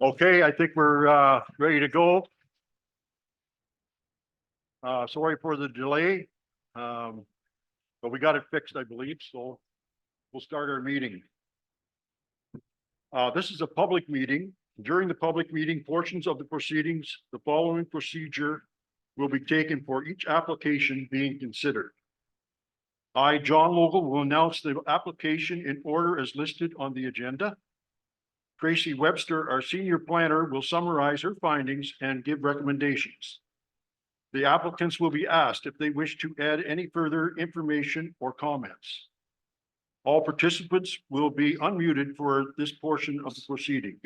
Okay, I think we're ready to go. Sorry for the delay. But we got it fixed, I believe, so we'll start our meeting. This is a public meeting. During the public meeting portions of the proceedings, the following procedure will be taken for each application being considered. I, John Logal, will announce the application in order as listed on the agenda. Tracy Webster, our senior planner, will summarize her findings and give recommendations. The applicants will be asked if they wish to add any further information or comments. All participants will be unmuted for this portion of the proceeding.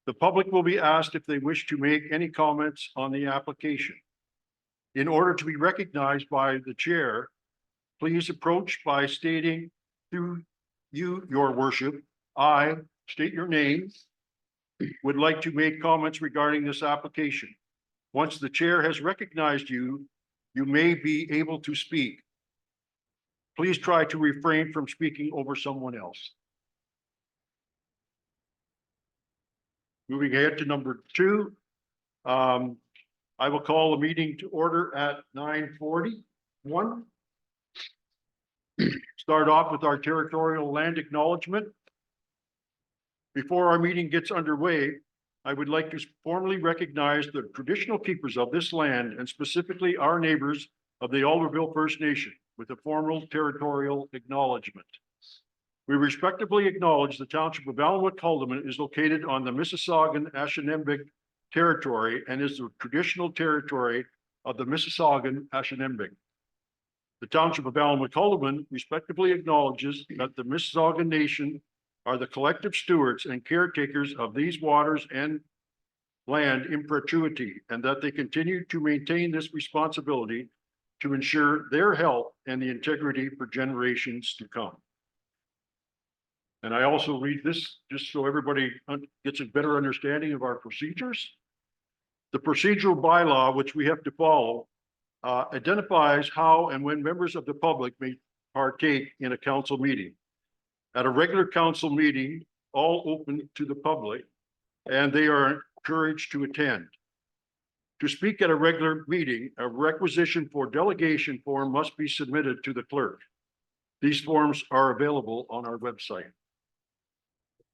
The public will be asked if they wish to make any comments on the application. In order to be recognized by the chair, please approach by stating through you, your worship, I state your name, would like to make comments regarding this application. Once the chair has recognized you, you may be able to speak. Please try to refrain from speaking over someone else. Moving ahead to number 2, I will call the meeting to order at 9:41. Start off with our territorial land acknowledgement. Before our meeting gets underway, I would like to formally recognize the traditional keepers of this land and specifically our neighbors of the Alderville First Nation with a formal territorial acknowledgement. We respectfully acknowledge the township of Allenwood-Calderman is located on the Mississaugan-Ashanindic territory and is the traditional territory of the Mississaugan-Ashanindic. The township of Allenwood-Calderman respectfully acknowledges that the Mississaugan Nation are the collective stewards and caretakers of these waters and land in perpetuity, and that they continue to maintain this responsibility to ensure their health and the integrity for generations to come. And I also read this just so everybody gets a better understanding of our procedures. The procedural bylaw, which we have to follow, identifies how and when members of the public may partake in a council meeting. At a regular council meeting, all open to the public, and they are encouraged to attend. To speak at a regular meeting, a requisition for delegation form must be submitted to the clerk. These forms are available on our website.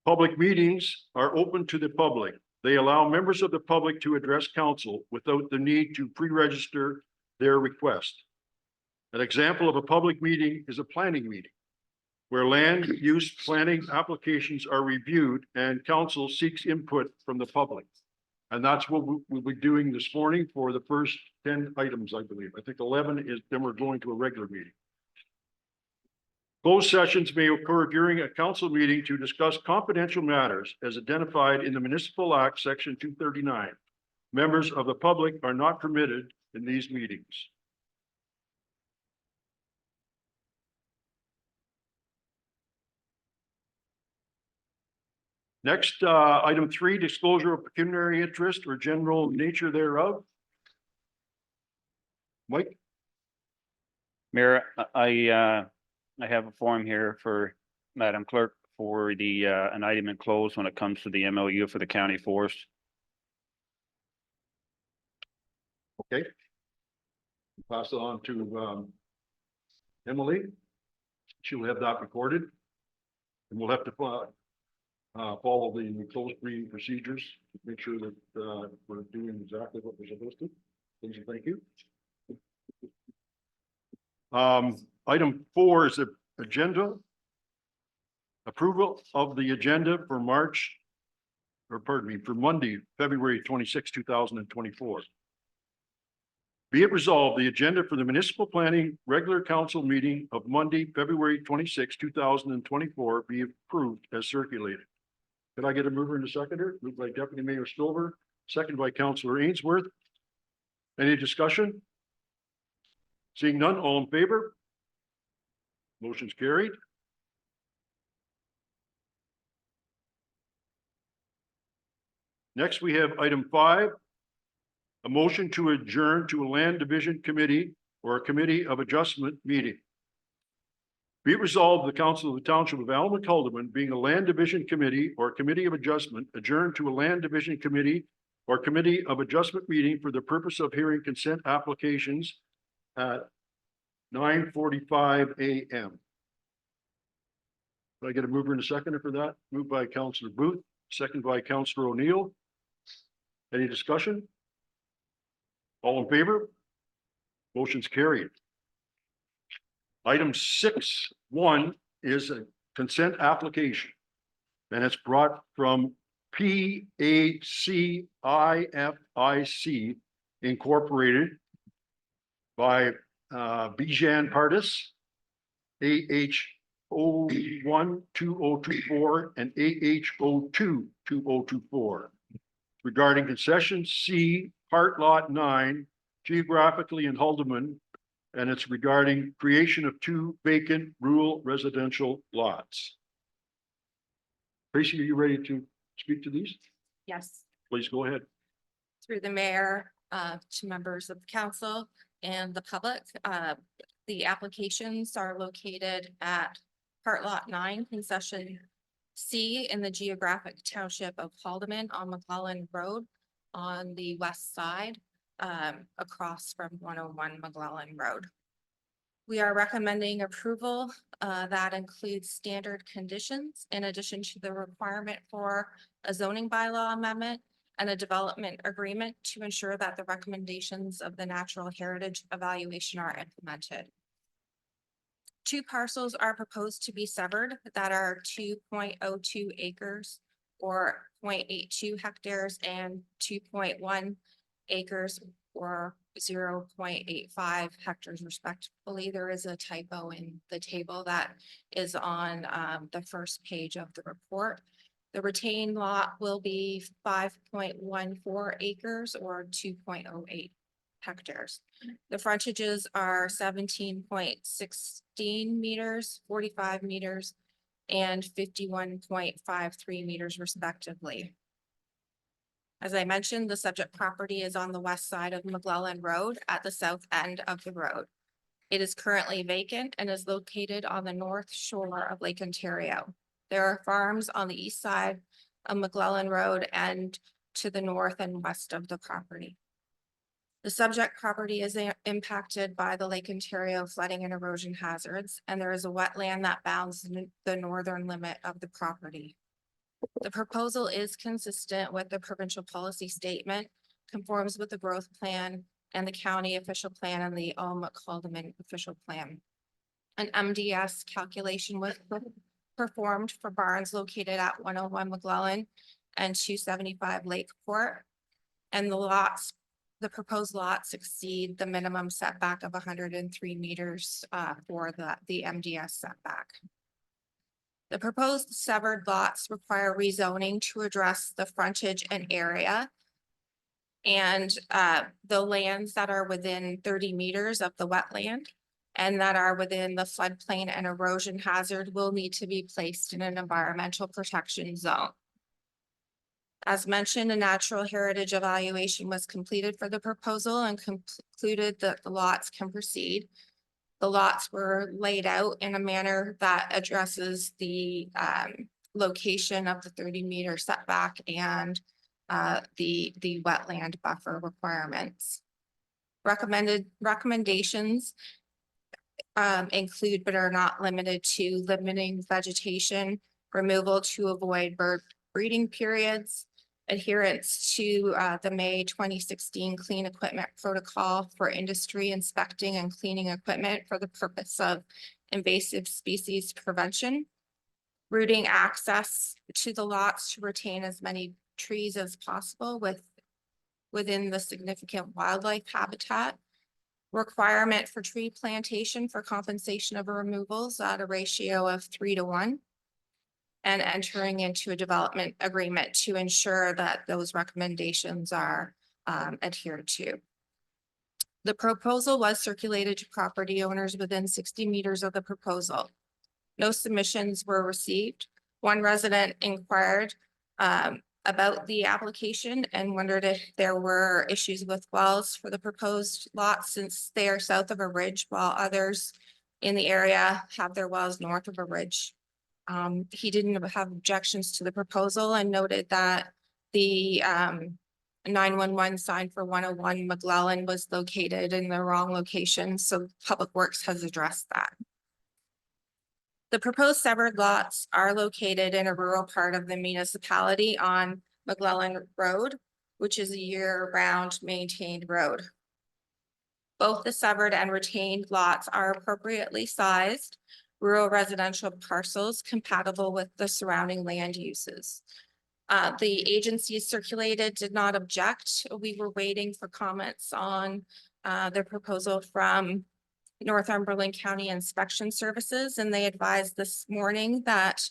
Public meetings are open to the public. They allow members of the public to address council without the need to pre-register their request. An example of a public meeting is a planning meeting, where land use planning applications are reviewed and council seeks input from the public. And that's what we'll be doing this morning for the first 10 items, I believe. I think 11 is, then we're going to a regular meeting. Closed sessions may occur during a council meeting to discuss confidential matters as identified in the Municipal Act, Section 239. Members of the public are not permitted in these meetings. Next, item 3, disclosure of pecuniary interest or general nature thereof. Mike? Mayor, I have a form here for Madam Clerk for the an item enclosed when it comes to the MOU for the county forest. Okay. Pass it on to Emily. She'll have that recorded. And we'll have to follow the closed meeting procedures to make sure that we're doing exactly what we're supposed to. Please and thank you. Item 4 is the agenda. Approval of the agenda for for Monday, February 26, 2024. Be it resolved, the agenda for the municipal planning regular council meeting of Monday, February 26, 2024 be approved as circulated. Could I get a mover and a seconder? Moved by Deputy Mayor Stover, second by Councillor Ainsworth. Any discussion? Seeing none, all in favor? Motion's carried. Next, we have item 5, a motion to adjourn to a land division committee or a committee of adjustment meeting. Be it resolved, the Council of the Township of Allen McCalderman, being a land division committee or committee of adjustment, adjourned to a land division committee or committee of adjustment meeting for the purpose of hearing consent applications at 9:45 a.m. Did I get a mover and a seconder for that? Moved by Councillor Booth, second by Councillor O'Neill. Any discussion? All in favor? Motion's carried. Item 6.1 is a consent application. And it's brought from PACIFIC Incorporated by Bijan Pardis, AH012024 and AH022024 regarding concession C, part lot 9, geographically in Haldeman, and it's regarding creation of 2 vacant rural residential lots. Tracy, are you ready to speak to these? Yes, Please go ahead. through the mayor, to members of the council and the public. The applications are located at part lot 9, concession C in the geographic township of Haldeman on McClellan Road on the west side, across from 101 McClellan Road. We are recommending approval that includes standard conditions in addition to the requirement for a zoning bylaw amendment and a development agreement to ensure that the recommendations of the natural heritage evaluation are implemented. 2 parcels are proposed to be severed that are 2.02 acres or 0.82 hectares and 2.1 acres or 0.85 hectares respectively. There is a typo in the table that is on the first page of the report. The retained lot will be 5.14 acres or 2.08 hectares. The frontages are 17.16 meters, 45 meters, and 51.53 meters respectively. As I mentioned, the subject property is on the west side of McClellan Road at the south end of the road. It is currently vacant and is located on the north shore of Lake Ontario. There are farms on the east side of McClellan Road and to the north and west of the property. The subject property is impacted by the Lake Ontario flooding and erosion hazards, and there is a wetland that bounds the northern limit of the property. The proposal is consistent with the provincial policy statement, conforms with the growth plan and the county official plan and the McCalderman official plan. An MDS calculation was performed for barns located at 101 McClellan and 275 Lakeport. And the proposed lots exceed the minimum setback of 103 meters for the MDS setback. The proposed severed lots require rezoning to address the frontage and area. And the lands that are within 30 meters of the wetland and that are within the floodplain and erosion hazard will need to be placed in an environmental protection zone. As mentioned, a natural heritage evaluation was completed for the proposal and concluded that the lots can proceed. The lots were laid out in a manner that addresses the location of the 30-meter setback and the wetland buffer requirements. Recommendations include but are not limited to limiting vegetation removal to avoid bird breeding periods, adherence to the May 2016 Clean Equipment Protocol for industry inspecting and cleaning equipment for the purpose of invasive species prevention, rooting access to the lots to retain as many trees as possible within the significant wildlife habitat, requirement for tree plantation for compensation of removals at a ratio of 3:1, and entering into a development agreement to ensure that those recommendations are adhered to. The proposal was circulated to property owners within 60 meters of the proposal. No submissions were received. One resident inquired about the application and wondered if there were issues with wells for the proposed lot since they are south of a ridge, while others in the area have their wells north of a ridge. He didn't have objections to the proposal and noted that the 911 sign for 101 McClellan was located in the wrong location, so Public Works has addressed that. The proposed severed lots are located in a rural part of the municipality on McClellan Road, which is a year-round maintained road. Both the severed and retained lots are appropriately sized rural residential parcels compatible with the surrounding land uses. The agencies circulated did not object. We were waiting for comments on the proposal from Northumberland County Inspection Services, and they advised this morning that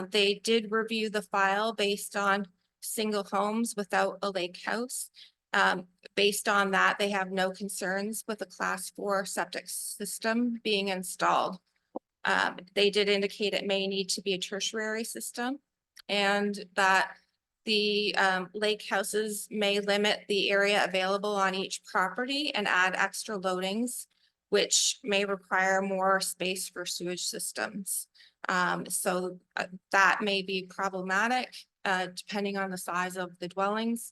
they did review the file based on single homes without a lake house. Based on that, they have no concerns with a Class 4 septic system being installed. They did indicate it may need to be a tertiary system and that the lake houses may limit the area available on each property and add extra loadings, which may require more space for sewage systems. So that may be problematic depending on the size of the dwellings.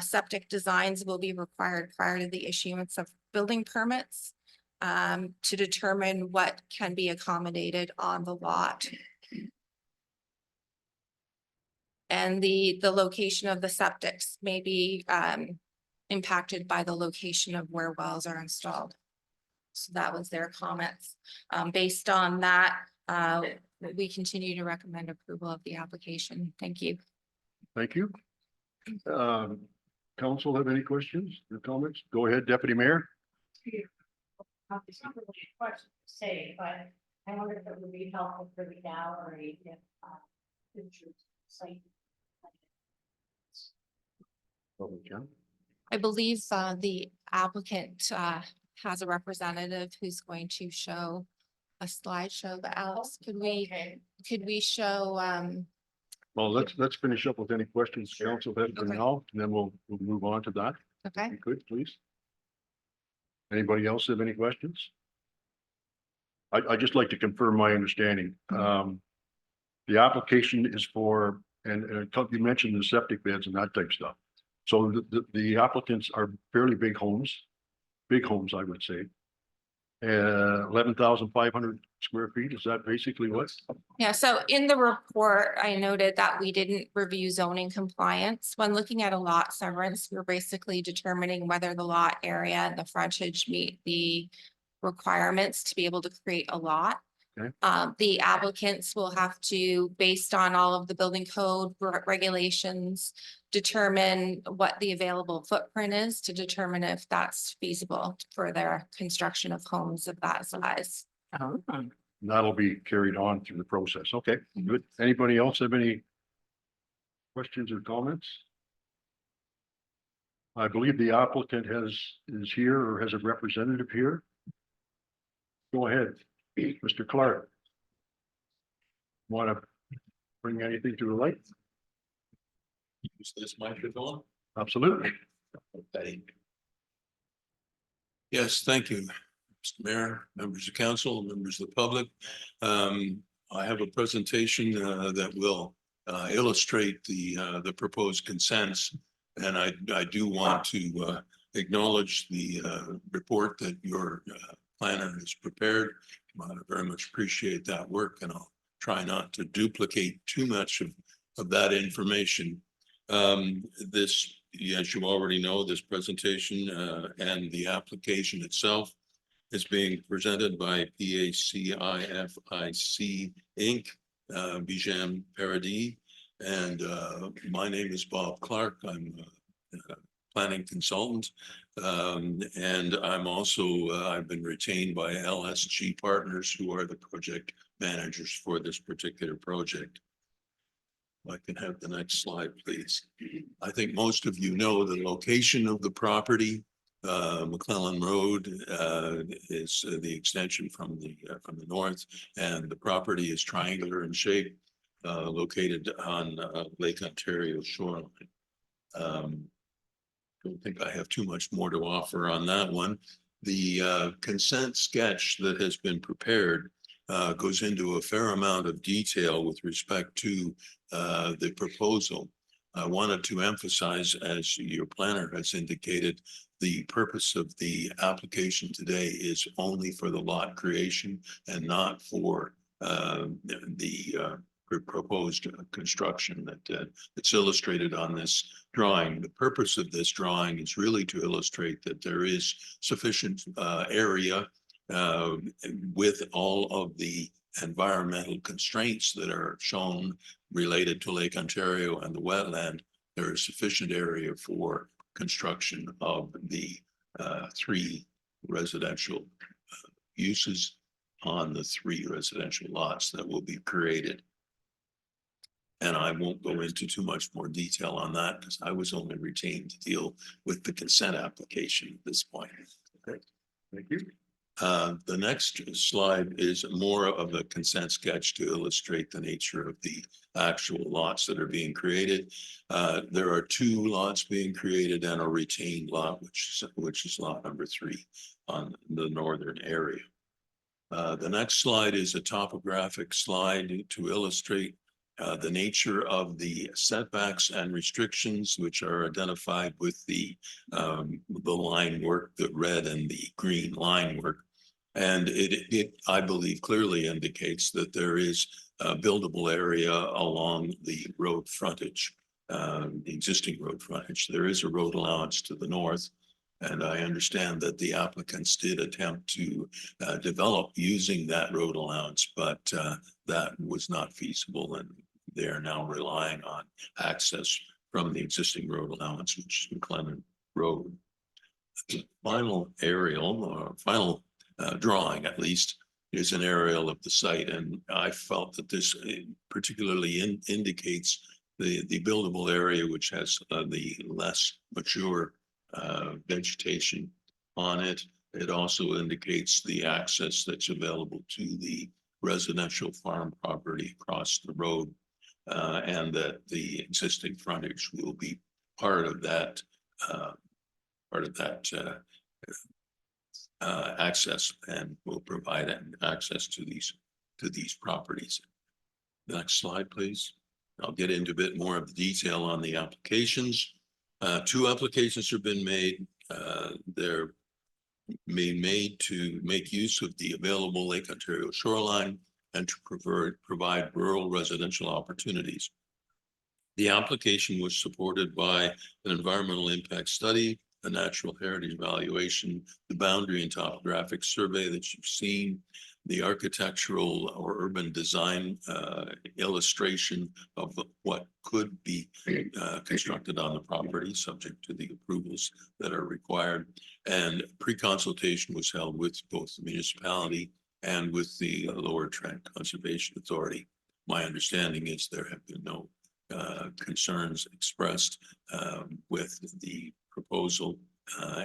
Septic designs will be required prior to the issuance of building permits to determine what can be accommodated on the lot. And the location of the septics may be impacted by the location of where wells are installed. So that was their comments. Based on that, we continue to recommend approval of the application. Thank you. Thank you. Council have any questions or comments? Go ahead, Deputy Mayor. It's not really a question to say, but I wonder if it would be helpful for the gallery if site. Oh, I believe the applicant has a representative who's going to show a slideshow, but Alex, could we show well, let's finish up with any questions council has for Okay. now, and then we'll move on to that. okay. If you could, please. Anybody else have any questions? I'd just like to confirm my understanding. The application is for, and you mentioned the septic beds and that type of stuff. So the applicants are fairly big homes, I would say. 11,500 square feet, is that basically what? Yeah, so in the report, I noted that we didn't review zoning compliance. When looking at a lot severance, we're basically determining whether the lot area and the frontage meet the requirements to be able to create a lot. Okay. The applicants will have to, based on all of the building code regulations, determine what the available footprint is to determine if that's feasible for their construction of homes of that size. That'll be carried on through the process. Okay, good. Anybody else have any questions or comments? I believe the applicant is here or has a representative here. Go ahead, Mr. Clark. Want to bring anything to the light? Use this microphone. Absolutely. Okay. Yes, thank you, Mr. Mayor, members of council, members of the public. I have a presentation that will illustrate the proposed consents. And I do want to acknowledge the report that your planner has prepared. I very much appreciate that work, and I'll try not to duplicate too much of that information. This, as you already know, this presentation and the application itself is being presented by PACIFIC Inc., Bijam Paradis, and my name is Bob Clark. I'm a planning consultant, and I'm also I've been retained by LSG Partners, who are the project managers for this particular project. I can have the next slide, please. I think most of you know the location of the property. McClellan Road is the extension from the north, and the property is triangular in shape, located on Lake Ontario shoreline. Don't think I have too much more to offer on that one. The consent sketch that has been prepared goes into a fair amount of detail with respect to the proposal. I wanted to emphasize, as your planner has indicated, the purpose of the application today is only for the lot creation and not for the proposed construction that it's illustrated on this drawing. The purpose of this drawing is really to illustrate that there is sufficient area with all of the environmental constraints that are shown related to Lake Ontario and the wetland. There is sufficient area for construction of the 3 residential uses on the 3 residential lots that will be created. And I won't go into too much more detail on that because I was only retained to deal with the consent application at this point. Okay, thank you. The next slide is more of a consent sketch to illustrate the nature of the actual lots that are being created. There are 2 lots being created and a retained lot, which is lot number 3 on the northern area. The next slide is a topographic slide to illustrate the nature of the setbacks and restrictions, which are identified with the line work, the red and the green line work. And it, I believe, clearly indicates that there is a buildable area along the road frontage, the existing road frontage. There is a road allowance to the north. And I understand that the applicants did attempt to develop using that road allowance, but that was not feasible. And they are now relying on access from the existing road allowance, which is McLennan Road. The final aerial, or final drawing at least, is an aerial of the site. And I felt that this particularly indicates the buildable area, which has the less mature vegetation on it. It also indicates the access that's available to the residential farm property across the road, and that the existing frontage will be part of that access, and will provide access to these properties. Next slide, please. I'll get into a bit more of the detail on the applications. 2 applications have been made. They're being made to make use of the available Lake Ontario shoreline and to provide rural residential opportunities. The application was supported by an environmental impact study, a natural heritage evaluation, the boundary and topographic survey that you've seen, the architectural or urban design illustration of what could be constructed on the property, subject to the approvals that are required. And pre-consultation was held with both the municipality and with the Lower Trent Conservation Authority. My understanding is there have been no concerns expressed with the proposal,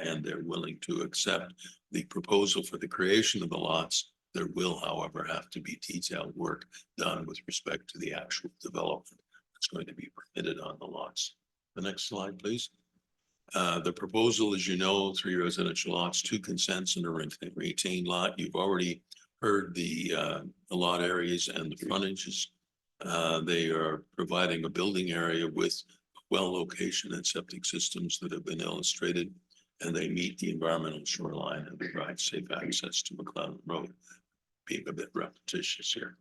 and they're willing to accept the proposal for the creation of the lots. There will, however, have to be detailed work done with respect to the actual development that's going to be permitted on the lots. The next slide, please. The proposal, as you know, 3 residential lots, 2 consents, and a retained lot. You've already heard the lot areas and the frontages. They are providing a building area with well location and septic systems that have been illustrated, and they meet the environmental shoreline and provide safe access to McLennan Road. Being a bit repetitious here.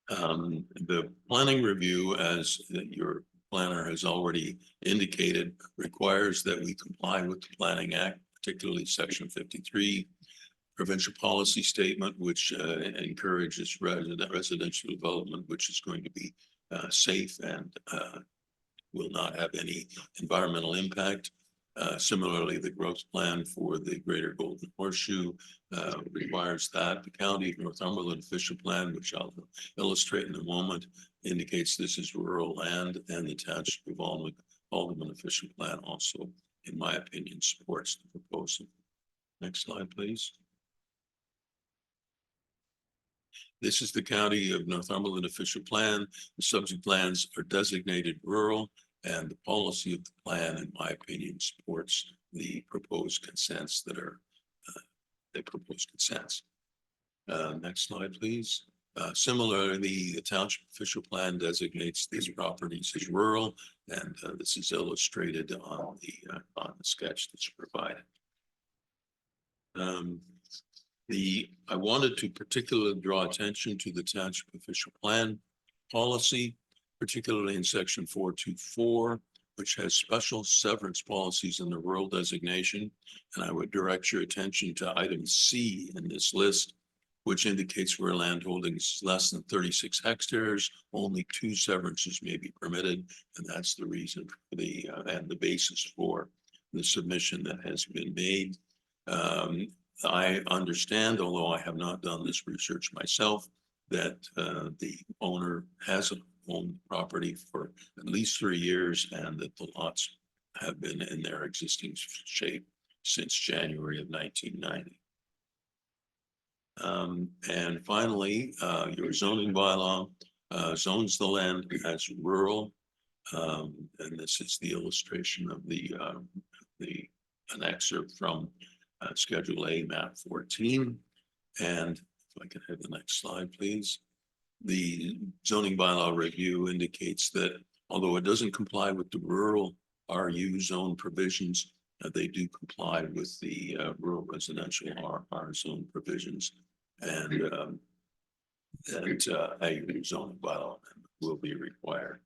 The planning review, as your planner has already indicated, requires that we comply with the Planning Act, particularly Section 53, provincial policy statement, which encourages residential development, which is going to be safe and will not have any environmental impact. Similarly, the growth plan for the Greater Golden Horseshoe requires that. The County of Northumberland official plan, which I'll illustrate in a moment, indicates this is rural land, and the Township of Alderman official plan also, in my opinion, supports the proposal. Next slide, please. This is the County of Northumberland official plan. The subject lands are designated rural. And the policy of the plan, in my opinion, supports the proposed consents that are, the proposed consents. Next slide, please. Similarly, the township official plan designates these properties as rural, and this is illustrated on the sketch that's provided. I wanted to particularly draw attention to the township official plan policy, particularly in section 424, which has special severance policies in the rural designation. And I would direct your attention to item C in this list, which indicates where land holdings is less than 36 hectares, only 2 severances may be permitted. And that's the reason for and the basis for the submission that has been made. I understand, although I have not done this research myself, that the owner has owned property for at least 3 years and that the lots have been in their existing shape since January of 1990. And finally, your zoning bylaw zones the land as rural. And this is the illustration of an excerpt from Schedule A, map 14. And if I can have the next slide, please. The zoning bylaw review indicates that although it doesn't comply with the rural RU zone provisions, they do comply with the rural residential R zone provisions. And a zoning bylaw will be required.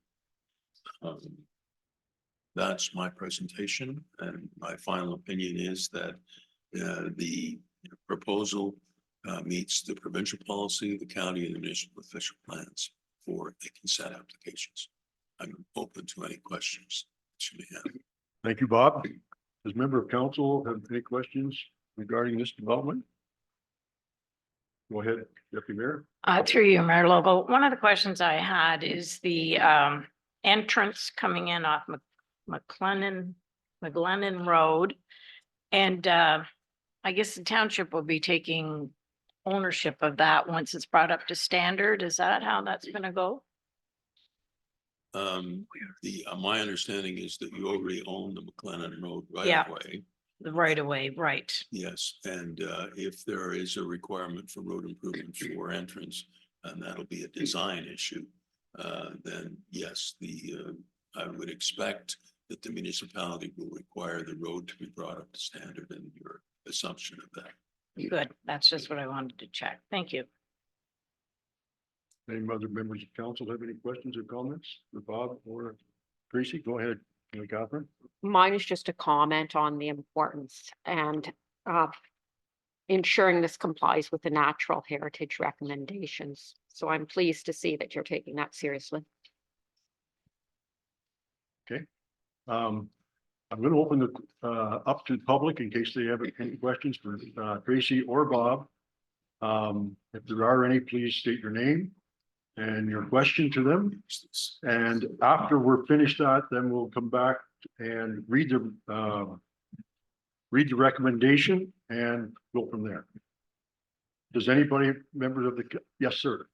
That's my presentation, and my final opinion is that the proposal meets the provincial policy, the county, and the municipal official plans for the consent applications. I'm open to any questions that you may have. Thank you, Bob. Does member of council have any questions regarding this development? Go ahead, Deputy Mayor. Through you, Mayor Lobo. One of the questions I had is the entrance coming in off McLennan Road. And I guess the township will be taking ownership of that once it's brought up to standard. Is that how that's gonna go? My understanding is that you already own the McLennan Road Yeah. right away. The right of way, right? Yes, and if there is a requirement for road improvement for entrance, and that'll be a design issue, then yes, I would expect that the municipality will require the road to be brought up to standard, and your assumption of that. Good. That's just what I wanted to check. Thank you. Any other members of council have any questions or comments for Bob or Tracy? Go ahead, Catherine. Mine is just a comment on the importance and ensuring this complies with the natural heritage recommendations. So I'm pleased to see that you're taking that seriously. Okay. I'm going to open the up to the public in case they have any questions for Tracy or Bob. If there are any, please state your name and your question to them. And after we're finished that, then we'll come back and read the recommendation and go from there. Does anybody, members of the, yes, sir.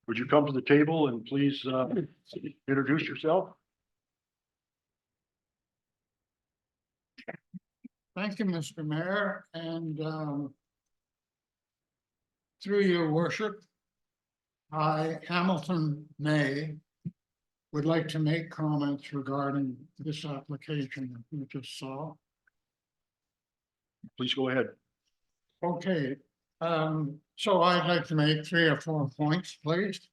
Would you come to the table and please introduce yourself? Thank you, Mr. Mayor, and through your worship, I, Hamilton May, would like to make comments regarding this application that we just saw. Please go ahead. Okay, so I'd like to make 3 or 4 points, please.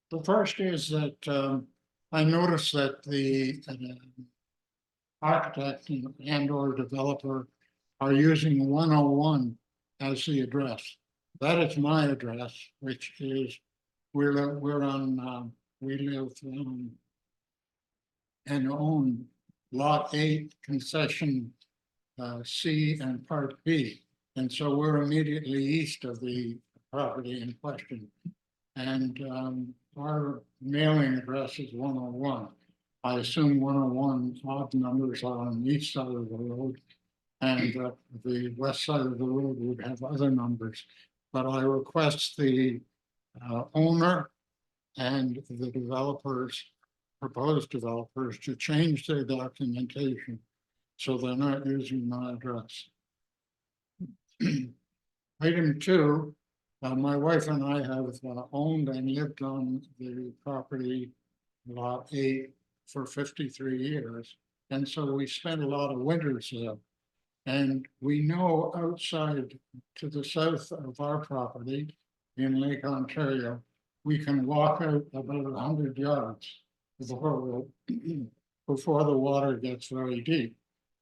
The first is that I noticed that the architect and or developer are using 101 as the address. That is my address, which is we live and own lot 8 concession C and part B. And so we're immediately east of the property in question. And our mailing address is 101. I assume 101 odd numbers are on the east side of the road, and the west side of the road would have other numbers. But I request the owner and the developers proposed developers to change their documentation so they're not using my address. Item two, my wife and I have owned and lived on the property lot 8 for 53 years. And so we spent a lot of winters there. And we know outside to the south of our property in Lake Ontario, we can walk out about 100 yards before the water gets very deep.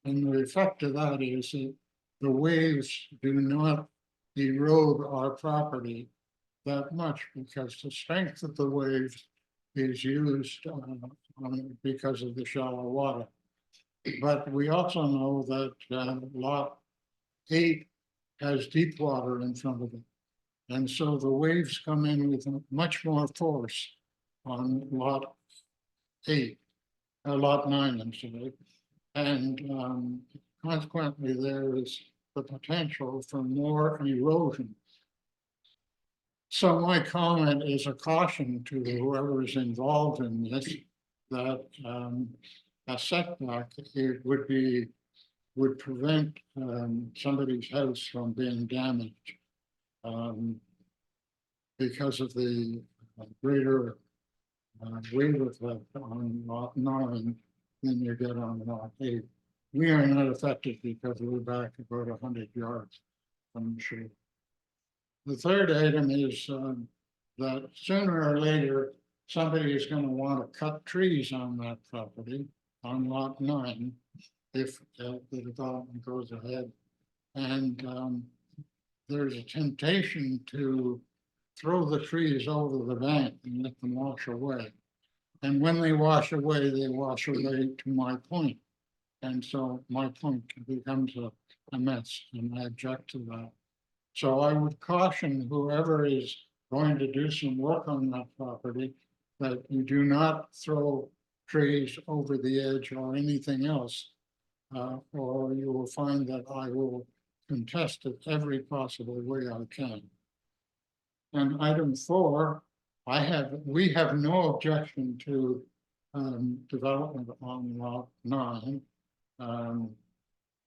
And the effect of that is that the waves do not erode our property that much because the strength of the waves is used because of the shallow water. But we also know that lot 8 has deep water in front of it. And so the waves come in with much more force on lot 8, lot 9, I'm sorry. And consequently, there is the potential for more erosion. So my comment is a caution to whoever is involved in this, that a setback it would prevent somebody's house from being damaged because of the greater wave effect on lot 9 than you get on lot 8. We are not affected because we're back about 100 yards from the shore. The third item is that sooner or later, somebody is going to want to cut trees on that property on lot 9 if the development goes ahead. And there's a temptation to throw the trees over the bank and let them wash away. And when they wash away to my point. And so my point becomes a mess, and I object to that. So I would caution whoever is going to do some work on that property that you do not throw trees over the edge or anything else, or you will find that I will contest it every possible way I can. And item 4, we have no objection to development on lot 9.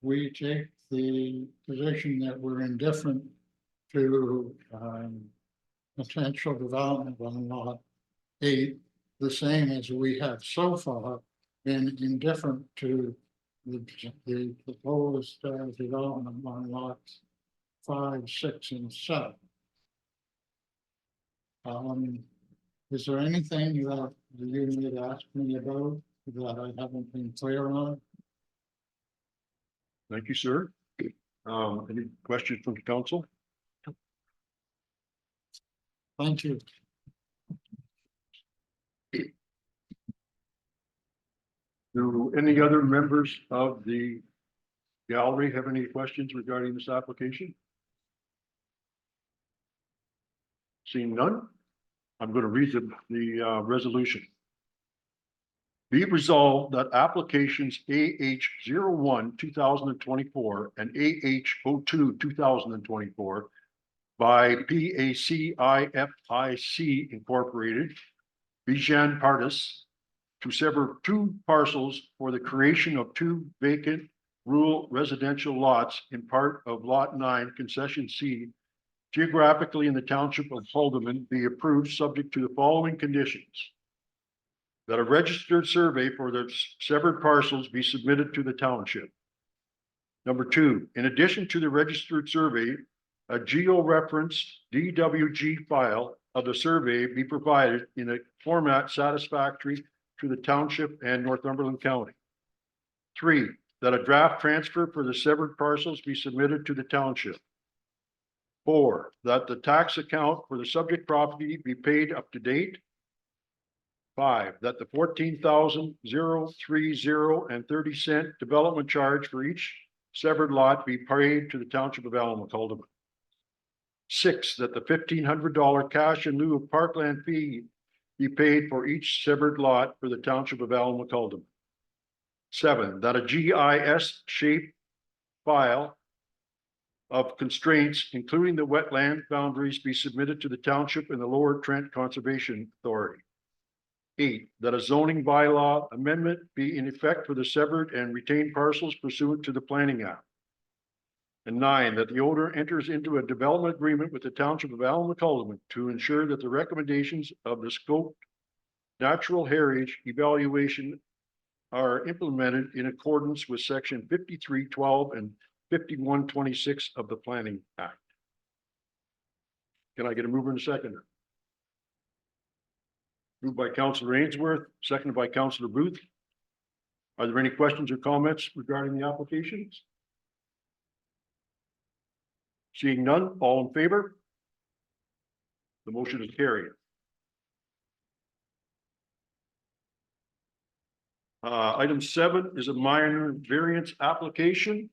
We take the position that we're indifferent to potential development on lot 8, the same as we have so far been indifferent to the proposed development on lots 5, 6, and 7. Is there anything that you need to ask me about that I haven't been clear on? Thank you, sir. Any questions from the council? Thank you. Do any other members of the gallery have any questions regarding this application? Seeing none, I'm going to read the resolution. Be it resolved that applications AH01 2024 and AH02 2024 by PACIFIC Incorporated, Bijan Partis, to sever 2 parcels for the creation of 2 vacant rural residential lots in part of Lot 9 Concession C, geographically in the township of Haldeman, be approved subject to the following conditions. That a registered survey for the severed parcels be submitted to the township. Number 2, in addition to the registered survey, a georeferenced DWG file of the survey be provided in a format satisfactory to the township and Northumberland County. 3, that a draft transfer for the severed parcels be submitted to the township. 4, that the tax account for the subject property be paid up to date. 5, that the $14,030.30 development charge for each severed lot be paid to the township of Alma-Calderman. 6, that the $1,500 cash in lieu of parkland fee be paid for each severed lot for the township of Alma-Calderman. 7, that a GIS shape file of constraints, including the wetland boundaries, be submitted to the township and the Lower Trent Conservation Authority. 8, that a zoning bylaw amendment be in effect for the severed and retained parcels pursuant to the Planning Act. And 9, that the owner enters into a development agreement with the Township of Allen McCollum to ensure that the recommendations of the scope natural heritage evaluation are implemented in accordance with section 5312 and 5126 of the Planning Act. Can I get a mover and a seconder? Moved by Councillor Ainsworth, seconded by Councillor Booth. Are there any questions or comments regarding the applications? Seeing none, all in favor? The motion is carried. Item 7 is a minor variance application.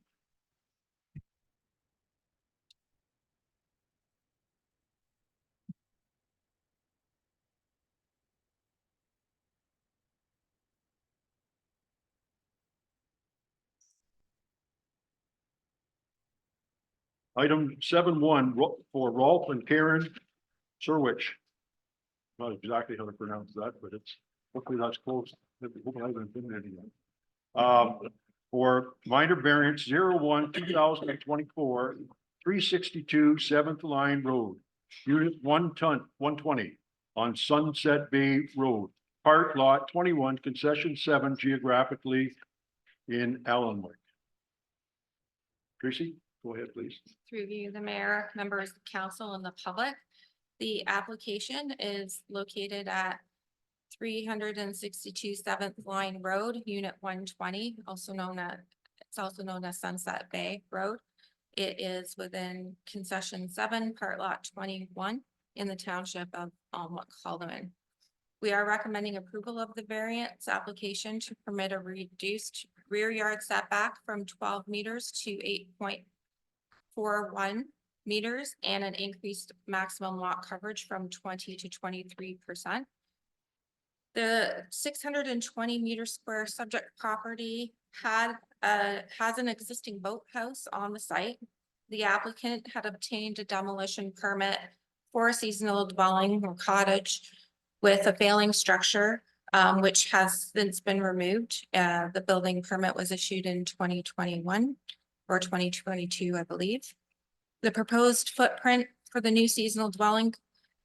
Item 7.1 for Rolf and Karen Surwich. Not exactly how to pronounce that, but it's, hopefully that's close. Hopefully I haven't been there yet. For minor variance 01-2024, 362 7th Line Road, unit 120 on Sunset Bay Road, part lot 21, concession 7, geographically in Allenwood. Tracy, go ahead, please. Through you, the mayor, members of council and the public. The application is located at 362 7th Line Road, Unit 120, it's also known as Sunset Bay Road. It is within concession 7, part lot 21 in the township of McCollum. We are recommending approval of the variance application to permit a reduced rear yard setback from 12 meters to 8.41 meters and an increased maximum lot coverage from 20 to 23%. The 620 meter square subject property has an existing boathouse on the site. The applicant had obtained a demolition permit for a seasonal dwelling or cottage with a failing structure, which has since been removed. The building permit was issued in 2021 or 2022, I believe. The proposed footprint for the new seasonal dwelling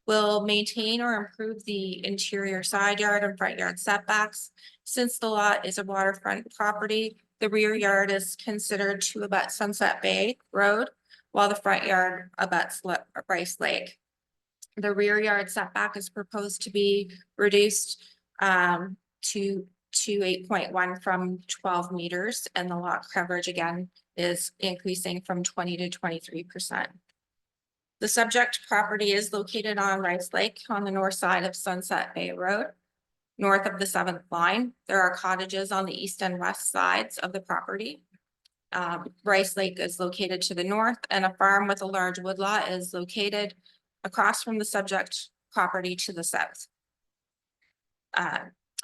will maintain or improve the interior side yard and front yard setbacks. Since the lot is a waterfront property, the rear yard is considered to abut Sunset Bay Road, while the front yard abuts Rice Lake. The rear yard setback is proposed to be reduced to 8.1 from 12 meters, and the lot coverage again is increasing from 20 to 23%. The subject property is located on Rice Lake on the north side of Sunset Bay Road, north of the 7th line. There are cottages on the east and west sides of the property. Rice Lake is located to the north, and a farm with a large woodlot is located across from the subject property to the south.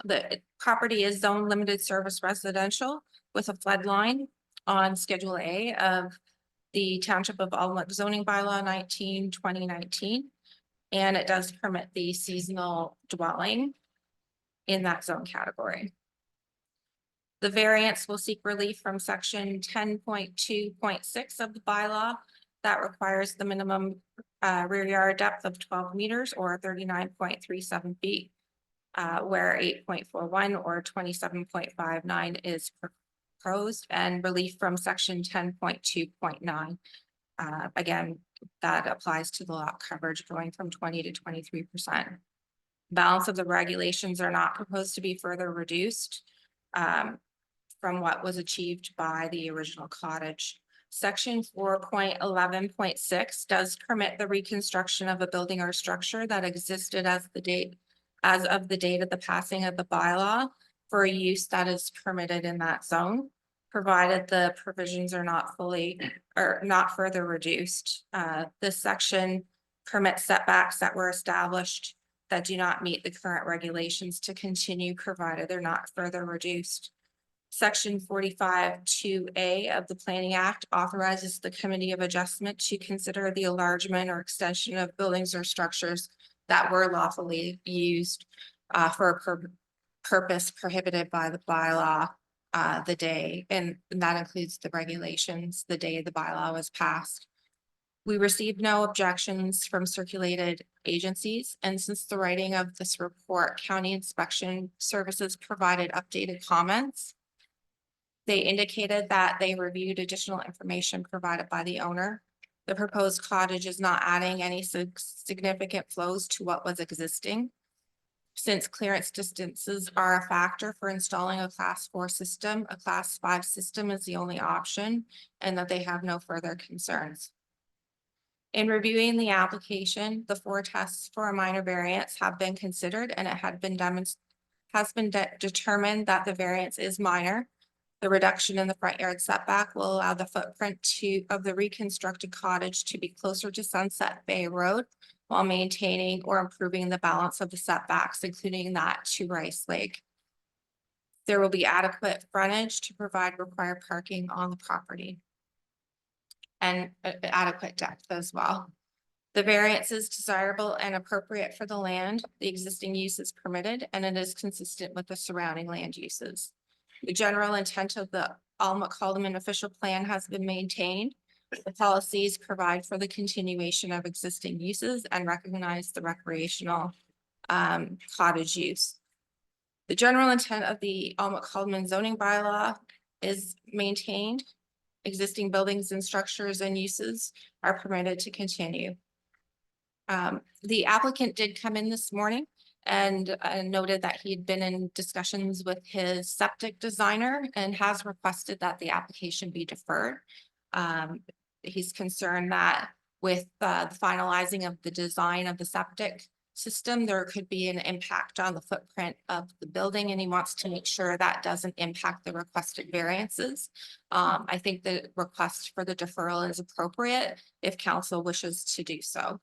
The property is zone limited service residential with a flood line on Schedule A of the Township of Allenwood zoning bylaw 19/2019, and it does permit the seasonal dwelling in that zone category. The variance will seek relief from section 10.2.6 of the bylaw that requires the minimum rear yard depth of 12 meters or 39.37 feet, where 8.41 or 27.59 is proposed, and relief from section 10.2.9. Again, that applies to the lot coverage going from 20 to 23%. Balance of the regulations are not proposed to be further reduced from what was achieved by the original cottage. Section 4.11.6 does permit the reconstruction of a building or structure that existed as of the date of the passing of the bylaw for a use that is permitted in that zone, provided the provisions are not fully or not further reduced. This section permits setbacks that were established that do not meet the current regulations to continue, provided they're not further reduced. Section 45(2)A of the Planning Act authorizes the Committee of Adjustment to consider the enlargement or extension of buildings or structures that were lawfully used for a purpose prohibited by the bylaw the day, and that includes the regulations, the day the bylaw was passed. We received no objections from circulated agencies, and since the writing of this report, County Inspection Services provided updated comments. They indicated that they reviewed additional information provided by the owner. The proposed cottage is not adding any significant flows to what was existing. Since clearance distances are a factor for installing a class 4 system, a class 5 system is the only option, and that they have no further concerns. In reviewing the application, the 4 tests for a minor variance have been considered, and it had been determined that the variance is minor. The reduction in the front yard setback will allow the footprint of the reconstructed cottage to be closer to Sunset Bay Road while maintaining or improving the balance of the setbacks, including that to Rice Lake. There will be adequate frontage to provide required parking on the property and adequate depth as well. The variance is desirable and appropriate for the land. The existing use is permitted and it is consistent with the surrounding land uses. The general intent of the Alma-Calderman official plan has been maintained. The policies provide for the continuation of existing uses and recognize the recreational cottage use. The general intent of the Alma-Calderman zoning bylaw is maintained. Existing buildings and structures and uses are permitted to continue. The applicant did come in this morning and noted that he'd been in discussions with his septic designer and has requested that the application be deferred. He's concerned that with the finalizing of the design of the septic system, there could be an impact on the footprint of the building, and he wants to make sure that doesn't impact the requested variances. I think the request for the deferral is appropriate if council wishes to do so.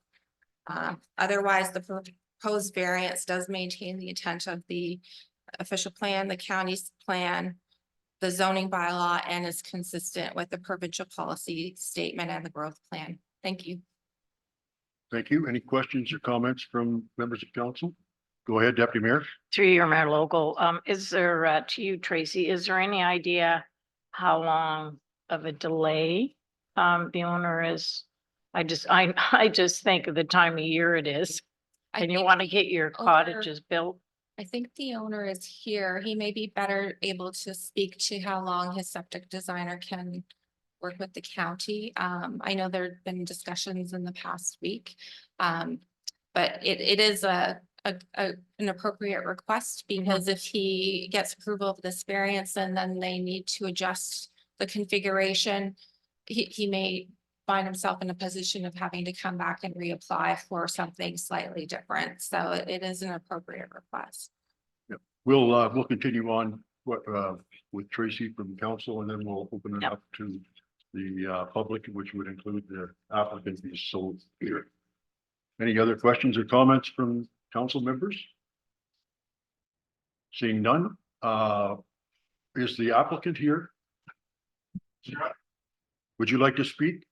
Otherwise, the proposed variance does maintain the intent of the official plan, the county's plan, the zoning bylaw, and is consistent with the provincial policy statement and the growth plan. Thank you. Thank you. Any questions or comments from members of council? Go ahead, Deputy Mayor. Through your Mayor Local, is there, to you, Tracy, is there any idea how long of a delay the owner is? I just think of the time of year it is, and you want to get your cottages built. I think the owner is here. He may be better able to speak to how long his septic designer can work with the county. I know there've been discussions in the past week. But it is an appropriate request, because if he gets approval of this variance and then they need to adjust the configuration, he may find himself in a position of having to come back and reapply for something slightly different. So it is an appropriate request. Yep. We'll continue on with Tracy from council, and then we'll open it up to the public, which would include the applicant. So here. Any other questions or comments from council members? Seeing none, is the applicant here? Would you like to speak?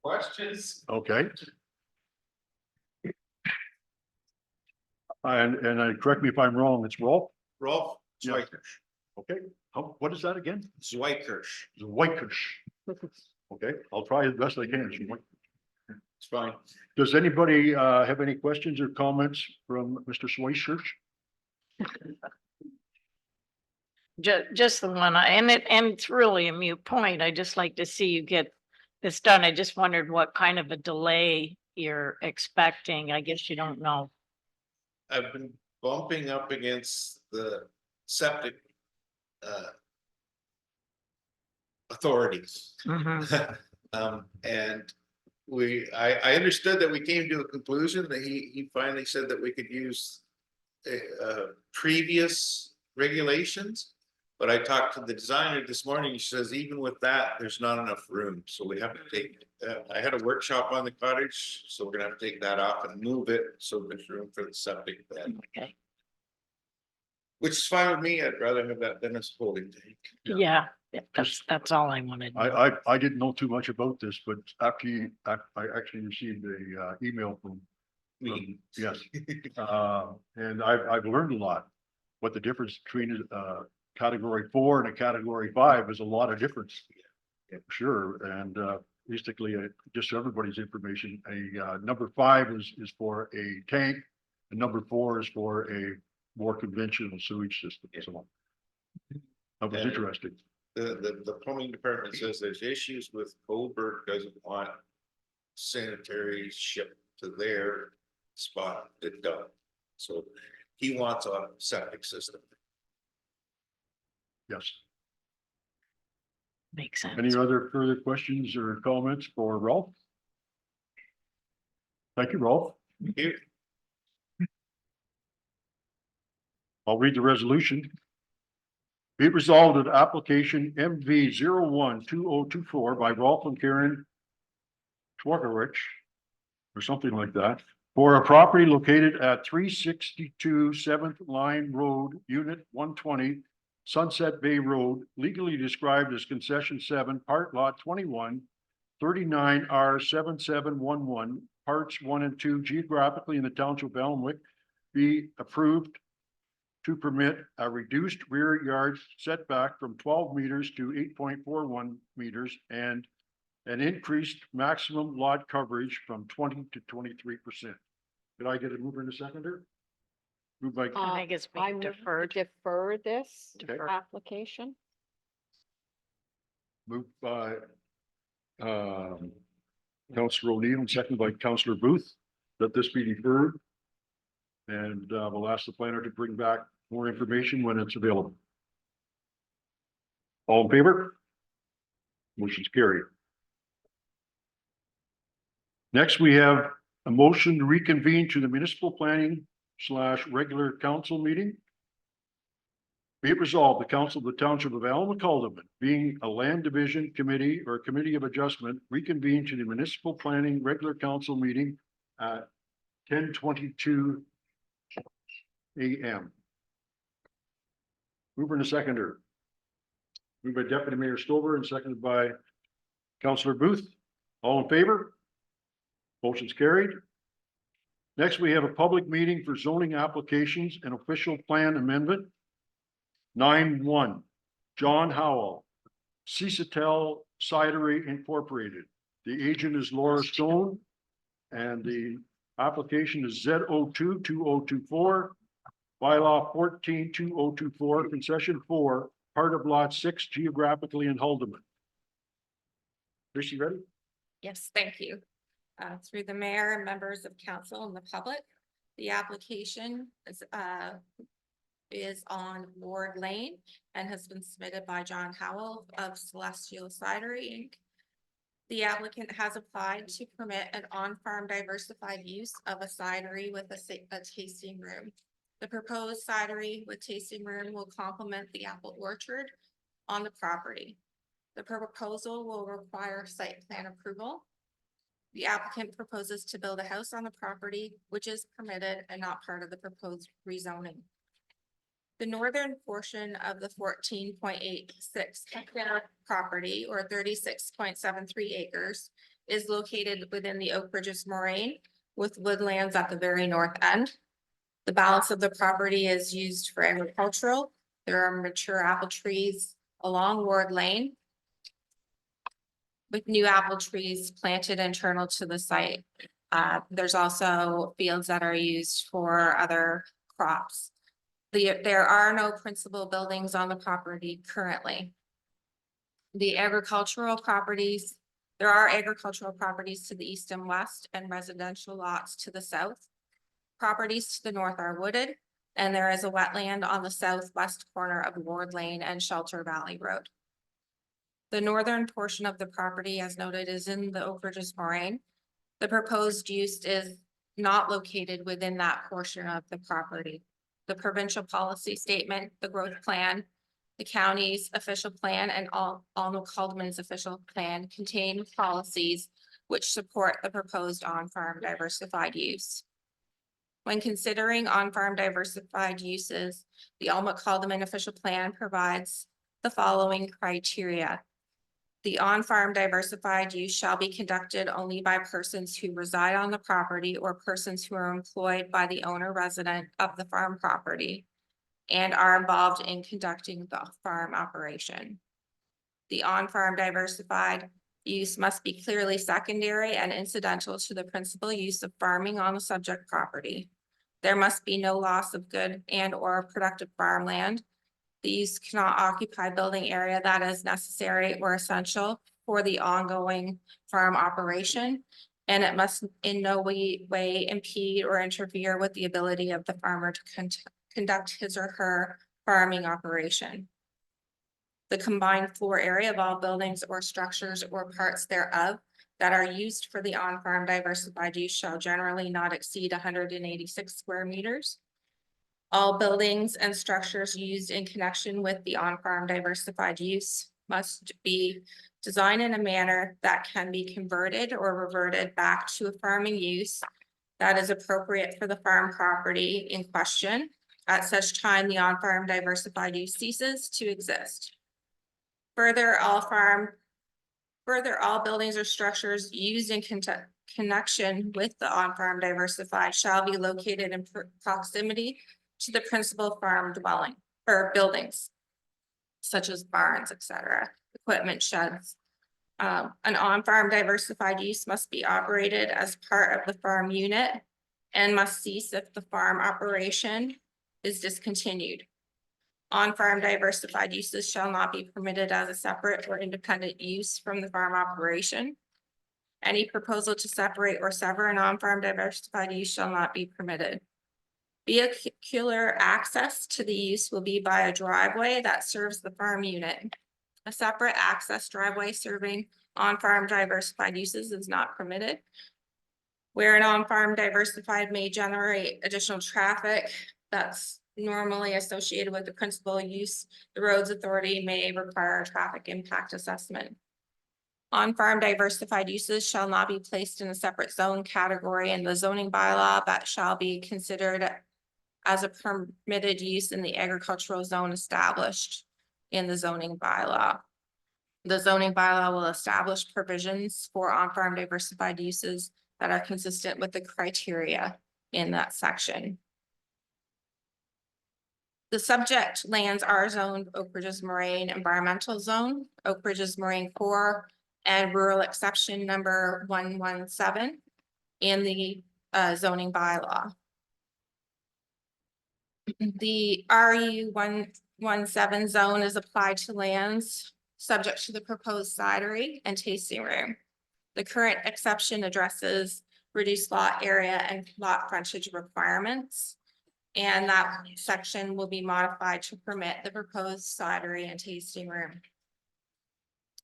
Questions? Okay. And correct me if I'm wrong, it's Rolf? Rolf Yeah. Zwikers. Okay, what is that again? Zwikers. Zwikers. Okay, I'll try as best I can. It's fine. Does anybody have any questions or comments from Mr. Schweikers? Just the one, and it's really a moot point. I just like to see you get this done. I just wondered what kind of a delay you're expecting. I guess you don't know. I've been bumping up against the septic authorities. Mhm. And I understood that we came to a conclusion that he finally said that we could use previous regulations. But I talked to the designer this morning. He says even with that, there's not enough room. So we have to take, I had a workshop on the cottage, so we're gonna have to take that off and move it so there's room for the septic bed. Okay, Which is fine with me. I'd rather have that than a holding tank. yeah, that's all I wanted. I didn't know too much about this, but after I actually received a email from Me. Yes. And I've learned a lot. What the difference between category 4 and a category 5 is a lot of difference. Sure, and basically, just so everybody's information, a number 5 is for a tank, and number 4 is for a more conventional sewage system. So that was And- interesting. The plumbing department says there's issues with Goldberg doesn't want sanitary shipped to their spot to dump. So he wants a septic system. Yes. Makes sense. Any other further questions or comments for Ralph? Thank you, Ralph. Here, I'll read the resolution. Be it resolved that application MV 012024 by Rolf and Karen Schwagerich or something like that, for a property located at 362 7th Line Road, Unit 120, Sunset Bay Road, legally described as Concession 7, Part Lot 21, 39R7711, Parts 1 and 2, geographically in the Township of Elmwick, be approved to permit a reduced rear yard setback from 12 meters to 8.41 meters and an increased maximum lot coverage from 20 to 23%. Did I get a mover and a seconder? Moved by, I think it's I being move to deferred. defer this Defer. application. moved by Councillor O'Neill and seconded by Councillor Booth, that this be deferred. And we'll ask the planner to bring back more information when it's available. All in favor? Motion's carried. Next, we have a motion to reconvene to the municipal planning / regular council meeting. Be it resolved, the council of the township of Alma-Calderman, being a land division committee or committee of adjustment, reconvene to the municipal planning regular council meeting at 10:22 a.m. Mover and a seconder. Moved by Deputy Mayor Stover and seconded by Councillor Booth. All in favor? Motion's carried. Next, we have a public meeting for zoning applications and official plan amendment. 9-1, John Howell, Cicatel Cidery Incorporated. The agent is Laura Stone, and the application is Z022024, bylaw 142024, concession 4, part of lot 6, geographically in Haldeman. Is she ready? Yes, thank you. Through the mayor and members of council and the public, the application is on Ward Lane and has been submitted by John Howell of Celestial Cidery Inc. The applicant has applied to permit an on-farm diversified use of a cidery with a tasting room. The proposed cidery with tasting room will complement the apple orchard on the property. The proposal will require site plan approval. The applicant proposes to build a house on the property, which is permitted and not part of the proposed rezoning. The northern portion of the 14.86 hectare property, or 36.73 acres, is located within the Oak Ridges Moraine with woodlands at the very north end. The balance of the property is used for agricultural. There are mature apple trees along Ward Lane, with new apple trees planted internal to the site. There's also fields that are used for other crops. There are no principal buildings on the property currently. There are agricultural properties to the east and west and residential lots to the south. Properties to the north are wooded, and there is a wetland on the southwest corner of Ward Lane and Shelter Valley Road. The northern portion of the property, as noted, is in the Oak Ridges Moraine. The proposed use is not located within that portion of the property. The provincial policy statement, the growth plan, the county's official plan, and Alma-Calderman's official plan contain policies which support the proposed on-farm diversified use. When considering on-farm diversified uses, the Alma-Calderman official plan provides the following criteria. The on-farm diversified use shall be conducted only by persons who reside on the property or persons who are employed by the owner resident of the farm property and are involved in conducting the farm operation. The on-farm diversified use must be clearly secondary and incidental to the principal use of farming on the subject property. There must be no loss of good and or productive farmland. The use cannot occupy building area that is necessary or essential for the ongoing farm operation. And it must in no way impede or interfere with the ability of the farmer to conduct his or her farming operation. The combined floor area of all buildings or structures or parts thereof that are used for the on-farm diversified use shall generally not exceed 186 square meters. All buildings and structures used in connection with the on-farm diversified use must be designed in a manner that can be converted or reverted back to a farming use that is appropriate for the farm property in question at such time the on-farm diversified use ceases to exist. Further, all buildings or structures used in connection with the on-farm diversified shall be located in proximity to the principal farm dwelling or buildings, such as barns, etc., equipment sheds. An on-farm diversified use must be operated as part of the farm unit and must cease if the farm operation is discontinued. On-farm diversified uses shall not be permitted as a separate or independent use from the farm operation. Any proposal to separate or sever an on-farm diversified use shall not be permitted. Vehicular access to the use will be by a driveway that serves the farm unit. A separate access driveway serving on-farm diversified uses is not permitted. Where an on-farm diversified may generate additional traffic that's normally associated with the principal use, the roads authority may require a traffic impact assessment. On-farm diversified uses shall not be placed in a separate zone category in the zoning bylaw, but shall be considered as a permitted use in the agricultural zone established in the zoning bylaw. The zoning bylaw will establish provisions for on-farm diversified uses that are consistent with the criteria in that section. The subject lands are zoned Oak Ridges Moraine Environmental Zone, Oak Ridges Moraine Core, and Rural Exception number 117 in the zoning bylaw. The RU 117 zone is applied to lands subject to the proposed cidery and tasting room. The current exception addresses reduced lot area and lot frontage requirements. And that section will be modified to permit the proposed cidery and tasting room.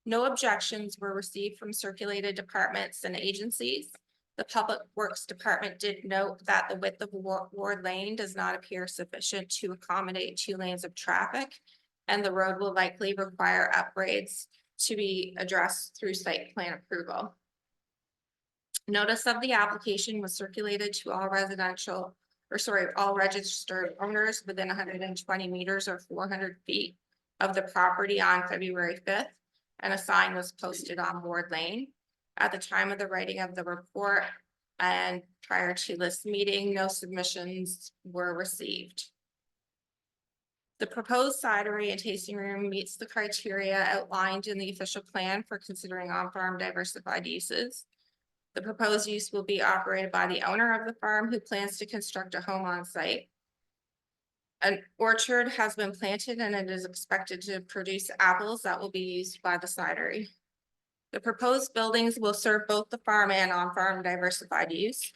No objections were received from circulated departments and agencies. The Public Works Department did note that the width of Ward Lane does not appear sufficient to accommodate 2 lanes of traffic, and the road will likely require upgrades to be addressed through site plan approval. Notice of the application was circulated to all all registered owners within 120 meters or 400 feet of the property on February 5th, and a sign was posted on Ward Lane. At the time of the writing of the report and prior to this meeting, no submissions were received. The proposed cidery and tasting room meets the criteria outlined in the official plan for considering on-farm diversified uses. The proposed use will be operated by the owner of the farm who plans to construct a home on site. An orchard has been planted and it is expected to produce apples that will be used by the cidery. The proposed buildings will serve both the farm and on-farm diversified use.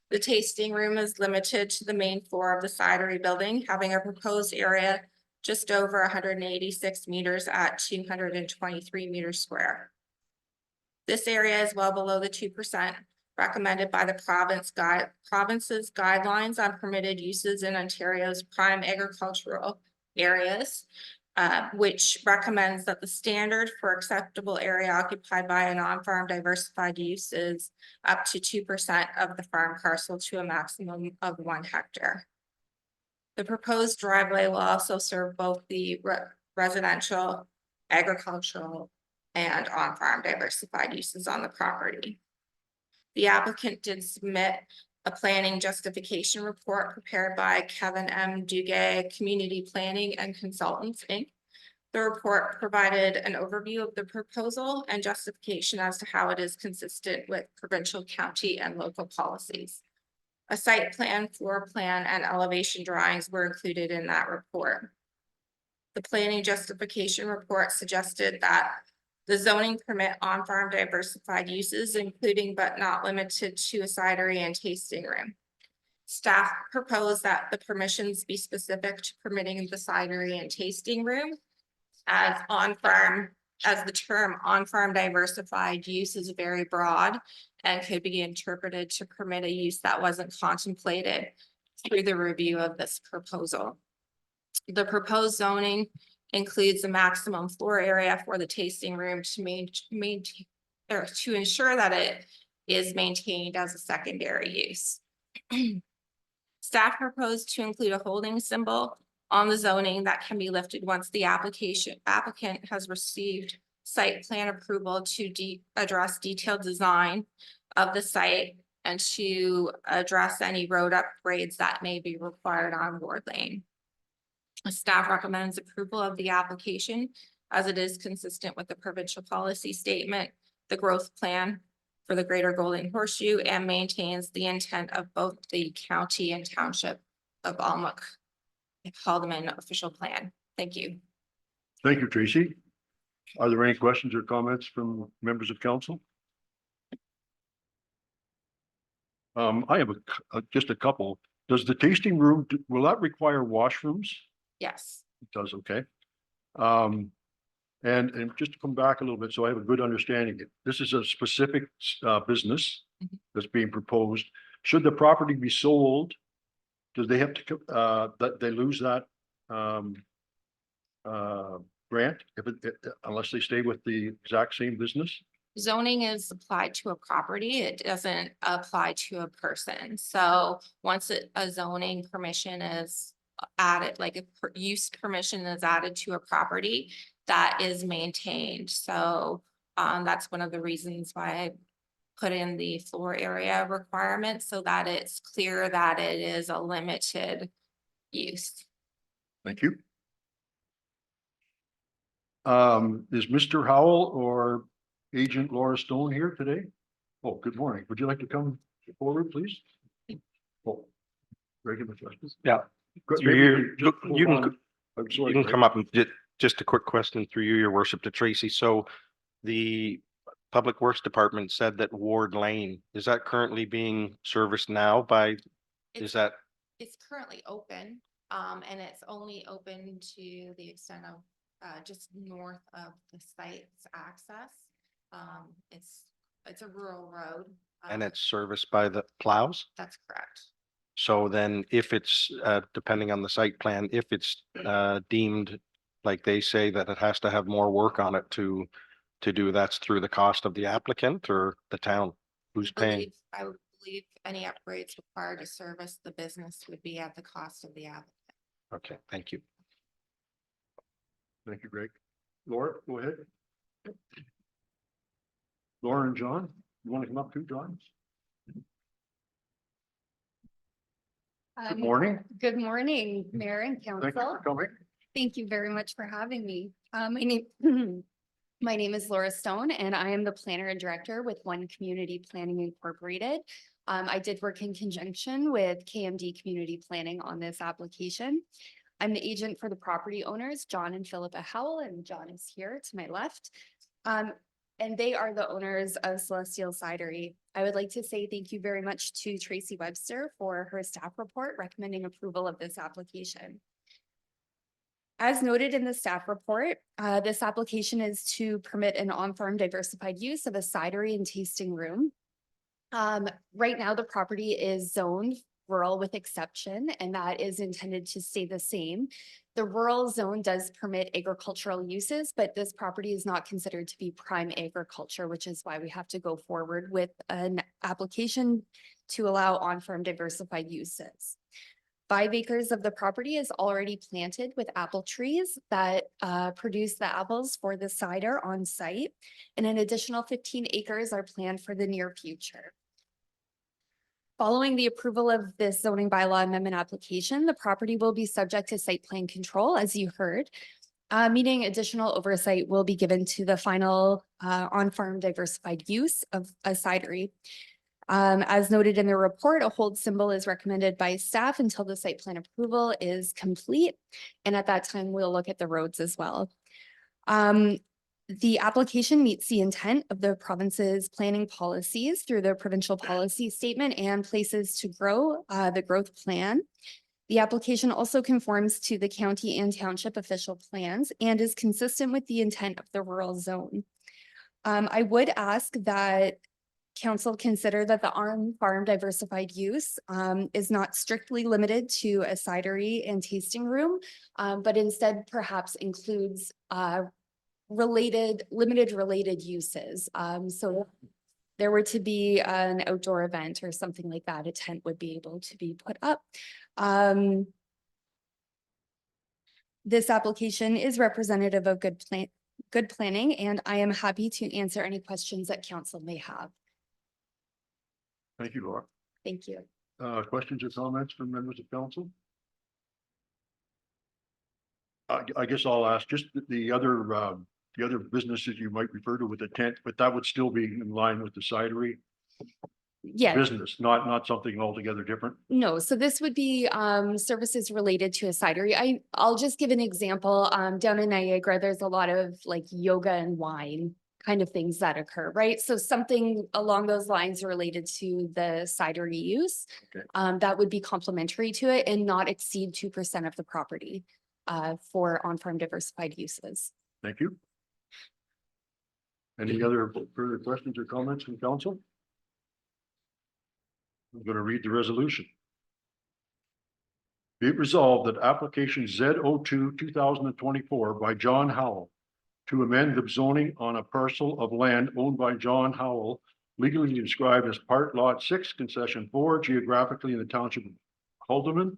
The tasting room is limited to the main floor of the cidery building, having a proposed area just over 186 meters at 223 meters square. This area is well below the 2% recommended by the province's guidelines on permitted uses in Ontario's prime agricultural areas, which recommends that the standard for acceptable area occupied by a non-farm diversified use is up to 2% of the farm parcel to a maximum of 1 hectare. The proposed driveway will also serve both the residential, agricultural, and on-farm diversified uses on the property. The applicant did submit a planning justification report prepared by Kevin M. Duguay Community Planning and Consultants, Inc. The report provided an overview of the proposal and justification as to how it is consistent with provincial, county, and local policies. A site plan, floor plan, and elevation drawings were included in that report. The planning justification report suggested that the zoning permit on-farm diversified uses, including but not limited to a cidery and tasting room. Staff proposed that the permissions be specific to permitting the cidery and tasting room as on-farm, as the term on-farm diversified use is very broad and could be interpreted to permit a use that wasn't contemplated through the review of this proposal. The proposed zoning includes a maximum floor area for the tasting room to maintain or to ensure that it is maintained as a secondary use. Staff proposed to include a holding symbol on the zoning that can be lifted once the applicant has received site plan approval to address detailed design of the site and to address any road upgrades that may be required on Ward Lane. Staff recommends approval of the application as it is consistent with the provincial policy statement, the growth plan for the Greater Golden Horseshoe, and maintains the intent of both the county and township of Almac Haldeman official plan. Thank you. Thank you, Tracy. Are there any questions or comments from members of council? I have just a couple. Does the tasting room, will that require washrooms? Yes. It does, okay. And just to come back a little bit, so I have a good understanding, this is a specific business that's being proposed. Should the property be sold, do they have to, that they lose that grant if unless they stay with the exact same business? Zoning is applied to a property. It doesn't apply to a person. So once a zoning permission is added, like a use permission is added to a property, that is maintained. So that's one of the reasons why I put in the floor area requirement so that it's clear that it is a limited use. Thank you. Is Mr. Howell or Agent Laura Stone here today? Oh, good morning. Would you like to come forward, please? Oh, regular justice. Yeah. Maybe You can I'm sorry, you can Greg. come up and just a quick question through you, your worship, to Tracy. So the Public Works Department said that Ward Lane, is that currently being serviced now by, is that? It's currently open, and it's only open to the extent of just north of the site's access. It's a rural road. And it's serviced by the plows? That's correct. So then if it's, depending on the site plan, if it's deemed, like they say, that it has to have more work on it to do, that's through the cost of the applicant or the town? Who's paying? I would believe any upgrades required to service the business would be at the cost of the applicant. Okay, thank you. Thank you, Greg. Laura, go ahead. Laura and John, you want to come up too, John? Good morning. Good morning, Mayor and Thank you for Council. coming. Thank you very much for having me. My name is Laura Stone and I am the planner and director with One Community Planning Incorporated. I did work in conjunction with KMD Community Planning on this application. I'm the agent for the property owners, John and Philippa Howell, and John is here to my left. And they are the owners of Celestial Cidery. I would like to say thank you very much to Tracy Webster for her staff report recommending approval of this application. As noted in the staff report, this application is to permit an on-farm diversified use of a cidery and tasting room. Right now, the property is zoned rural with exception, and that is intended to stay the same. The rural zone does permit agricultural uses, but this property is not considered to be prime agriculture, which is why we have to go forward with an application to allow on-farm diversified uses. 5 acres of the property is already planted with apple trees that produce the apples for the cider on site. And an additional 15 acres are planned for the near future. Following the approval of this zoning bylaw amendment application, the property will be subject to site plan control, as you heard. Meaning additional oversight will be given to the final on-farm diversified use of a cidery. As noted in the report, a hold symbol is recommended by staff until the site plan approval is complete. And at that time, we'll look at the roads as well. The application meets the intent of the province's planning policies through the provincial policy statement and places to grow the growth plan. The application also conforms to the county and township official plans and is consistent with the intent of the rural zone. I would ask that council consider that the on-farm diversified use is not strictly limited to a cidery and tasting room, but instead perhaps includes limited related uses. So there were to be an outdoor event or something like that, a tent would be able to be put up. This application is representative of good planning, and I am happy to answer any questions that council may have. Thank you, Laura. Thank you. Questions or comments from members of council? I guess I'll ask just the other businesses you might refer to with a tent, but that would still be in line with the cidery Yeah, business, not something altogether different. no, so this would be services related to a cidery. I'll just give an example. Down in Niagara, there's a lot of like yoga and wine kind of things that occur, right? So something along those lines related to the cidery use. Okay. That would be complementary to it and not exceed 2% of the property for on-farm diversified uses. Thank you. Any other further questions or comments from council? I'm going to read the resolution. Be it resolved that application Z02 2024 by John Howell to amend the zoning on a parcel of land owned by John Howell, legally described as Part Lot 6, Concession 4, geographically in the township of Haldeman,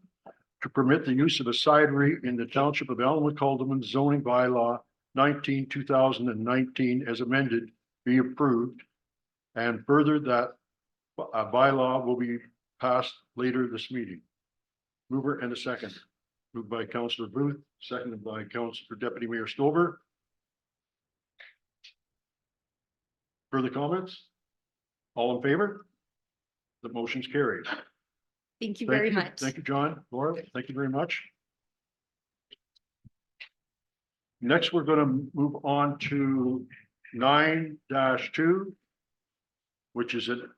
to permit the use of a cidery in the township of Elmwood-Haldeman zoning bylaw 19/2019 as amended, be approved, and further that a bylaw will be passed later this meeting. Mover and a second. Moved by Councillor Booth, seconded by Councillor Deputy Mayor Stover. Further comments? All in favor? The motion's carried. Thank you very much. Thank you, John. Laura, thank you very much. Next, we're going to move on to 9-2, which is an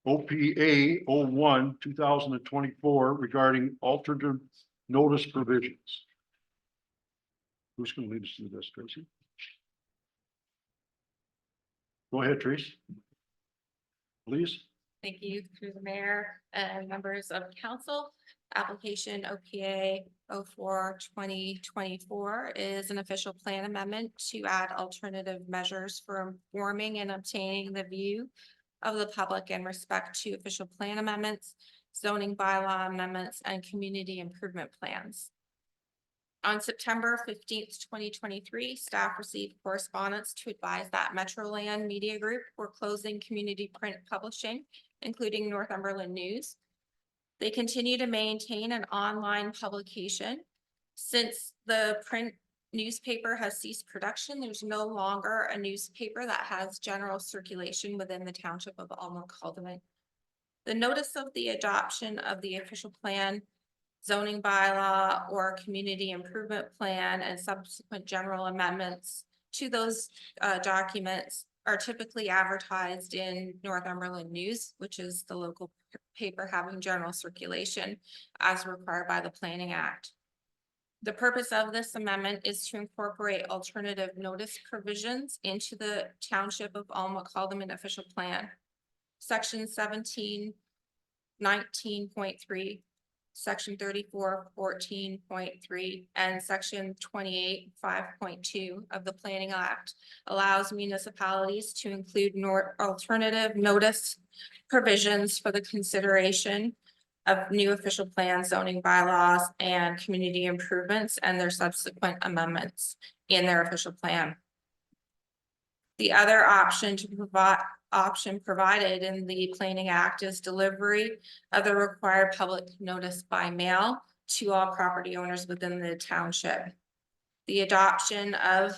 OPA 01/2024 regarding alternative notice provisions. Who's going to lead us through this, Tracy? Go ahead, Trace. Please. Thank you through the mayor and members of council. Application OPA 04/2024 is an official plan amendment to add alternative measures for informing and obtaining the view of the public in respect to official plan amendments, zoning bylaw amendments, and community improvement plans. On September 15th, 2023, staff received correspondence to advise that Metroland Media Group were closing community print publishing, including Northumberland News. They continue to maintain an online publication. Since the print newspaper has ceased production, there's no longer a newspaper that has general circulation within the township of Elmwood-Haldeman. The notice of the adoption of the official plan, zoning bylaw, or community improvement plan and subsequent general amendments to those documents are typically advertised in Northumberland News, which is the local paper having general circulation as required by the Planning Act. The purpose of this amendment is to incorporate alternative notice provisions into the Township of Elmwood-Haldeman official plan. Section 1719.3, Section 3414.3, and Section 28.5.2 of the Planning Act allows municipalities to include alternative notice provisions for the consideration of new official plans, zoning bylaws, and community improvements and their subsequent amendments in their official plan. The other option provided in the Planning Act is delivery of the required public notice by mail to all property owners within the township. The adoption of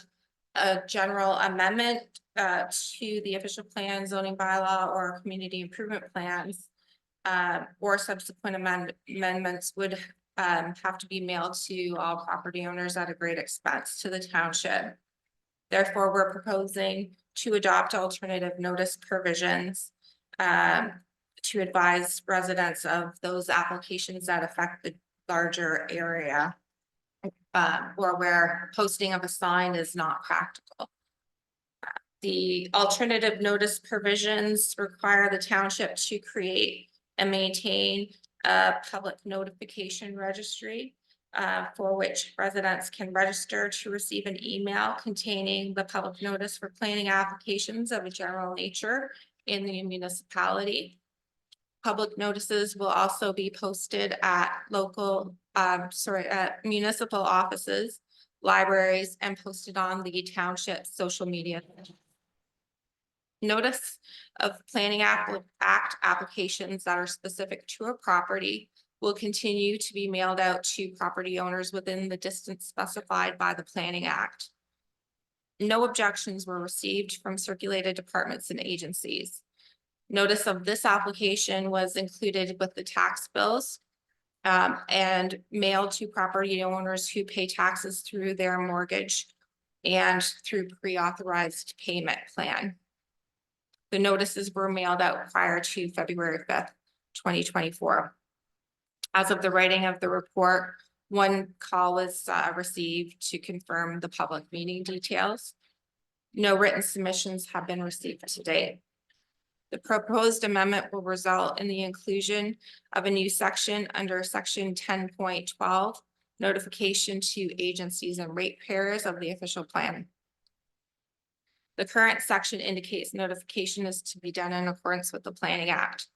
a general amendment to the official plan, zoning bylaw, or community improvement plans or subsequent amendments would have to be mailed to all property owners at a great expense to the township. Therefore, we're proposing to adopt alternative notice provisions to advise residents of those applications that affect the larger area or where posting of a sign is not practical. The alternative notice provisions require the township to create and maintain a public notification registry for which residents can register to receive an email containing the public notice for planning applications of a general nature in the municipality. Public notices will also be posted at municipal offices, libraries, and posted on the township social media. Notice of planning act applications that are specific to a property will continue to be mailed out to property owners within the distance specified by the Planning Act. No objections were received from circulated departments and agencies. Notice of this application was included with the tax bills and mailed to property owners who pay taxes through their mortgage and through pre-authorized payment plan. The notices were mailed out prior to February 5th, 2024. As of the writing of the report, one call was received to confirm the public meeting details. No written submissions have been received to date. The proposed amendment will result in the inclusion of a new section under section 10.12, notification to agencies and ratepayers of the official plan. The current section indicates notification is to be done in accordance with the Planning Act.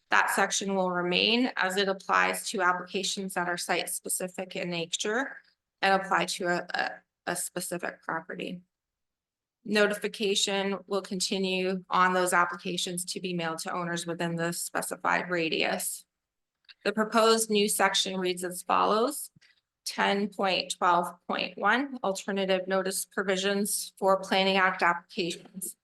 That section will remain as it applies to applications that are site-specific in nature and apply to a specific property. Notification will continue on those applications to be mailed to owners within the specified radius. The proposed new section reads as follows. 10.12.1 alternative notice provisions for Planning Act applications.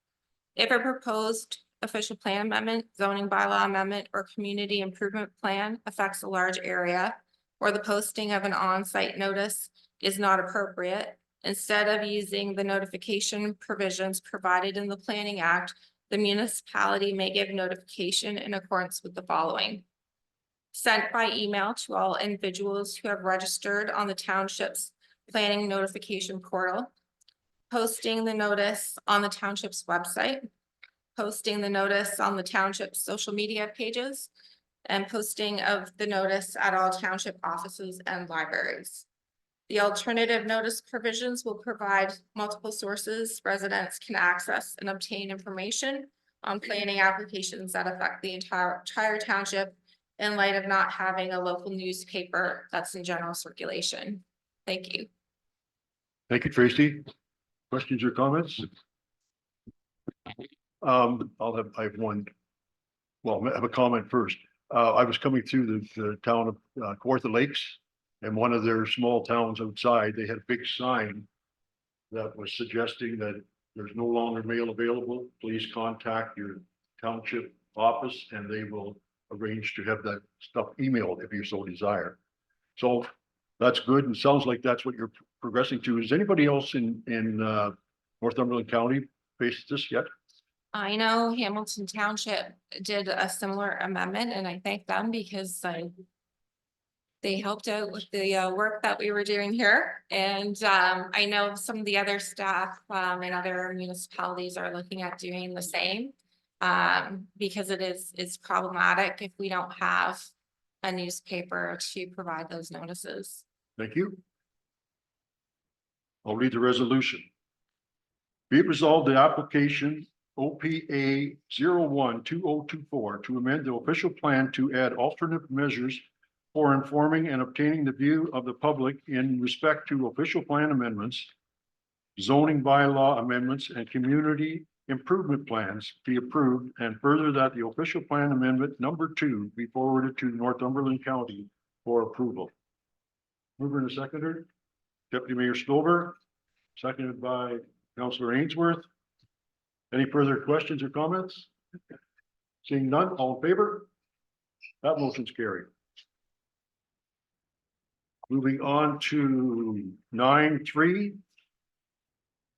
If a proposed official plan amendment, zoning bylaw amendment, or community improvement plan affects a large area or the posting of an on-site notice is not appropriate, instead of using the notification provisions provided in the Planning Act, the municipality may give notification in accordance with the following. Sent by email to all individuals who have registered on the township's planning notification portal, posting the notice on the township's website, posting the notice on the township's social media pages, and posting of the notice at all township offices and libraries. The alternative notice provisions will provide multiple sources residents can access and obtain information on planning applications that affect the entire township in light of not having a local newspaper that's in general circulation. Thank you. Thank you, Tracy. Questions or comments? I have one. Well, I have a comment first. I was coming through the town of Kawartha Lakes, and one of their small towns outside, they had a big sign that was suggesting that there's no longer mail available. Please contact your township office and they will arrange to have that stuff emailed if you so desire. So that's good, and sounds like that's what you're progressing to. Is anybody else in Northumberland County faced this yet? I know Hamilton Township did a similar amendment, and I thank them because they helped out with the work that we were doing here. And I know some of the other staff in other municipalities are looking at doing the same. Because it's problematic if we don't have a newspaper to provide those notices. Thank you. I'll read the resolution. Be it resolved, the application OPA 012024 to amend the official plan to add alternate measures for informing and obtaining the view of the public in respect to official plan amendments, zoning bylaw amendments, and community improvement plans be approved, and further that the official plan amendment number 2 be forwarded to Northumberland County for approval. Mover and a seconder, Deputy Mayor Stover, seconded by Councillor Ainsworth. Any further questions or comments? Seeing none, all in favor? That motion's carried. Moving on to 9.3.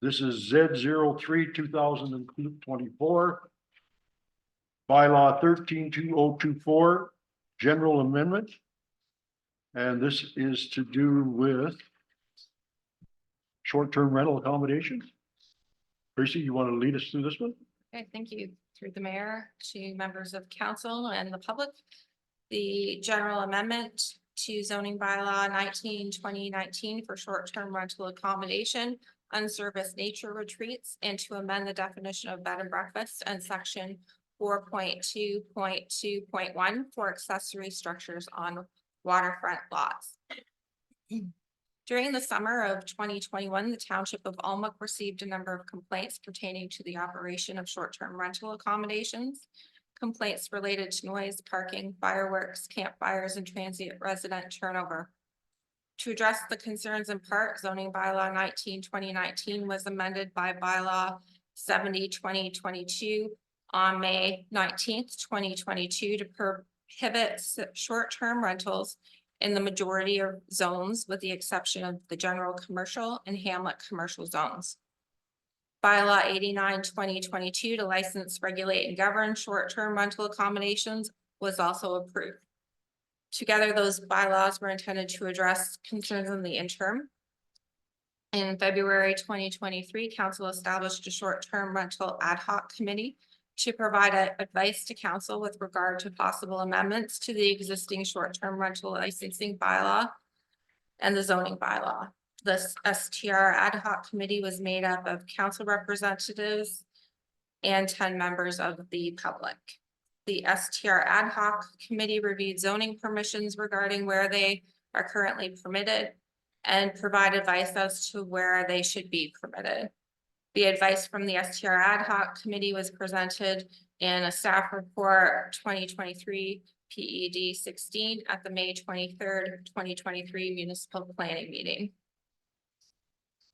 This is Z03 2024. Bylaw 132024, general amendment. And this is to do with short-term rental accommodations. Tracy, you want to lead us through this one? Okay, thank you. Through the mayor to members of council and the public. The general amendment to zoning bylaw 19/2019 for short-term rental accommodation, unserviced nature retreats, and to amend the definition of bed and breakfast and section 4.2.2.1 for accessory structures on waterfront lots. During the summer of 2021, the township of Almac received a number of complaints pertaining to the operation of short-term rental accommodations. Complaints related to noise, parking, fireworks, campfires, and transient resident turnover. To address the concerns in part, zoning bylaw 19/2019 was amended by bylaw 70/2022 on May 19th, 2022 to prohibit short-term rentals in the majority of zones, with the exception of the general commercial and hamlet commercial zones. Bylaw 89/2022 to license, regulate, and govern short-term rental accommodations was also approved. Together, those bylaws were intended to address concerns in the interim. In February 2023, council established a short-term rental ad hoc committee to provide advice to council with regard to possible amendments to the existing short-term rental licensing bylaw and the zoning bylaw. This STR ad hoc committee was made up of council representatives and 10 members of the public. The STR ad hoc committee reviewed zoning permissions regarding where they are currently permitted and provide advice as to where they should be permitted. The advice from the STR ad hoc committee was presented in a staff report 2023 PED 16 at the May 23rd, 2023 municipal planning meeting.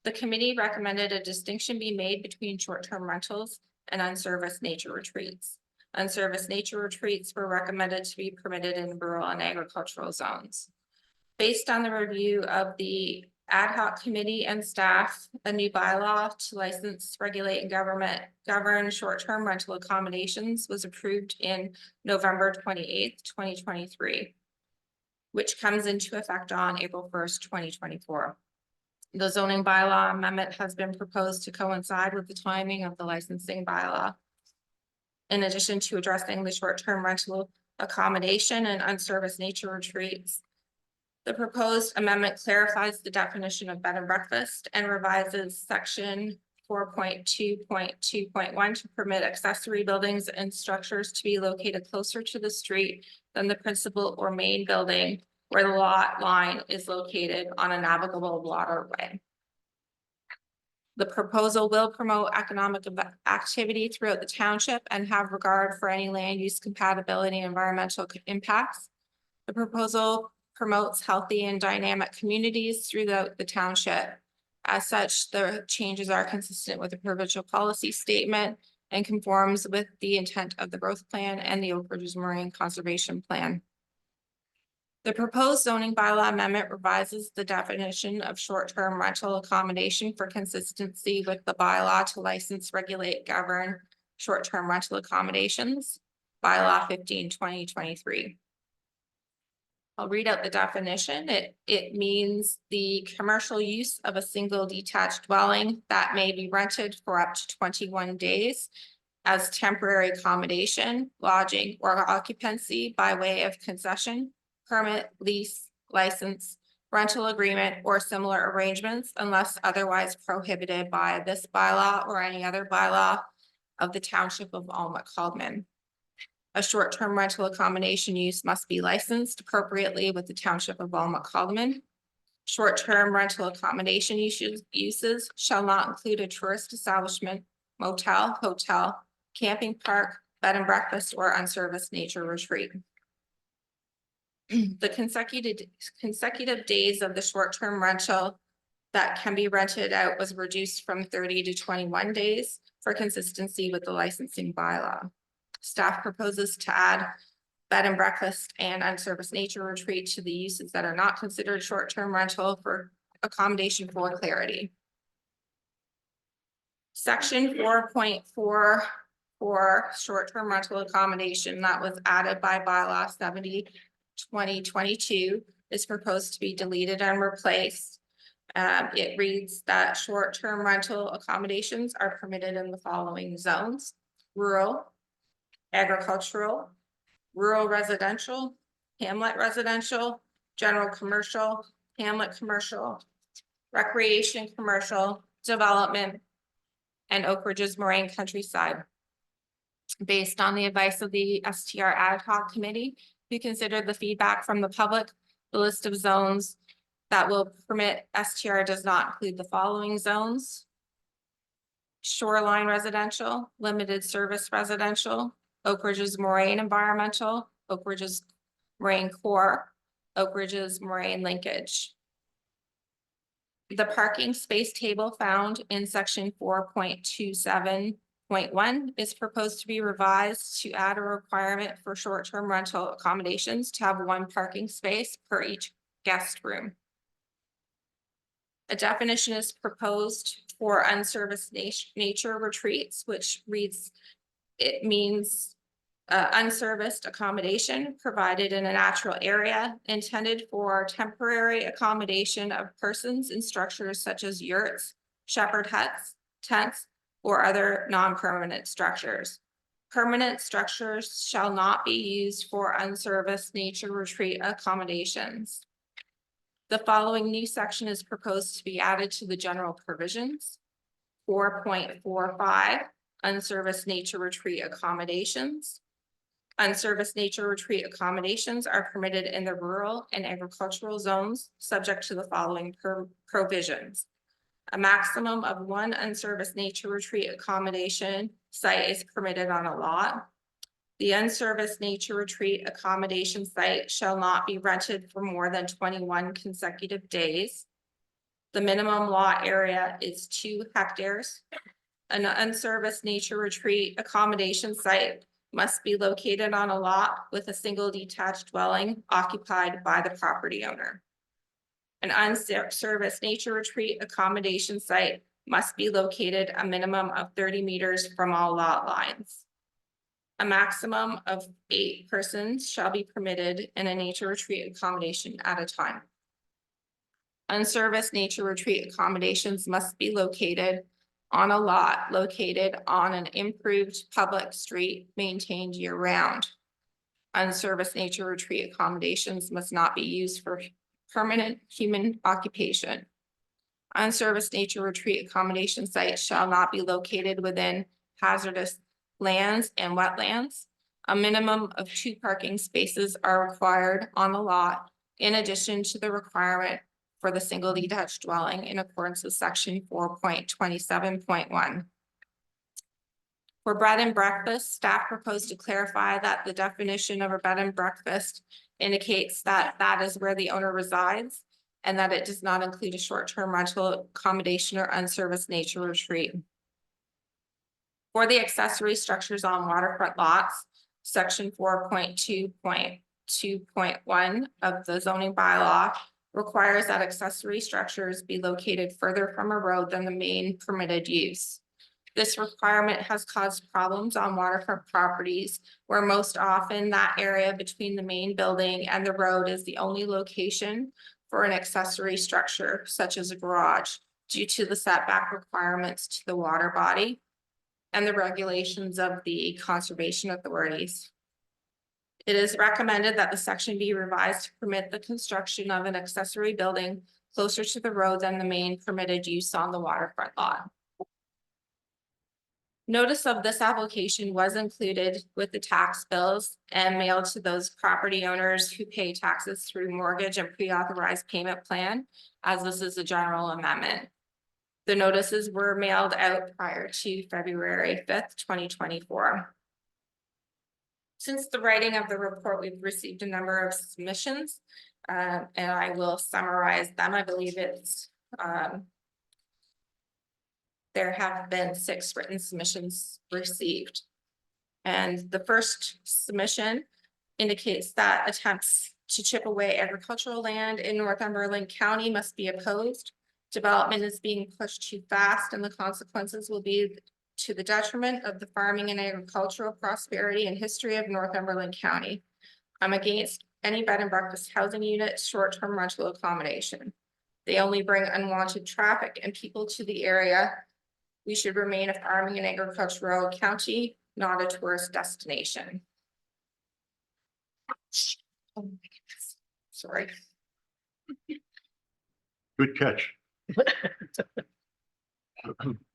The committee recommended a distinction be made between short-term rentals and unserviced nature retreats. Unserviced nature retreats were recommended to be permitted in rural and agricultural zones. Based on the review of the ad hoc committee and staff, a new bylaw to license, regulate, and govern short-term rental accommodations was approved in November 28th, 2023, which comes into effect on April 1st, 2024. The zoning bylaw amendment has been proposed to coincide with the timing of the licensing bylaw. In addition to addressing the short-term rental accommodation and unserviced nature retreats, the proposed amendment clarifies the definition of bed and breakfast and revises section 4.2.2.1 to permit accessory buildings and structures to be located closer to the street than the principal or main building where the lot line is located on a navigable waterway. The proposal will promote economic activity throughout the township and have regard for any land use compatibility and environmental impacts. The proposal promotes healthy and dynamic communities throughout the township. As such, the changes are consistent with the provincial policy statement and conforms with the intent of the growth plan and the Oak Ridges Marine Conservation Plan. The proposed zoning bylaw amendment revises the definition of short-term rental accommodation for consistency with the bylaw to license, regulate, govern short-term rental accommodations, bylaw 15/2023. I'll read out the definition. It means the commercial use of a single detached dwelling that may be rented for up to 21 days as temporary accommodation, lodging, or occupancy by way of concession, permit, lease, license, rental agreement, or similar arrangements unless otherwise prohibited by this bylaw or any other bylaw of the Township of Alma-Caldman. A short-term rental accommodation use must be licensed appropriately with the Township of Alma-Caldman. Short-term rental accommodation uses shall not include a tourist establishment, motel, hotel, camping park, bed and breakfast, or unserviced nature retreat. The consecutive days of the short-term rental that can be rented out was reduced from 30 to 21 days for consistency with the licensing bylaw. Staff proposes to add bed and breakfast and unserviced nature retreat to the uses that are not considered short-term rental for accommodation for clarity. Section 4.44 short-term rental accommodation that was added by bylaw 70/2022 is proposed to be deleted and replaced. It reads that short-term rental accommodations are permitted in the following zones: rural, agricultural, rural residential, hamlet residential, general commercial, hamlet commercial, recreation commercial, development, and Oak Ridge's Moraine countryside. Based on the advice of the STR ad hoc committee, who considered the feedback from the public, the list of zones that will permit STR does not include the following zones: shoreline residential, limited service residential, Oak Ridge's Moraine environmental, Oak Ridge's Moraine core, Oak Ridge's Moraine linkage. The parking space table found in section 4.27.1 is proposed to be revised to add a requirement for short-term rental accommodations to have one parking space per each guest room. A definition is proposed for unserviced nature retreats, which reads, it means unserviced accommodation provided in a natural area intended for temporary accommodation of persons in structures such as yurts, shepherd huts, tents, or other non-permanent structures. Permanent structures shall not be used for unserviced nature retreat accommodations. The following new section is proposed to be added to the general provisions. 4.45, unserviced nature retreat accommodations. Unserviced nature retreat accommodations are permitted in the rural and agricultural zones, subject to the following provisions. A maximum of one unserviced nature retreat accommodation site is permitted on a lot. The unserviced nature retreat accommodation site shall not be rented for more than 21 consecutive days. The minimum lot area is 2 hectares. An unserviced nature retreat accommodation site must be located on a lot with a single detached dwelling occupied by the property owner. An unserviced nature retreat accommodation site must be located a minimum of 30 meters from all lot lines. A maximum of 8 persons shall be permitted in a nature retreat accommodation at a time. Unserviced nature retreat accommodations must be located on a lot located on an improved public street maintained year-round. Unserviced nature retreat accommodations must not be used for permanent human occupation. Unserviced nature retreat accommodation sites shall not be located within hazardous lands and wetlands. A minimum of 2 parking spaces are required on the lot, in addition to the requirement for the single detached dwelling in accordance with section 4.27.1. For bed and breakfast, staff proposed to clarify that the definition of a bed and breakfast indicates that that is where the owner resides and that it does not include a short-term rental accommodation or unserviced nature retreat. For the accessory structures on waterfront lots, section 4.2.2.1 of the zoning bylaw requires that accessory structures be located further from a road than the main permitted use. This requirement has caused problems on waterfront properties where most often that area between the main building and the road is the only location for an accessory structure such as a garage due to the setback requirements to the water body and the regulations of the conservation authorities. It is recommended that the section be revised to permit the construction of an accessory building closer to the road than the main permitted use on the waterfront lot. Notice of this application was included with the tax bills and mailed to those property owners who pay taxes through mortgage and pre-authorized payment plan, as this is a general amendment. The notices were mailed out prior to February 5th, 2024. Since the writing of the report, we've received a number of submissions, and I will summarize them. I believe it's there have been 6 written submissions received. And the first submission indicates that attempts to chip away agricultural land in Northumberland County must be opposed. Development is being pushed too fast, and the consequences will be to the detriment of the farming and agricultural prosperity and history of Northumberland County. I'm against any bed and breakfast housing unit, short-term rental accommodation. They only bring unwanted traffic and people to the area. We should remain a farming and agricultural county, not a tourist destination. Oh my goodness, sorry. Good catch.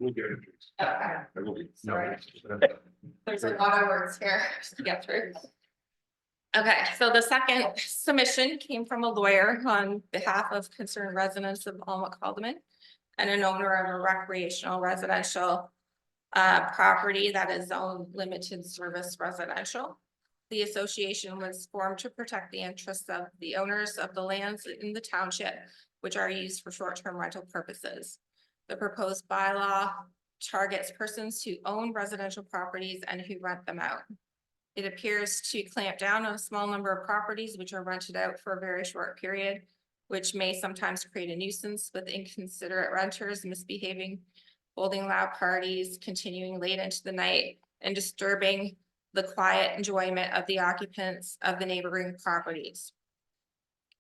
We'll get it. Okay. Sorry. There's a lot of words here to get through. Okay, so the second submission came from a lawyer on behalf of concerned residents of Alma Caldeman and an owner of a recreational residential property that is zoned limited service residential. The association was formed to protect the interests of the owners of the lands in the township, which are used for short-term rental purposes. The proposed bylaw targets persons who own residential properties and who rent them out. It appears to clamp down on a small number of properties which are rented out for a very short period, which may sometimes create a nuisance with inconsiderate renters misbehaving, holding loud parties, continuing late into the night, and disturbing the quiet enjoyment of the occupants of the neighboring properties.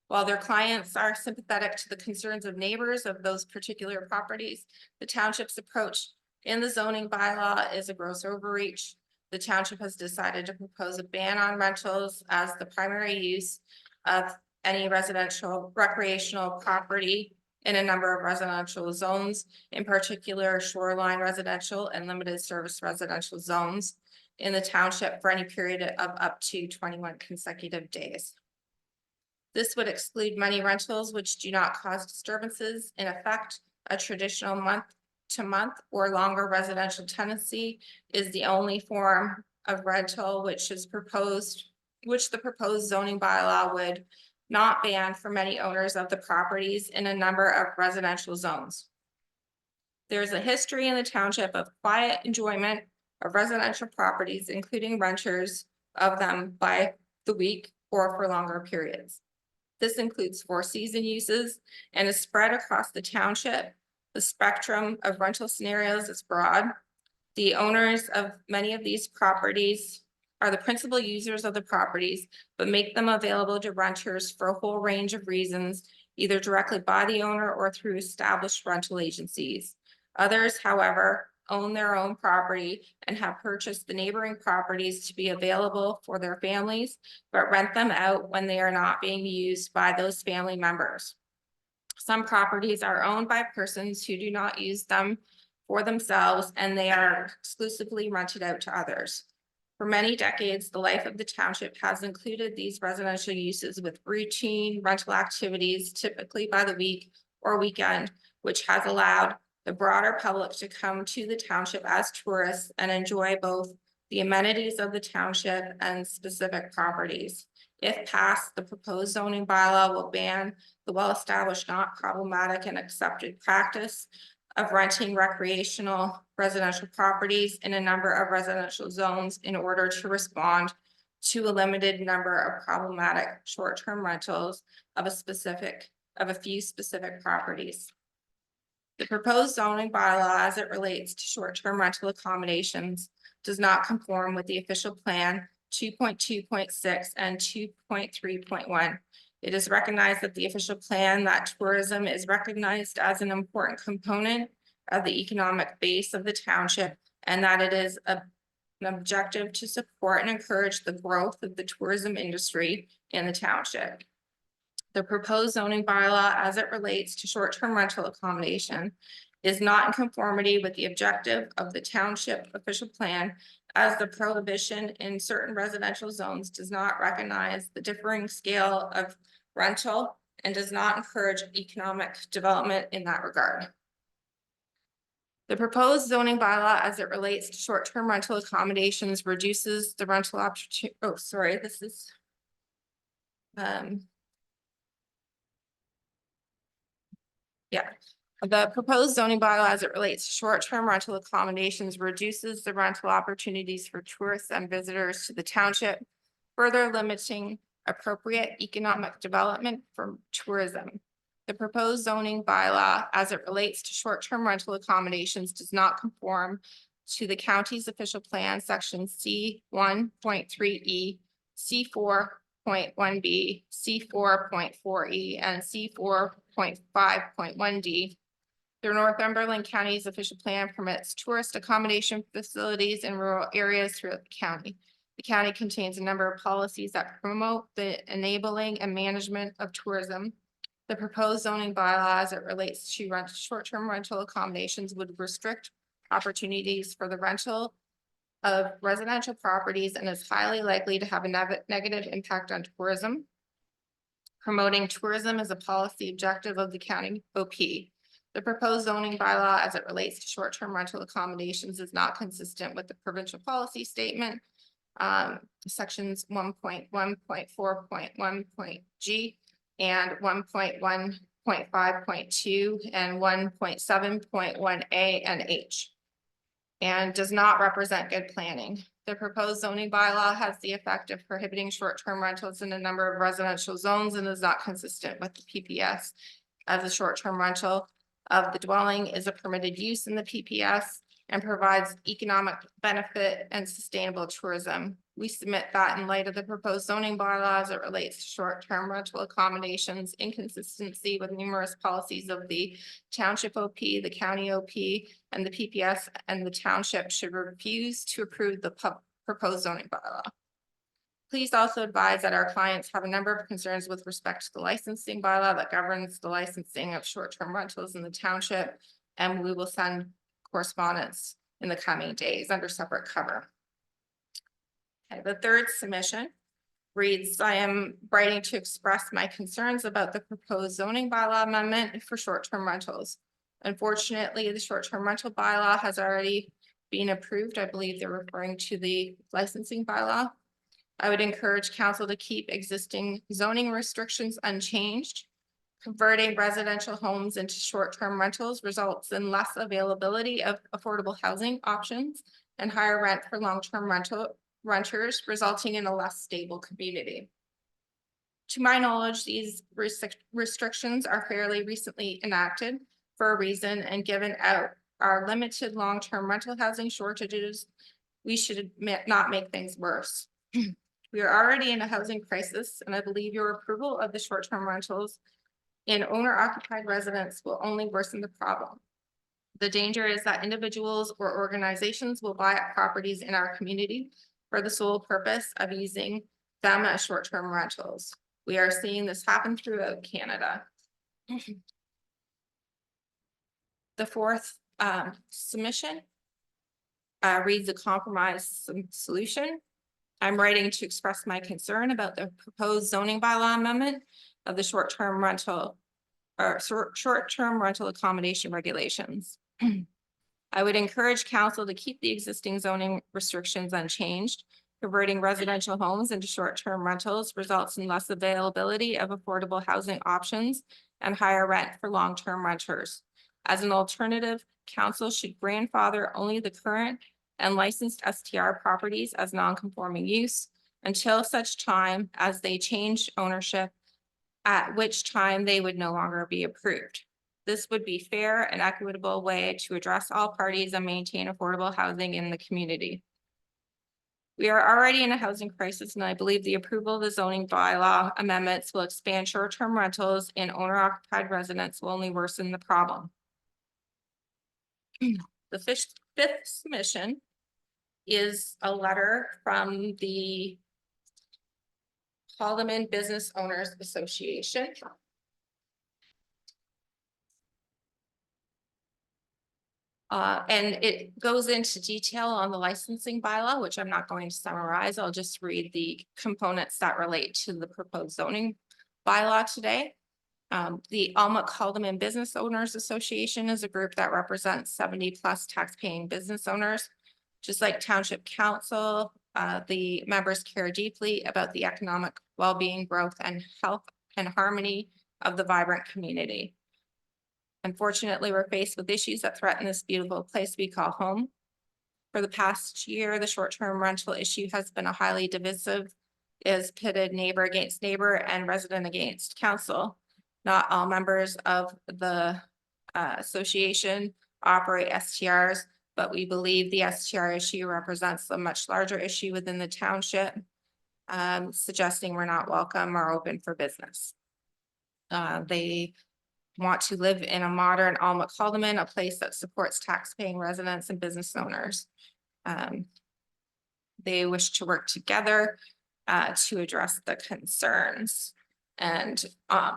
While their clients are sympathetic to the concerns of neighbors of those particular properties, the township's approach in the zoning bylaw is a gross overreach. The township has decided to propose a ban on rentals as the primary use of any residential recreational property in a number of residential zones, in particular shoreline residential and limited service residential zones in the township for any period of up to 21 consecutive days. This would exclude money rentals which do not cause disturbances. In effect, a traditional month-to-month or longer residential tenancy is the only form of rental which the proposed zoning bylaw would not ban for many owners of the properties in a number of residential zones. There's a history in the township of quiet enjoyment of residential properties, including renters of them by the week or for longer periods. This includes 4-season uses and is spread across the township. The spectrum of rental scenarios is broad. The owners of many of these properties are the principal users of the properties, but make them available to renters for a whole range of reasons, either directly by the owner or through established rental agencies. Others, however, own their own property and have purchased the neighboring properties to be available for their families, but rent them out when they are not being used by those family members. Some properties are owned by persons who do not use them for themselves, and they are exclusively rented out to others. For many decades, the life of the township has included these residential uses with routine rental activities, typically by the week or weekend, which has allowed the broader public to come to the township as tourists and enjoy both the amenities of the township and specific properties. If passed, the proposed zoning bylaw will ban the well-established, not problematic and accepted practice of renting recreational residential properties in a number of residential zones in order to respond to a limited number of problematic short-term rentals of a few specific properties. The proposed zoning bylaw as it relates to short-term rental accommodations does not conform with the official plan 2.2.6 and 2.3.1. It is recognized that the official plan that tourism is recognized as an important component of the economic base of the township, and that it is an objective to support and encourage the growth of the tourism industry in the township. The proposed zoning bylaw as it relates to short-term rental accommodation is not in conformity with the objective of the township official plan, as the prohibition in certain residential zones does not recognize the differing scale of rental and does not encourage economic development in that regard. The proposed zoning bylaw as it relates to short-term rental accommodations reduces the rental opportunity, oh, sorry, this is. Yeah, the proposed zoning bylaw as it relates to short-term rental accommodations reduces the rental opportunities for tourists and visitors to the township, further limiting appropriate economic development for tourism. The proposed zoning bylaw as it relates to short-term rental accommodations does not conform to the county's official plan, section C 1.3E, C 4.1B, C 4.4E, and C 4.5.1D. The Northumberland County's official plan permits tourist accommodation facilities in rural areas throughout the county. The county contains a number of policies that promote the enabling and management of tourism. The proposed zoning bylaw as it relates to short-term rental accommodations would restrict opportunities for the rental of residential properties and is highly likely to have a negative impact on tourism. Promoting tourism is a policy objective of the county OP. The proposed zoning bylaw as it relates to short-term rental accommodations is not consistent with the provincial policy statement. Sections 1.1.4.1.g and 1.1.5.2 and 1.7.1a and h, and does not represent good planning. The proposed zoning bylaw has the effect of prohibiting short-term rentals in a number of residential zones and is not consistent with the PPS, as a short-term rental of the dwelling is a permitted use in the PPS and provides economic benefit and sustainable tourism. We submit that in light of the proposed zoning bylaws, it relates to short-term rental accommodations, inconsistency with numerous policies of the township OP, the county OP, and the PPS, and the township should refuse to approve the proposed zoning bylaw. Please also advise that our clients have a number of concerns with respect to the licensing bylaw that governs the licensing of short-term rentals in the township, and we will send correspondence in the coming days under separate cover. Okay, the third submission reads, I am writing to express my concerns about the proposed zoning bylaw amendment for short-term rentals. Unfortunately, the short-term rental bylaw has already been approved. I believe they're referring to the licensing bylaw. I would encourage council to keep existing zoning restrictions unchanged. Converting residential homes into short-term rentals results in less availability of affordable housing options and higher rent for long-term renters, resulting in a less stable community. To my knowledge, these restrictions are fairly recently enacted for a reason, and given our limited long-term rental housing shortages, we should not make things worse. We are already in a housing crisis, and I believe your approval of the short-term rentals in owner-occupied residence will only worsen the problem. The danger is that individuals or organizations will buy up properties in our community for the sole purpose of using them as short-term rentals. We are seeing this happen throughout Canada. The fourth submission reads a compromise solution. I'm writing to express my concern about the proposed zoning bylaw amendment of the short-term rental or short-term rental accommodation regulations. I would encourage council to keep the existing zoning restrictions unchanged. Converting residential homes into short-term rentals results in less availability of affordable housing options and higher rent for long-term renters. As an alternative, council should grandfather only the current and licensed STR properties as non-conforming use until such time as they change ownership, at which time they would no longer be approved. This would be fair and equitable way to address all parties and maintain affordable housing in the community. We are already in a housing crisis, and I believe the approval of the zoning bylaw amendments will expand short-term rentals in owner-occupied residents will only worsen the problem. The fifth submission is a letter from the Holloman Business Owners Association. And it goes into detail on the licensing bylaw, which I'm not going to summarize. I'll just read the components that relate to the proposed zoning bylaw today. The Alma Calderman Business Owners Association is a group that represents 70+ tax-paying business owners. Just like Township Council, the members care deeply about the economic well-being, growth, and health and harmony of the vibrant community. Unfortunately, we're faced with issues that threaten this beautiful place we call home. For the past year, the short-term rental issue has been a highly divisive, is pitted neighbor against neighbor and resident against council. Not all members of the association operate STRs, but we believe the STR issue represents a much larger issue within the township, suggesting we're not welcome or open for business. They want to live in a modern Alma Calderman, a place that supports tax-paying residents and business owners. They wish to work together to address the concerns. And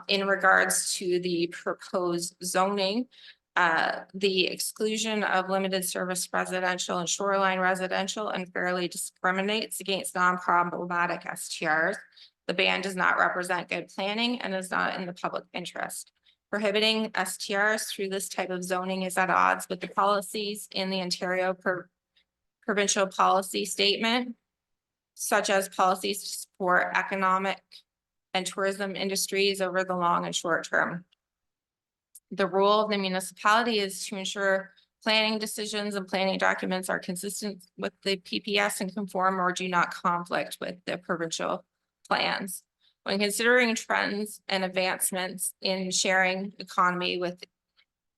in regards to the proposed zoning, the exclusion of limited service residential and shoreline residential unfairly discriminates against non-problematic STRs. The ban does not represent good planning and is not in the public interest. Prohibiting STRs through this type of zoning is at odds with the policies in the Ontario provincial policy statement, such as policies to support economic and tourism industries over the long and short term. The role of the municipality is to ensure planning decisions and planning documents are consistent with the PPS and conform or do not conflict with the provincial plans. When considering trends and advancements in sharing economy with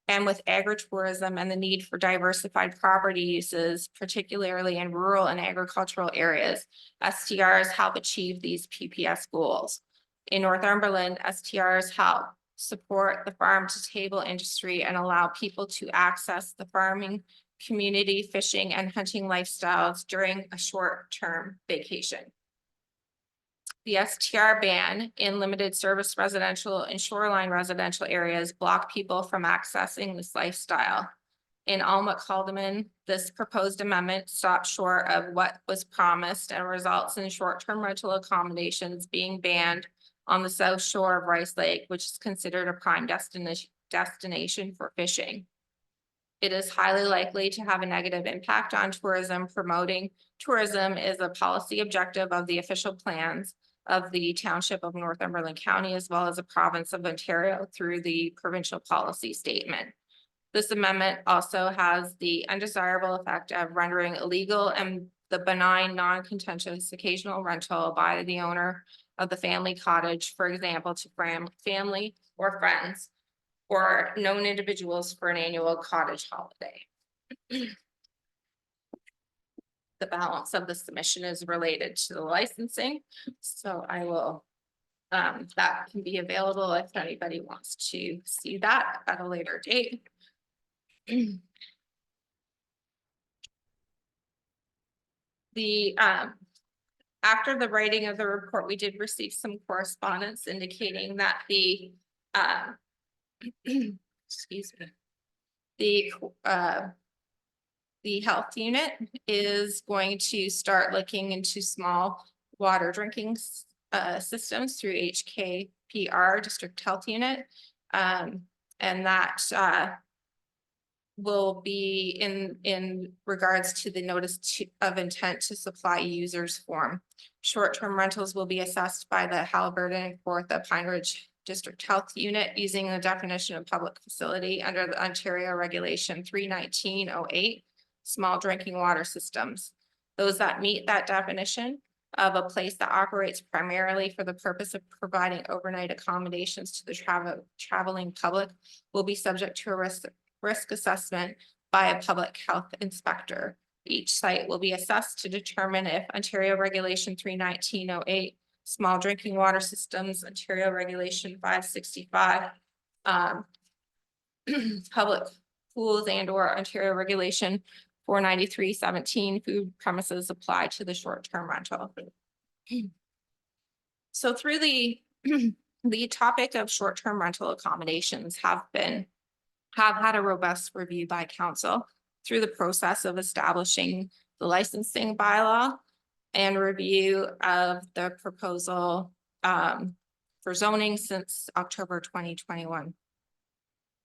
agritourism and the need for diversified property uses, particularly in rural and agricultural areas, STRs help achieve these PPS goals. In Northumberland, STRs help support the farm to table industry and allow people to access the farming, community, fishing, and hunting lifestyles during a short-term vacation. The STR ban in limited service residential and shoreline residential areas block people from accessing this lifestyle. In Alma Calderman, this proposed amendment stops short of what was promised and results in short-term rental accommodations being banned on the south shore of Rice Lake, which is considered a prime destination for fishing. It is highly likely to have a negative impact on tourism. Promoting tourism is a policy objective of the official plans of the Township of Northumberland County, as well as the province of Ontario through the provincial policy statement. This amendment also has the undesirable effect of rendering illegal and the benign, non-contentious occasional rental by the owner of the family cottage, for example, to family or friends or known individuals for an annual cottage holiday. The balance of the submission is related to the licensing, so I will, that can be available if anybody wants to see that at a later date. The, after the writing of the report, we did receive some correspondence indicating that the, excuse me, the health unit is going to start looking into small water drinking systems through HKPR District Health Unit. And that will be in regards to the notice of intent to supply users form. Short-term rentals will be assessed by the Halliburton and Kawartha Pine Ridge District Health Unit using the definition of public facility under the Ontario Regulation 31908, small drinking water systems. Those that meet that definition of a place that operates primarily for the purpose of providing overnight accommodations to the traveling public will be subject to a risk assessment by a public health inspector. Each site will be assessed to determine if Ontario Regulation 31908, small drinking water systems, Ontario Regulation 565, public pools and or Ontario Regulation 49317, food premises apply to the short-term rental. So through the topic of short-term rental accommodations have had a robust review by council. through the process of establishing the licensing bylaw and review of the proposal for zoning since October 2021.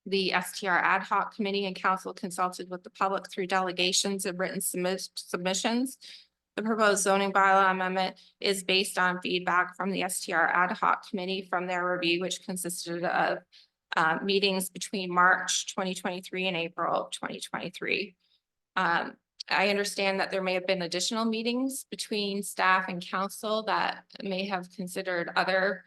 The STR ad hoc committee and council consulted with the public through delegations and written submissions. The proposed zoning bylaw amendment is based on feedback from the STR ad hoc committee from their review, which consisted of meetings between March 2023 and April 2023. I understand that there may have been additional meetings between staff and council that may have considered other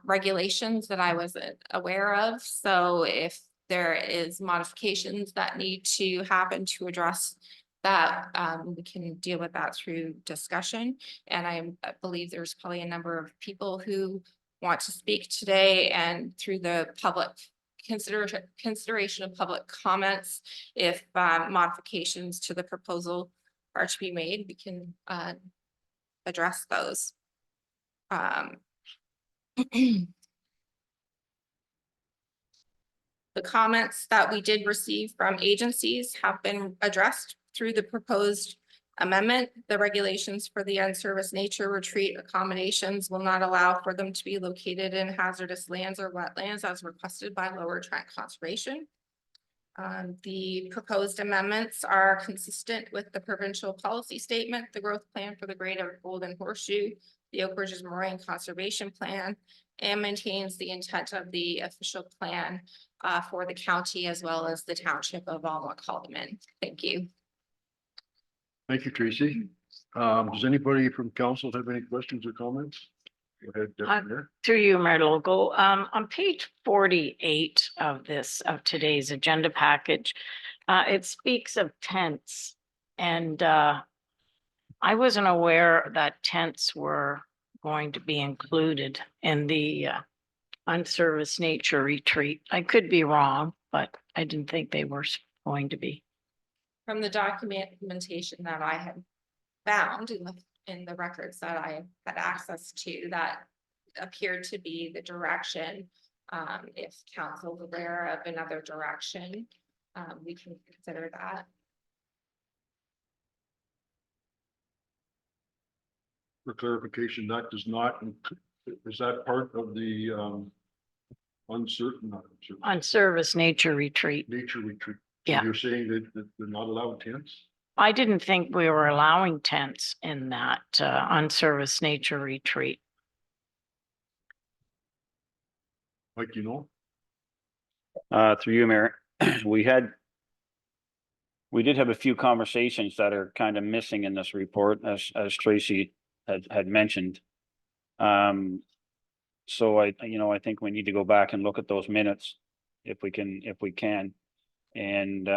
regulations that I wasn't aware of. So if there is modifications that need to happen to address that, we can deal with that through discussion. And I believe there's probably a number of people who want to speak today, and through the public consideration of public comments, if modifications to the proposal are to be made, we can address those. The comments that we did receive from agencies have been addressed through the proposed amendment. The regulations for the unserviced nature retreat accommodations will not allow for them to be located in hazardous lands or wetlands as requested by Lower Trent Conservation. The proposed amendments are consistent with the provincial policy statement, the growth plan for the Greater Golden Horseshoe, the Oak Ridges Moraine Conservation Plan, and maintains the intent of the official plan for the county as well as the township of Alma-Calderman. Thank you. Thank you, Tracy. Does anybody from council have any questions or comments? Go ahead, Deputy Mayor. Through you, Mayor Logo, on page 48 of today's agenda package, it speaks of tents, and I wasn't aware that tents were going to be included in the unserviced nature retreat. I could be wrong, but I didn't think they were going to be. From the documentation that I had found in the records that I had access to, that appeared to be the direction. If council's aware of another direction, we can consider that. For clarification, that does not, is that part of the Unserviced nature retreat. nature retreat? So Yeah. you're saying that they're not allowed tents? I didn't think we were allowing tents in that unserviced nature retreat. Like, you know? Through you, Mayor, we did have a few conversations that are kind of missing in this report, as Tracy had mentioned. So I think we need to go back and look at those minutes if we can, and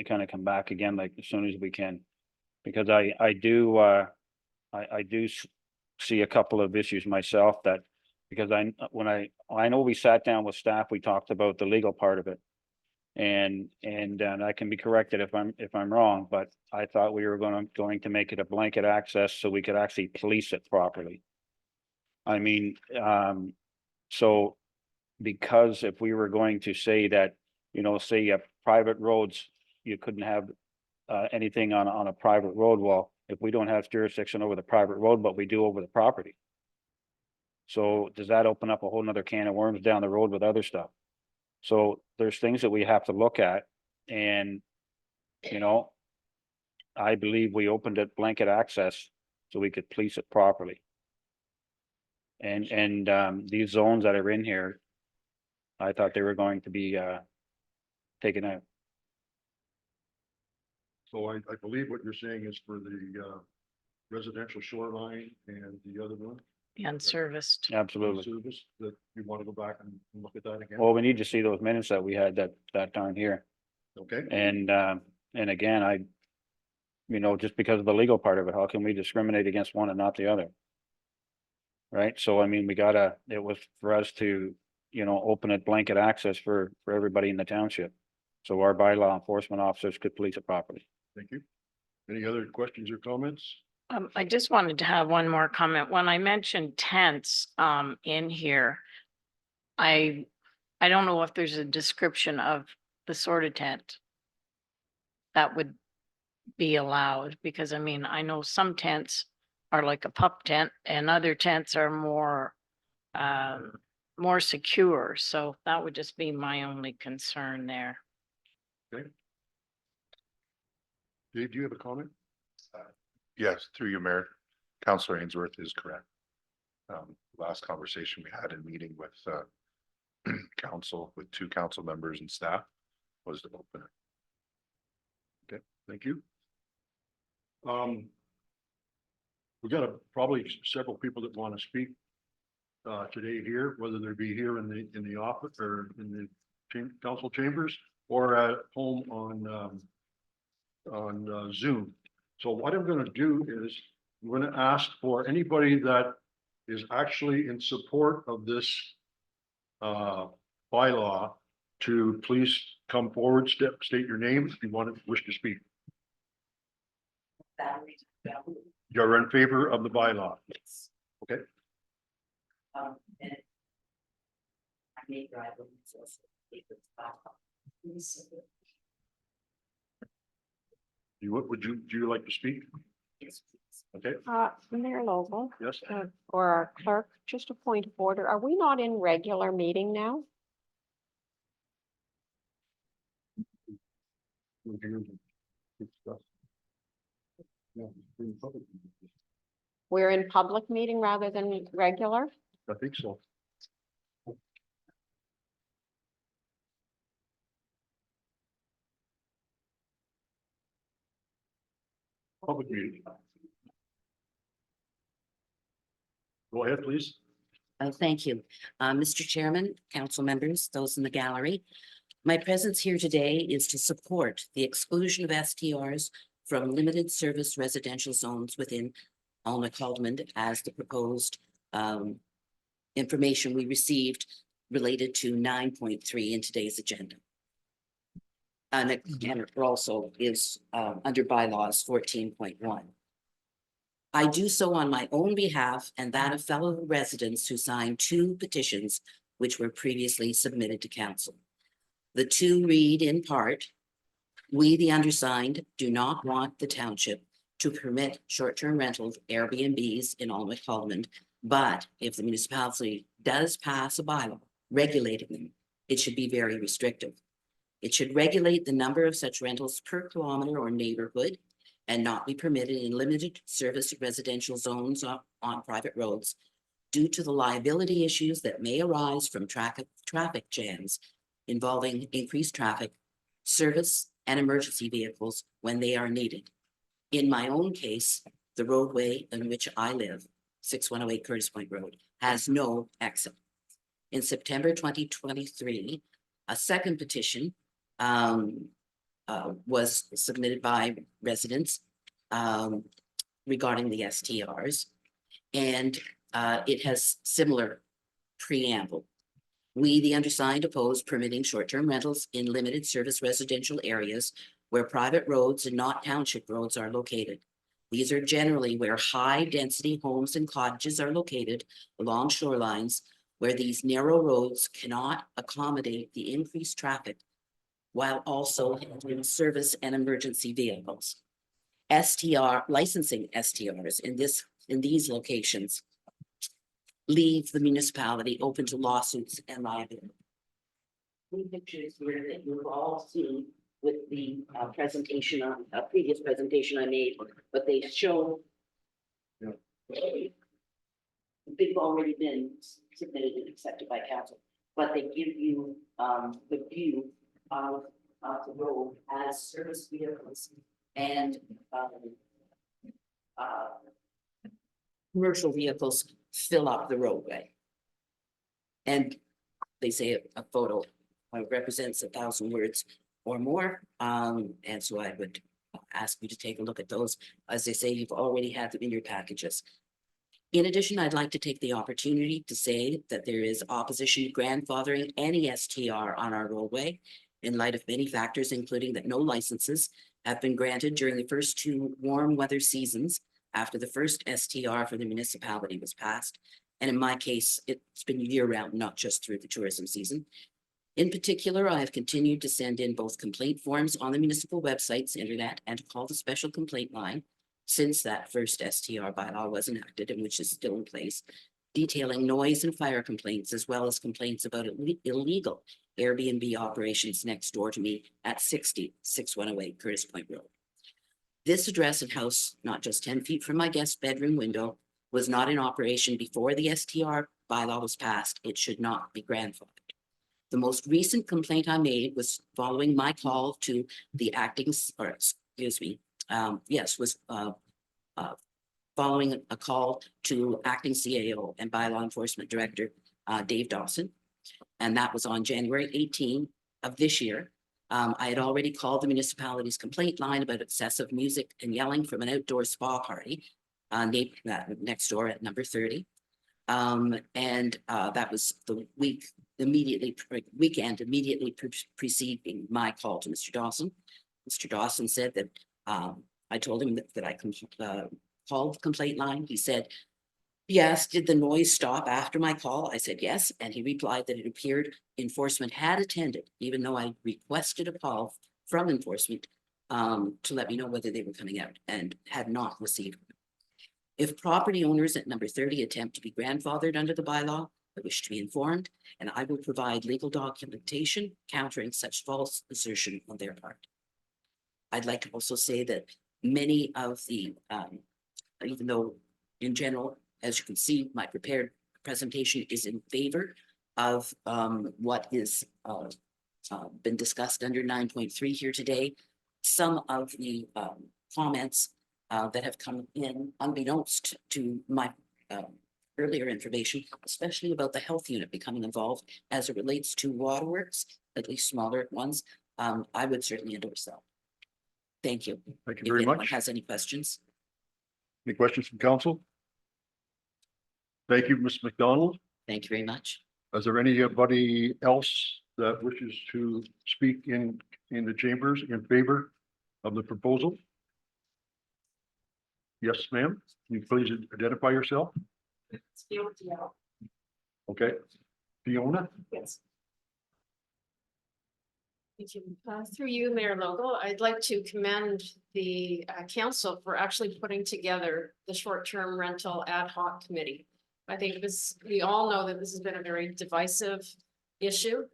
kind of come back again, like as soon as we can, because I do see a couple of issues myself that, because I know we sat down with staff, we talked about the legal part of it. And I can be corrected if I'm wrong, but I thought we were going to make it a blanket access so we could actually police it properly. I mean, so because if we were going to say that, say private roads, you couldn't have anything on a private road. Well, if we don't have jurisdiction over the private road, but we do over the property. So does that open up a whole nother can of worms down the road with other stuff? So there's things that we have to look at, and, I believe we opened it blanket access so we could police it properly. And these zones that are in here, I thought they were going to be taken out. So I believe what you're saying is for the residential shoreline and the other one. The unserviced. Absolutely. Service, that you want to go back and look at that again? Well, we need to see those minutes that we had that darn here. Okay. And again, just because of the legal part of it, how can we discriminate against one and not the other? Right? So, I mean, it was for us to, open it blanket access for everybody in the township. So our bylaw enforcement officers could police it properly. Thank you. Any other questions or comments? I just wanted to have one more comment. When I mentioned tents in here, I don't know if there's a description of the sort of tent that would be allowed, because I mean, I know some tents are like a pup tent and other tents are more secure. So that would just be my only concern there. Dave, do you have a comment? Yes, through you, Mayor. Councillor Ainsworth is correct. Last conversation we had in meeting with council, with 2 council members and staff, was to open it. Thank you. We got probably several people that want to speak today here, whether they be here in the office or in the council chambers or at home on Zoom. So what I'm going to do is I'm going to ask for anybody that is actually in support of this bylaw to please come forward, state your name if you wish to speak. You're in favor of the bylaw? Yes. Okay. And I may drive them. Do you like to speak? Yes, Okay, Mayor Lovell, yes. or our clerk, just a point of order. Are we not in regular meeting now? We're in public meeting rather than regular? I think so. Public meeting. Go ahead, please. Oh, thank you. Mr. Chairman, council members, those in the gallery. My presence here today is to support the exclusion of STRs from limited service residential zones within Alnwick-Haldeman as the proposed information we received related to 9.3 in today's agenda. And it also is under bylaws 14.1. I do so on my own behalf and that of fellow residents who signed 2 petitions which were previously submitted to council. The 2 read in part, we, the undersigned, do not want the township to permit short-term rentals, Airbnbs in Alnwick-Haldeman, but if the municipality does pass a bylaw regulating them, it should be very restrictive. It should regulate the number of such rentals per kilometer or neighborhood and not be permitted in limited service residential zones on private roads due to the liability issues that may arise from traffic jams involving increased traffic, service, and emergency vehicles when they are needed. In my own case, the roadway in which I live, 6108 Curtis Point Road, has no exit. In September 2023, a second petition was submitted by residents regarding the STRs, and it has similar preamble. We, the undersigned, oppose permitting short-term rentals in limited service residential areas where private roads and not township roads are located. These are generally where high-density homes and cottages are located along shorelines where these narrow roads cannot accommodate the increased traffic while also handling service and emergency vehicles. Licensing STRs in these locations leave the municipality open to lawsuits and liability. 3 pictures here that you've all seen with the presentation on a previous presentation I made, but they show they've already been submitted and accepted by council, but they give you the view of the road as service vehicles and commercial vehicles fill up the roadway. And they say a photo represents 1,000 words or more. And so I would ask you to take a look at those. As they say, you've already had them in your packages. In addition, I'd like to take the opportunity to say that there is opposition to grandfathering any STR on our roadway in light of many factors, including that no licenses have been granted during the first 2 warm weather seasons after the first STR for the municipality was passed. And in my case, it's been year round, not just through the tourism season. In particular, I have continued to send in both complaint forms on the municipal website's internet and to call the special complaint line since that first STR bylaw was enacted and which is still in place, detailing noise and fire complaints as well as complaints about illegal Airbnb operations next door to me at 6108 Curtis Point Road. This address and house, not just 10 feet from my guest bedroom window, was not in operation before the STR bylaw was passed. It should not be grandfathered. The most recent complaint I made was following my call to the following a call to acting CAO and bylaw enforcement director, Dave Dawson. And that was on January 18 of this year. I had already called the municipality's complaint line about excessive music and yelling from an outdoor spa party next door at number 30. That was the weekend immediately preceding my call to Mr. Dawson. Mr. Dawson said that I told him that I called the complaint line. He said, yes, did the noise stop after my call? I said, yes. And he replied that it appeared enforcement had attended, even though I requested a call from enforcement to let me know whether they were coming out, and had not received one. If property owners at number 30 attempt to be grandfathered under the bylaw, I wish to be informed, and I will provide legal documentation countering such false assertion on their part. I'd like to also say that many of the, even though in general, as you can see, my prepared presentation is in favor of what is been discussed under 9.3 here today, some of the comments that have come in unbeknownst to my earlier information, especially about the health unit becoming involved as it relates to waterworks, at least smaller ones, I would certainly endorse that. Thank you. Thank you If very anyone much. has any questions. Any questions from council? Thank you, Ms. McDonald. Thank you very much. Is there anybody else that wishes to speak in the chambers in favor of the proposal? Yes, ma'am. Can you please identify yourself? Okay. Fiona? Yes. Thank you. Through you, Mayor Logal, I'd like to commend the council for actually putting together the short-term rental ad hoc committee. I think we all know that this has been a very divisive issue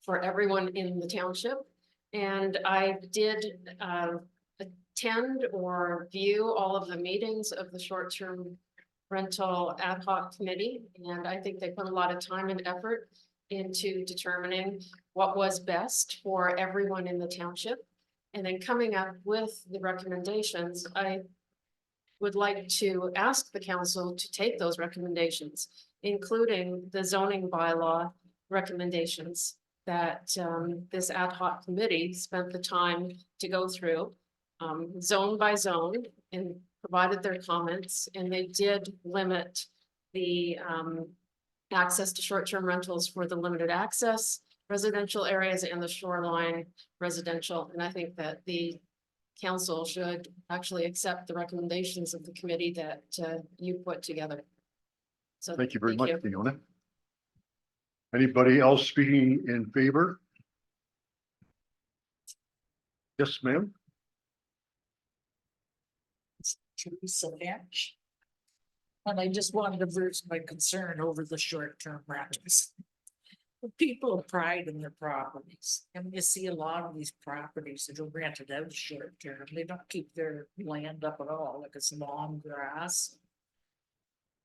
for everyone in the township. And I did attend or view all of the meetings of the short-term rental ad hoc committee. And I think they put a lot of time and effort into determining what was best for everyone in the township. And then coming up with the recommendations, I would like to ask the council to take those recommendations, including the zoning bylaw recommendations that this ad hoc committee spent the time to go through zone by zone and provided their comments, and they did limit the access to short-term rentals for the limited access residential areas and the shoreline residential. And I think that the council should actually accept the recommendations of the committee that you put together. So Thank you very much, Fiona. Anybody else speaking in favor? Yes, ma'am. Teresa Bench. And I just wanted to voice my concern over the short-term rentals. People have pride in their properties, and you see a lot of these properties that are rented out short-term. They don't keep their land up at all, like it's long grass.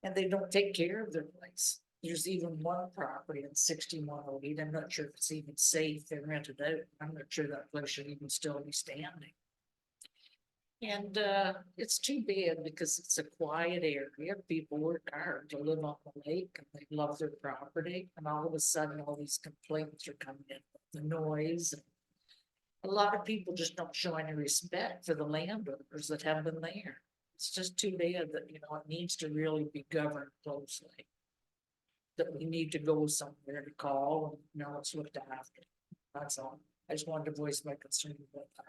And they don't take care of their place. There's even one property in 6108. I'm not sure if it's even safe. They rented out. I'm not sure that place should even still be standing. And it's too bad because it's a quiet area. People work hard to live on the lake and they love their property. And all of a sudden, all these complaints are coming in with the noise. A lot of people just don't show any respect for the landowners that have been there. It's just too bad that, you know, it needs to really be governed closely. That we need to go somewhere to call and know it's looked after. That's all. I just wanted to voice my concern about that.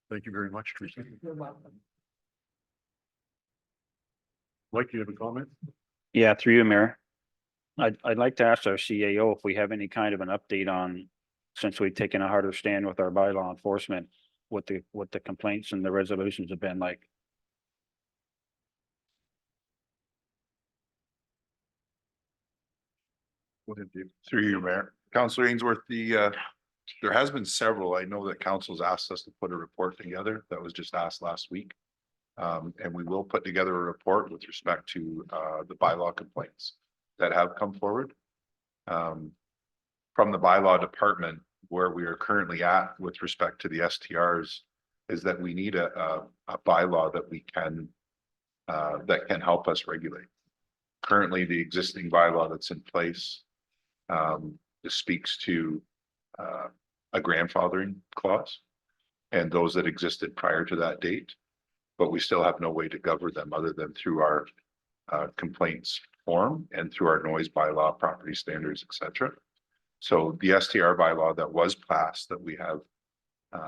Thank you very much, Teresa. You're welcome. Mike, you have a comment? Yeah, through you, Mayor. I'd like to ask our CAO if we have any kind of an update on, since we've taken a harder stand with our bylaw enforcement, what the complaints and the resolutions have been like. Through you, Mayor. Counselor Ainsworth, there has been several. I know that council's asked us to put a report together. That was just asked last week. And we will put together a report with respect to the bylaw complaints that have come forward. From the bylaw department, where we are currently at with respect to the STRs, is that we need a bylaw that we can that can help us regulate. Currently, the existing bylaw that's in place just speaks to a grandfathering clause and those that existed prior to that date, but we still have no way to govern them other than through our complaints form and through our noise bylaw, property standards, etc. So the STR bylaw that was passed that we have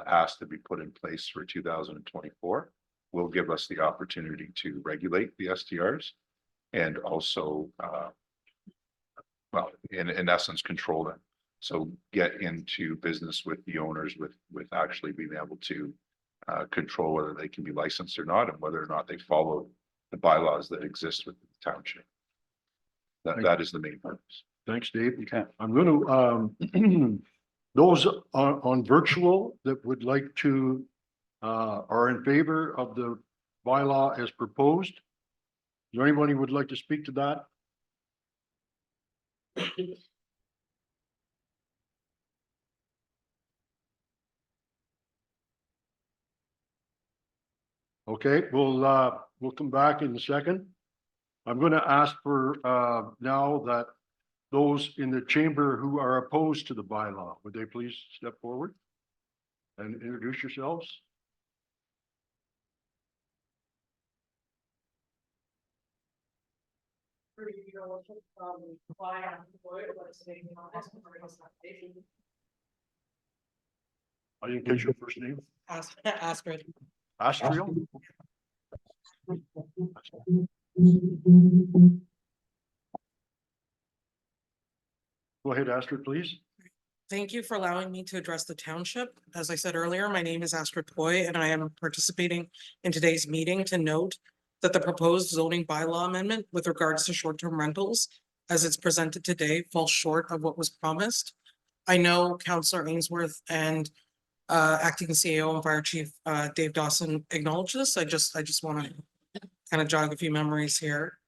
asked to be put in place for 2024 will give us the opportunity to regulate the STRs and also, well, in essence, control them. So get into business with the owners with actually being able to control whether they can be licensed or not and whether or not they follow the bylaws that exist within the township. That is the main purpose. Thanks, Dave. Okay. I'm gonna, those on virtual that would like to, are in favor of the bylaw as proposed. Is there anybody who would like to speak to that? Okay, we'll come back in a second. I'm gonna ask for, now that those in the chamber who are opposed to the bylaw, would they please step forward and introduce yourselves? I didn't catch your first name. Astrid. Astriel? Go ahead, Astrid, please. Thank you for allowing me to address the township. As I said earlier, my name is Astrid Poi, and I am participating in today's meeting to note that the proposed zoning bylaw amendment with regards to short-term rentals, as it's presented today, falls short of what was promised. I know Councillor Ainsworth and Acting CAO and Fire Chief Dave Dawson acknowledge this. I just want to kind of jog a few memories here.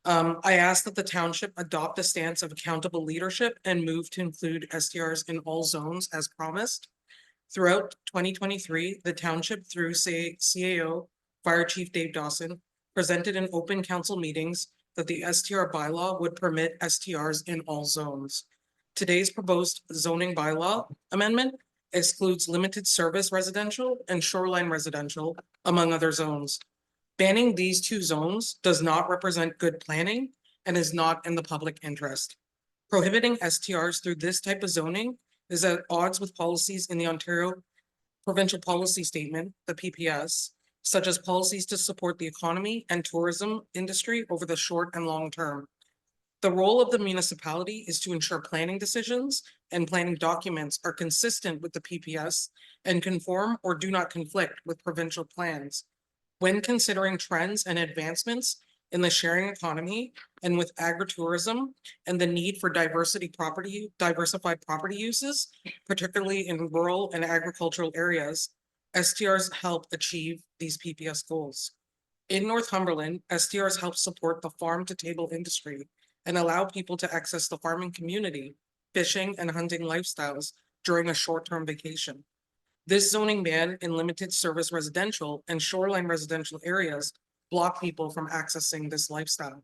I ask that the township adopt a stance of accountable leadership and move to include STRs in all zones as promised. Throughout 2023, the township through CAO Fire Chief Dave Dawson presented in open council meetings that the STR bylaw would permit STRs in all zones. Today's proposed zoning bylaw amendment excludes limited service residential and shoreline residential, among other zones. Banning these two zones does not represent good planning and is not in the public interest. Prohibiting STRs through this type of zoning is at odds with policies in the Ontario Provincial Policy Statement, the PPS, such as policies to support the economy and tourism industry over the short and long term. The role of the municipality is to ensure planning decisions and planning documents are consistent with the PPS and conform or do not conflict with provincial plans. When considering trends and advancements in the sharing economy and with agritourism and the need for diversified property uses, particularly in rural and agricultural areas, STRs help achieve these PPS goals. In Northumberland, STRs help support the farm-to-table industry and allow people to access the farming community, fishing and hunting lifestyles during a short-term vacation. This zoning ban in limited service residential and shoreline residential areas block people from accessing this lifestyle.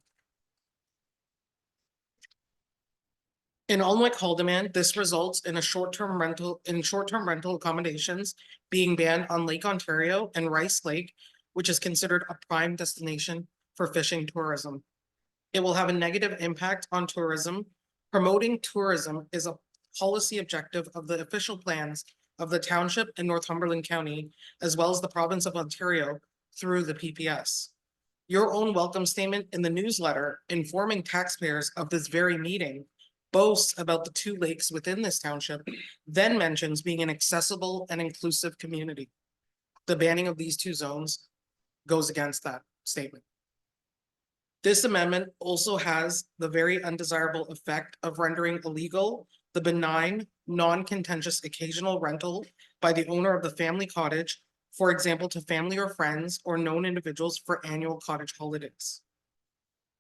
In Alnwick-Haldimand, this results in short-term rental accommodations being banned on Lake Ontario and Rice Lake, which is considered a prime destination for fishing tourism. It will have a negative impact on tourism. Promoting tourism is a policy objective of the official plans of the township in Northumberland County, as well as the province of Ontario through the PPS. Your own welcome statement in the newsletter informing taxpayers of this very meeting boasts about the two lakes within this township, then mentions being an accessible and inclusive community. The banning of these two zones goes against that statement. This amendment also has the very undesirable effect of rendering illegal the benign, non-contentious occasional rental by the owner of the family cottage, for example, to family or friends or known individuals for annual cottage holidays.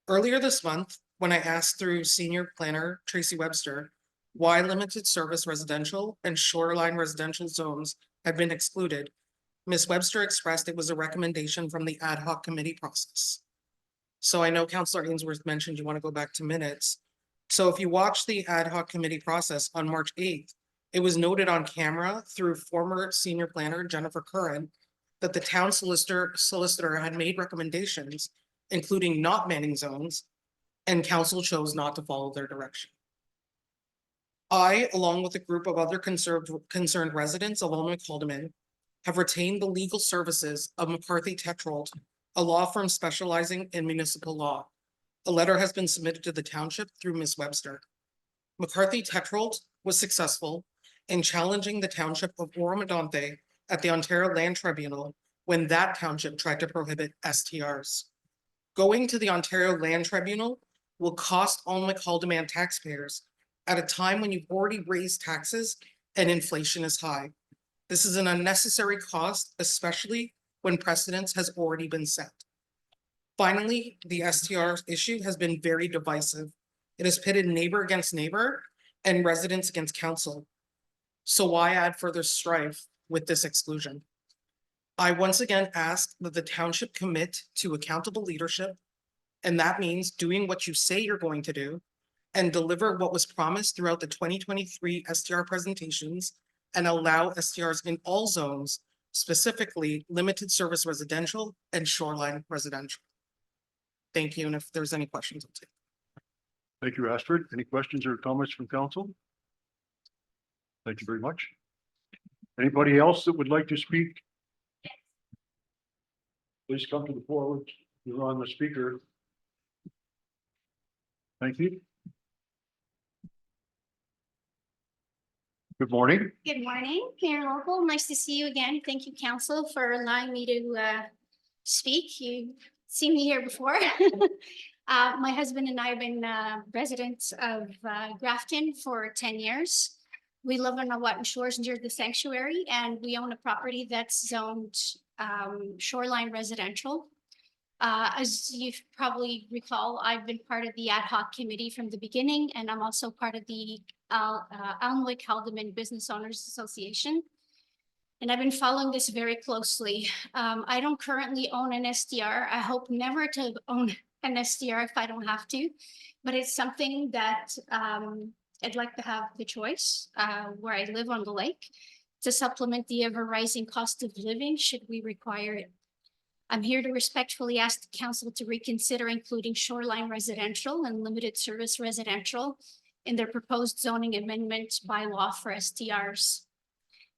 Earlier this month, when I asked through senior planner Tracy Webster why limited service residential and shoreline residential zones had been excluded, Ms. Webster expressed it was a recommendation from the ad hoc committee process. So I know Councillor Ainsworth mentioned you want to go back to minutes. So if you watch the ad hoc committee process on March 8th, it was noted on camera through former senior planner Jennifer Curran that the town solicitor had made recommendations, including not banning zones, and council chose not to follow their direction. I, along with a group of other concerned residents of McCaldeman, have retained the legal services of McCarthy Tetrold, a law firm specializing in municipal law. A letter has been submitted to the township through Ms. Webster. McCarthy Tetrold was successful in challenging the township of Oromadonte at the Ontario Land Tribunal when that township tried to prohibit STRs. Going to the Ontario Land Tribunal will cost all McCaldeman taxpayers at a time when you've already raised taxes and inflation is high. This is an unnecessary cost, especially when precedence has already been set. Finally, the STR issue has been very divisive. It has pitted neighbor against neighbor and residents against council. So why add further strife with this exclusion? I once again ask that the township commit to accountable leadership, and that means doing what you say you're going to do and deliver what was promised throughout the 2023 STR presentations and allow STRs in all zones, specifically limited service residential and shoreline residential. Thank you, and if there's any questions, I'll take. Thank you, Astrid. Any questions or comments from council? Thank you very much. Anybody else that would like to speak? Please come to the forward. You're on the speaker. Thank you. Good morning. Good morning, Mayor Local. Nice to see you again. Thank you, council, for allowing me to speak. You've seen me here before. My husband and I have been residents of Grafton for 10 years. We live on the Watton Shores near the sanctuary, and we own a property that's zoned shoreline residential. As you probably recall, I've been part of the ad hoc committee from the beginning, and I'm also part of the Alnwick-Haldeman Business Owners Association. And I've been following this very closely. I don't currently own an STR. I hope never to own an STR if I don't have to, but it's something that I'd like to have the choice where I live on the lake to supplement the ever rising cost of living should we require it. I'm here to respectfully ask the council to reconsider including shoreline residential and limited service residential in their proposed zoning amendment bylaw for STRs.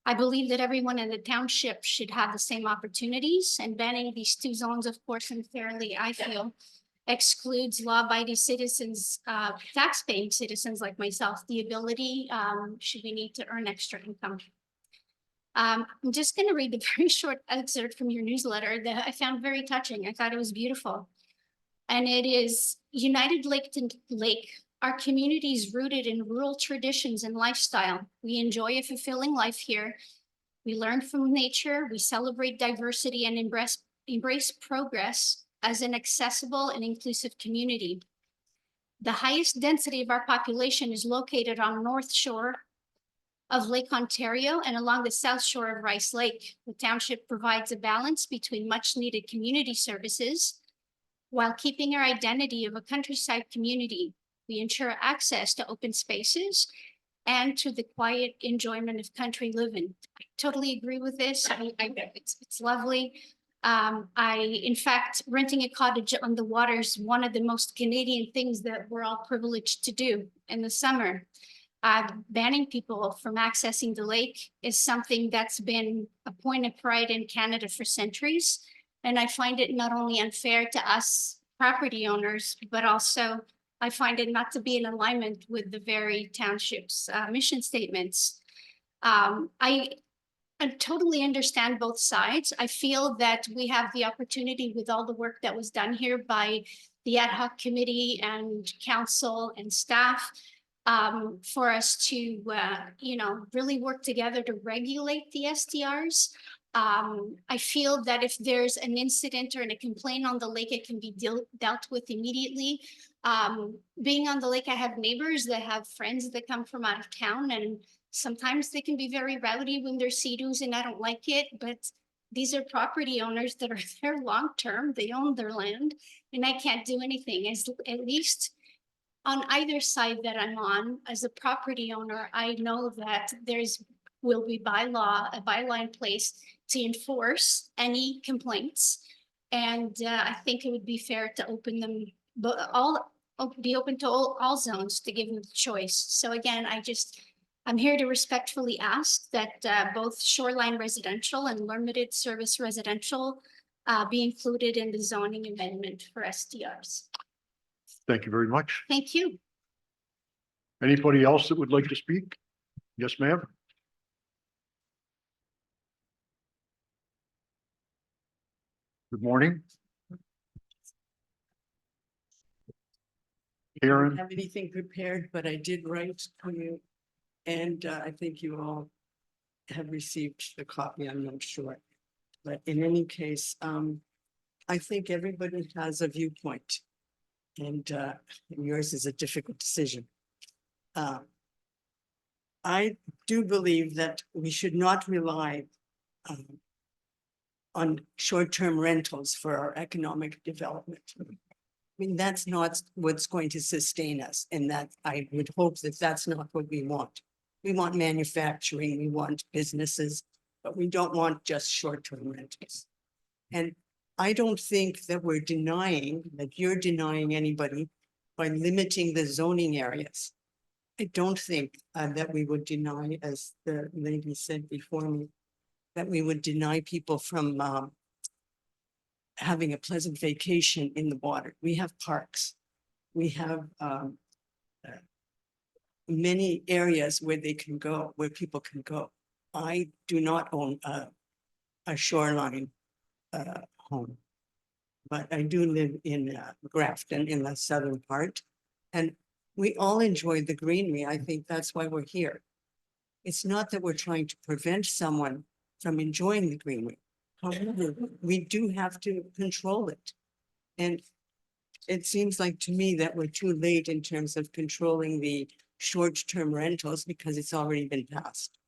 I believe that everyone in the township should have the same opportunities, and banning these two zones, of course, unfairly, I feel, excludes law-abiding citizens, tax-paying citizens like myself, the ability, should we need to earn extra income. I'm just going to read a very short excerpt from your newsletter that I found very touching. I thought it was beautiful. And it is, United Lake to Lake, our community is rooted in rural traditions and lifestyle. We enjoy a fulfilling life here. We learn from nature, we celebrate diversity and embrace progress as an accessible and inclusive community. The highest density of our population is located on North Shore of Lake Ontario and along the south shore of Rice Lake. The township provides a balance between much needed community services while keeping our identity of a countryside community. We ensure access to open spaces and to the quiet enjoyment of country living. I totally agree with this. It's lovely. In fact, renting a cottage on the water is one of the most Canadian things that we're all privileged to do in the summer. Banning people from accessing the lake is something that's been a point of pride in Canada for centuries. And I find it not only unfair to us property owners, but also I find it not to be in alignment with the very township's mission statements. I totally understand both sides. I feel that we have the opportunity with all the work that was done here by the ad hoc committee and council and staff for us to, you know, really work together to regulate the STRs. I feel that if there's an incident or a complaint on the lake, it can be dealt with immediately. Being on the lake, I have neighbors that have friends that come from out of town, and sometimes they can be very rowdy when they're sea-doos, and I don't like it, but these are property owners that are there long-term. They own their land, and I can't do anything. At least on either side that I'm on, as a property owner, I know that will be a bylaw in place to enforce any complaints. And I think it would be fair to open them, but be open to all zones to give them the choice. So again, I'm here to respectfully ask that both shoreline residential and limited service residential be included in the zoning amendment for STRs. Thank you very much. Thank you. Anybody else that would like to speak? Yes, ma'am. Good morning. I don't Karen, have anything prepared, but I did write for you. And I think you all have received the copy, I'm not sure. But in any case, I think everybody has a viewpoint. And yours is a difficult decision. I do believe that we should not rely on short-term rentals for our economic development. I mean, that's not what's going to sustain us, and that I would hope that that's not what we want. We want manufacturing, we want businesses, but we don't want just short-term rentals. And I don't think that we're denying, that you're denying anybody by limiting the zoning areas. I don't think that we would deny, as the lady said before me, that we would deny people from having a pleasant vacation in the water. We have parks. We have many areas where they can go, where people can go. I do not own a shoreline home, but I do live in Grafton in the southern part. And we all enjoy the greenery. I think that's why we're here. It's not that we're trying to prevent someone from enjoying the greenery. However, we do have to control it. And it seems like to me that we're too late in terms of controlling the short-term rentals because it's already been passed.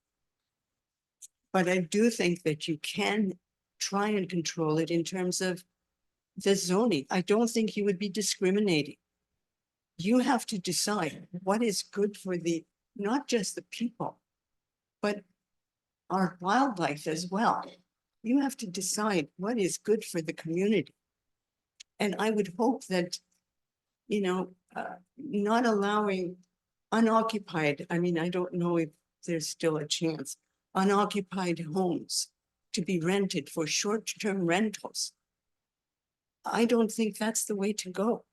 But I do think that you can try and control it in terms of the zoning. I don't think you would be discriminating. You have to decide what is good for not just the people, but our wildlife as well. You have to decide what is good for the community. And I would hope that, you know, not allowing unoccupied, I mean, I don't know if there's still a chance, unoccupied homes to be rented for short-term rentals. I don't think that's the way to go.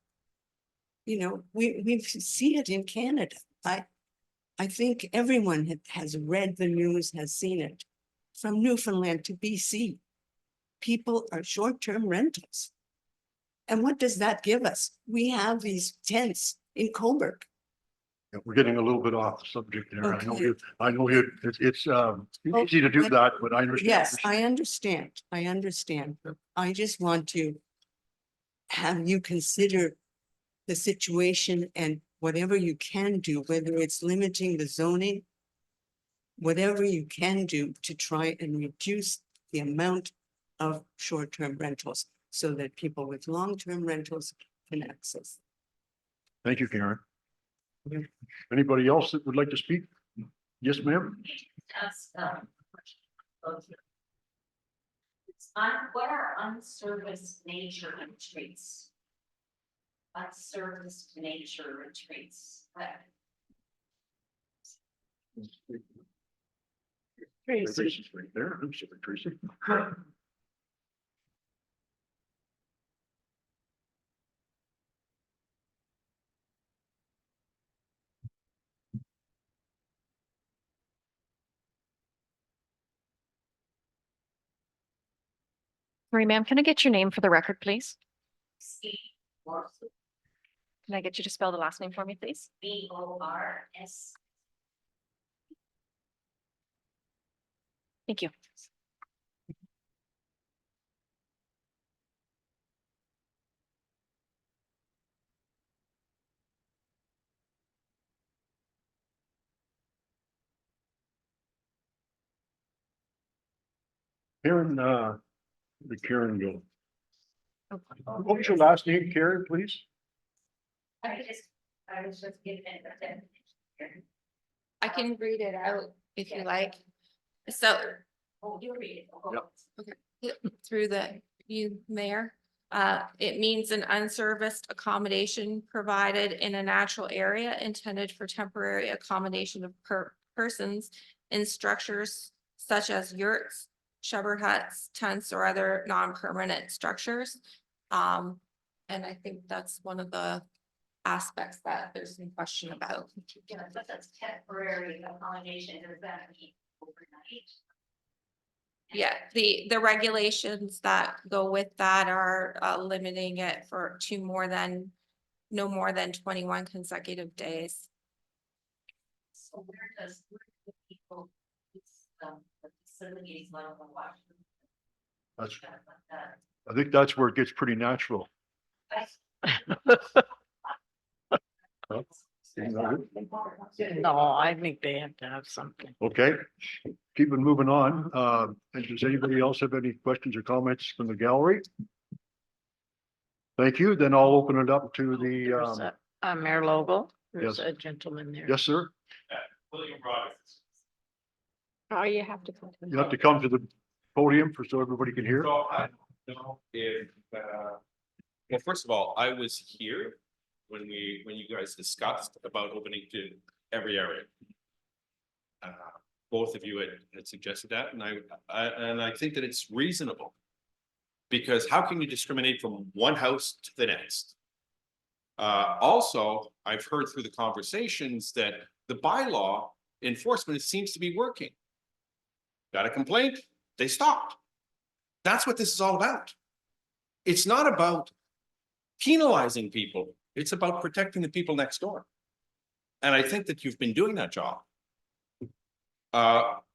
You know, we see it in Canada. I think everyone has read the news, has seen it. From Newfoundland to BC, people are short-term rentals. And what does that give us? We have these tents in Cobourg. yeah, we're getting a little bit off the subject there. Okay. I know it's easy to do that, but I understand. Yes, I understand. I understand. But I just want to have you consider the situation and whatever you can do, whether it's limiting the zoning, whatever you can do to try and reduce the amount of short-term rentals so that people with long-term rentals can access. Thank you, Karen. Anybody else that would like to speak? Yes, ma'am. What are unserviced nature retreats? Unserviced nature retreats. Tracy's right there. I'm sorry, Tracy. Sorry, ma'am, can I get your name for the record, please? C. Can I get you to spell the last name for me, please? BORS. Thank you. Karen, the Karen go. What was your last name, Karen, please? I was just giving it a ten. I can read it out if you like. So Oh, you read it. Yep. through you, Mayor. It means an unserviced accommodation provided in a natural area intended for temporary accommodation of persons in structures such as yurts, shelter huts, tents, or other non-permanent structures. And I think that's one of the aspects that there's some question about. Yeah, but that's temporary accommodation, does that mean overnight? Yeah, the regulations that go with that are limiting it to no more than 21 consecutive days. So where do the people, the facilities like the washroom? That's, stuff like that? I think that's where it gets pretty natural. No, I think they have to have something. Okay, keep it moving on. And does anybody else have any questions or comments from the gallery? Thank you. Then I'll open it up to There's the, Mayor Logo, there's yes. a gentleman there. yes, sir. Oh, you have to come. You have to come to the podium so everybody can hear. So I don't know if, well, first of all, I was here when you guys discussed about opening to every area. Both of you had suggested that, and I think that it's reasonable. Because how can you discriminate from one house to the next? Also, I've heard through the conversations that the bylaw enforcement seems to be working. Got a complaint, they stopped. That's what this is all about. It's not about penalizing people. It's about protecting the people next door. And I think that you've been doing that job.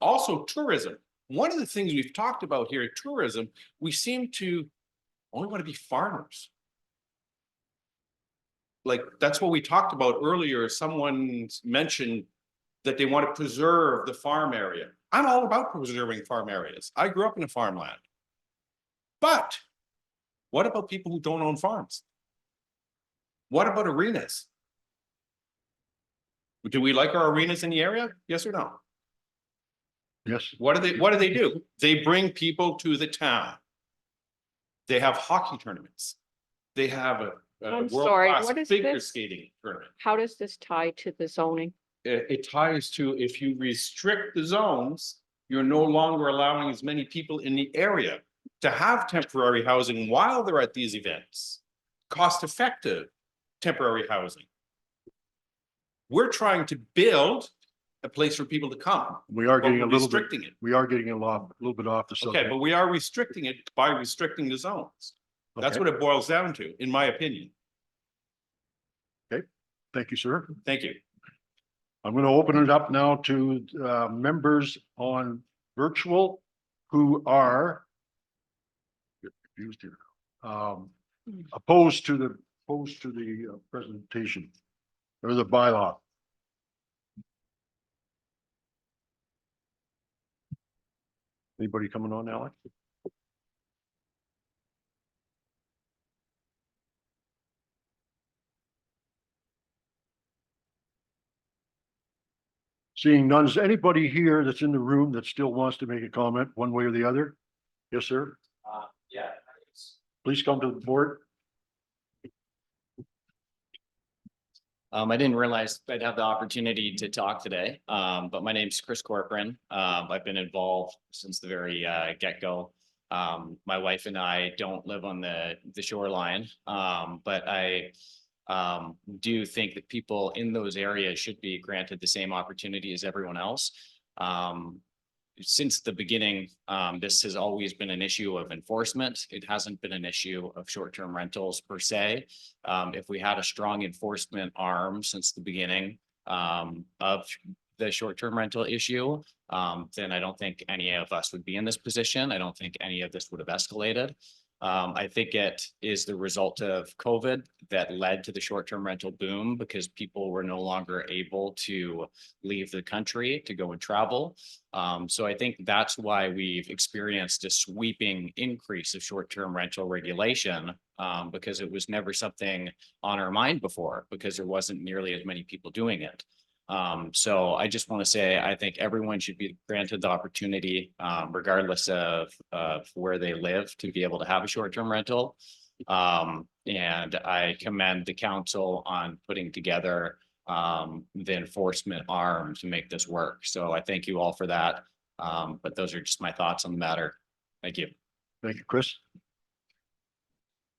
Also tourism. One of the things we've talked about here at tourism, we seem to only want to be farmers. Like, that's what we talked about earlier. Someone mentioned that they want to preserve the farm area. I'm all about preserving farm areas. I grew up in a farmland. But what about people who don't own farms? What about arenas? Do we like our arenas in the area? Yes or no? Yes. What do they do? They bring people to the town. They have hockey tournaments. They have a I'm sorry, world-class what is figure this? skating tournament. How does this tie to the zoning? It ties to, if you restrict the zones, you're no longer allowing as many people in the area to have temporary housing while they're at these events. Cost-effective temporary housing. We're trying to build a place for people to come. We are getting but a we're little bit, restricting it. we are getting a little bit off the subject. Okay, but we are restricting it by restricting the zones. That's Okay. what it boils down to, in my opinion. Okay, thank you, sir. Thank you. I'm going to open it up now to members on virtual who are confused here. Opposed to the presentation or the bylaw. Anybody coming on, Alex? Seeing none, is anybody here that's in the room that still wants to make a comment one way or the other? Yes, sir. Yeah. Please come to the board. I didn't realize I'd have the opportunity to talk today, but my name's Chris Corcoran. I've been involved since the very get-go. My wife and I don't live on the shoreline, but I do think that people in those areas should be granted the same opportunity as everyone else. since the beginning, this has always been an issue of enforcement. It hasn't been an issue of short-term rentals per se. If we had a strong enforcement arm since the beginning of the short-term rental issue, then I don't think any of us would be in this position. I don't think any of this would have escalated. I think it is the result of COVID that led to the short-term rental boom because people were no longer able to leave the country to go and travel. So I think that's why we've experienced a sweeping increase of short-term rental regulation, because it was never something on our mind before, because there wasn't nearly as many people doing it. So I just want to say, I think everyone should be granted the opportunity, regardless of where they live, to be able to have a short-term rental. And I commend the council on putting together the enforcement arm to make this work. So I thank you all for that. But those are just my thoughts on the matter. Thank you. Thank you, Chris.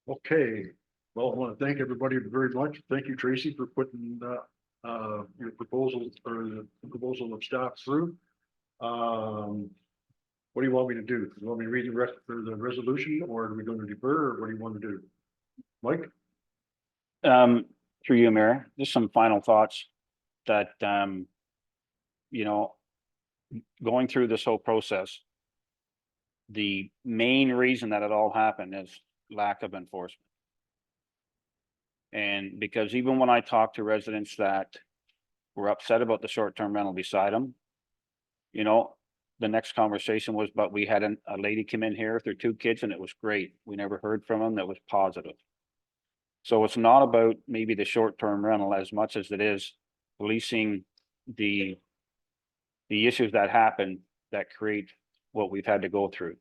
Okay, well, I want to thank everybody very much. Thank you, Tracy, for putting your proposal or the proposal of staff through. What do you want me to do? Do you want me to read the rest of the resolution, or are we going to defer, or what do you want to do? Mike? Through you, Mayor, just some final thoughts that, you know, going through this whole process, the main reason that it all happened is lack of enforcement. And because even when I talk to residents that were upset about the short-term rental beside them, you know, the next conversation was, but we had a lady come in here with her 2 kids and it was great. We never heard from them. That was positive. So it's not about maybe the short-term rental as much as it is policing the issues that happen that create what we've had to go through.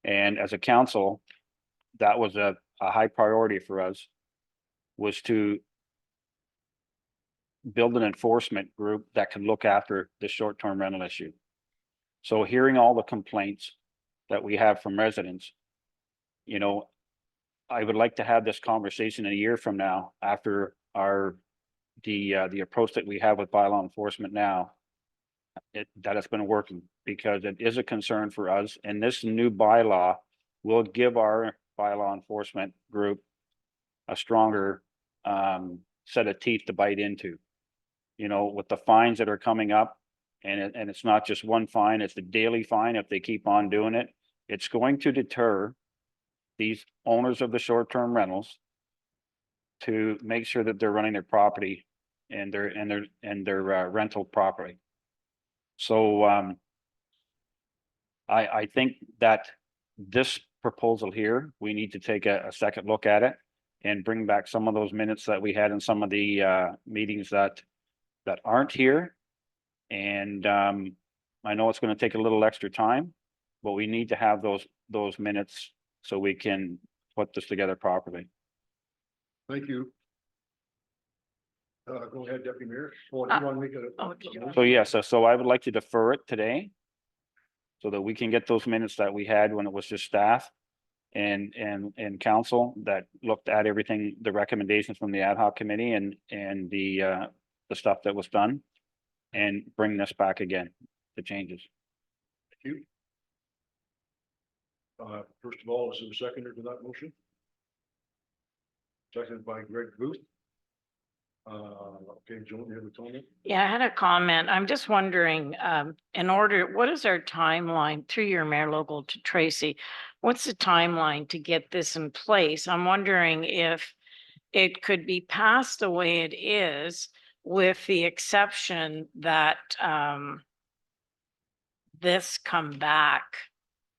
And as a council, that was a high priority for us, was to build an enforcement group that can look after the short-term rental issue. So hearing all the complaints that we have from residents, you know, I would like to have this conversation a year from now after the approach that we have with bylaw enforcement now, that it's been working, because it is a concern for us, and this new bylaw will give our bylaw enforcement group a stronger set of teeth to bite into. You know, with the fines that are coming up, and it's not just one fine, it's the daily fine. If they keep on doing it, it's going to deter these owners of the short-term rentals to make sure that they're running their property and their rental property. So I think that this proposal here, we need to take a second look at it and bring back some of those minutes that we had in some of the meetings that aren't here. And I know it's going to take a little extra time, but we need to have those minutes so we can put this together properly. Thank you. Go ahead, Deputy Mayor. Oh, do you want to make a? So yes, so I would like to defer it today so that we can get those minutes that we had when it was just staff and council that looked at everything, the recommendations from the ad hoc committee and the stuff that was done, and bring this back again, the changes. Thank you. First of all, is there a seconder to that motion? Seconded by Greg Booth. Okay, Joan, you have a comment? Yeah, I had a comment. I'm just wondering, what is our timeline through your mayor local to Tracy? What's the timeline to get this in place? I'm wondering if it could be passed the way it is, with the exception that this come back,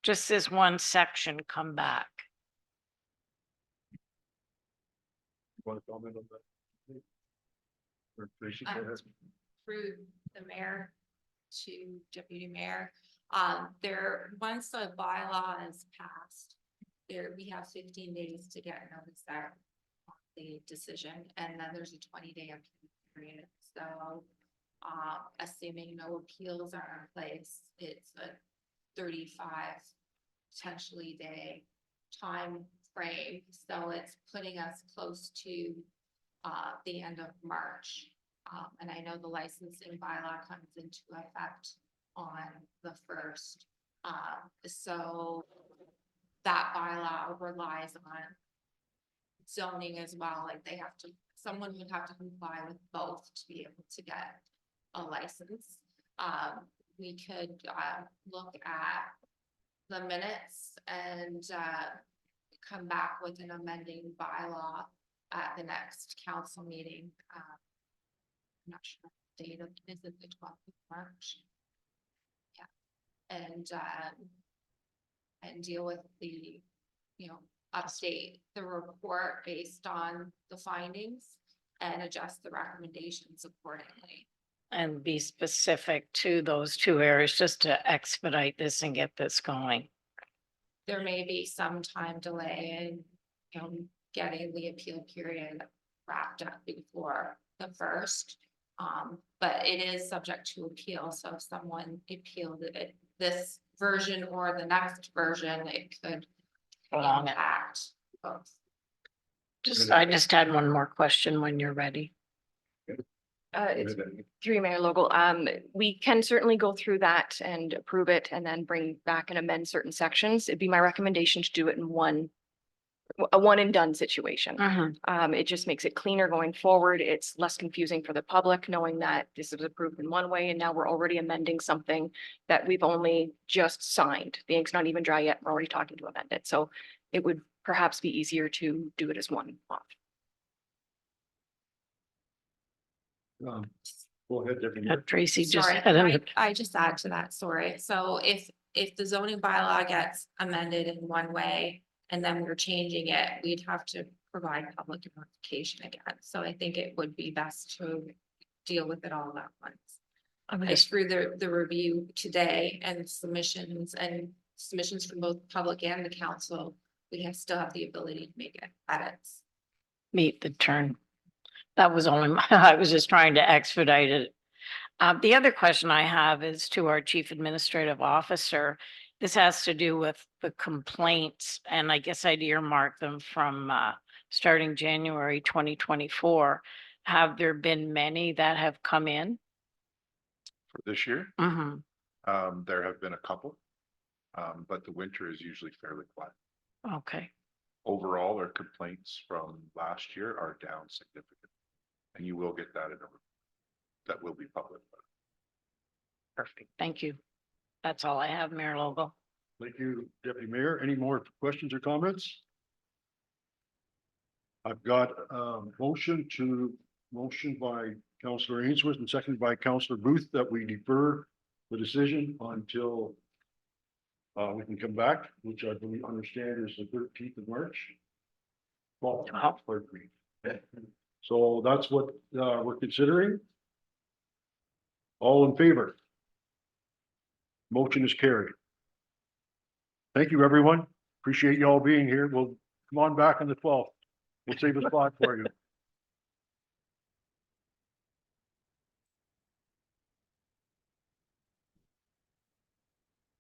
just this one section come back. Want to comment on that? Or Tracy, go ahead. Through the mayor to deputy mayor, once the bylaw is passed, we have 15 days to get notice out of the decision, and then there's a 20-day appeal period. So assuming no appeals are in place, it's a 35 potentially day time frame. So it's putting us close to the end of March. And I know the licensing bylaw comes into effect on the first. So that bylaw relies on zoning as well, like they have to, someone would have to comply with both to be able to get a license. We could, look at the minutes and, come back with an amending bylaw at the next council meeting. I'm not sure the date of, is it the 12th of March? Yeah, and deal with the, update the report based on the findings and adjust the recommendations accordingly. And be specific to those two areas just to expedite this and get this going. There may be some time delay in, getting the appeal period wrapped up before the first. But it is subject to appeal, so if someone appealed it, this version or the next version, it could Prolong it. impact both. I just had one more question when you're ready. It's through Mayor Logal. We can certainly go through that and approve it and then bring back and amend certain sections. It'd be my recommendation to do it in a one and done situation. It just makes it cleaner going forward. It's less confusing for the public, knowing that this is approved in one way and now we're already amending something that we've only just signed. The ink's not even dry yet. We're already talking to amend it. So it would perhaps be easier to do it as one lot. Go ahead, Deputy Uh, Mayor. Tracy just Sorry, had a- I just add to that, sorry. So if the zoning bylaw gets amended in one way and then we're changing it, we'd have to provide public notification again. So I think it would be best to deal with it all at once. Like through the review today and submissions from both public and the council, we still have the ability to make edits. meet the turn. That was only, I was just trying to expedite it. The other question I have is to our chief administrative officer. This has to do with the complaints, and I guess I'd earmark them from starting January 2024. Have there been many that have come in? For this year, Mm-hmm. there have been a couple. But the winter is usually fairly quiet. Okay. Overall, our complaints from last year are down significantly. And you will get that in that will be public. Perfect. Thank you. That's all I have, Mayor Logal. Thank you, Deputy Mayor. Any more questions or comments? I've got a motion by Councillor Ainsworth and seconded by Councillor Booth that we defer the decision until we can come back, which I believe understand is the 13th of March. Well, pardon me. So that's what we're considering. All in favor? Motion is carried. Thank you, everyone. Appreciate you all being here. We'll come on back on the 12th. We'll save a spot for you.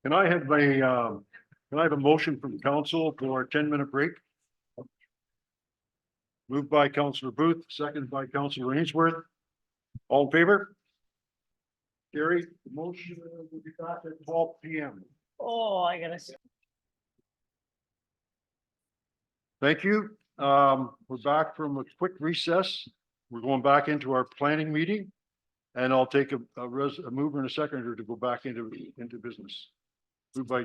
Can I have a motion from council for a 10-minute break? Moved by Councillor Booth, seconded by Councillor Ainsworth. All in favor? Carrie, the motion will be back at 12 p.m. Oh, I gotta see. Thank you. We're back from a quick recess. We're going back into our planning meeting. And I'll take a mover and a seconder to go back into business. Moved by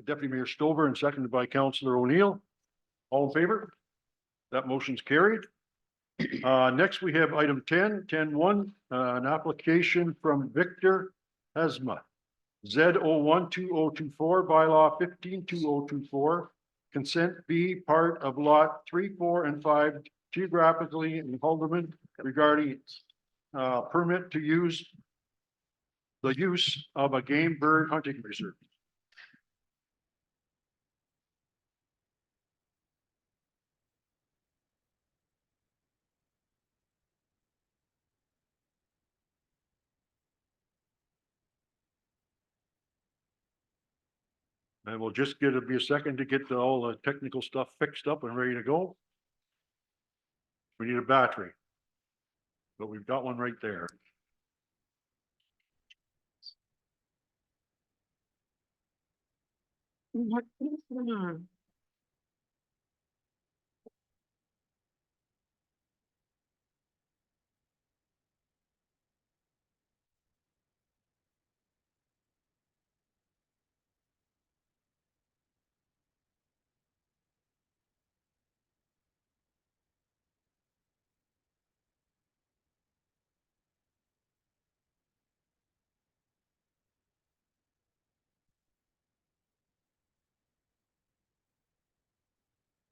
Deputy Mayor Stover and seconded by Councillor O'Neill. All in favor? That motion's carried. Next, we have item 10.1, an application from Victor Hesma. Z012024, bylaw 152024. Consent B, part of lot 3, 4, and 5, geographically in Haldeman regarding permit to use the use of a game bird hunting reserve. And we'll just give it a second to get all the technical stuff fixed up and ready to go. We need a battery, but we've got one right there.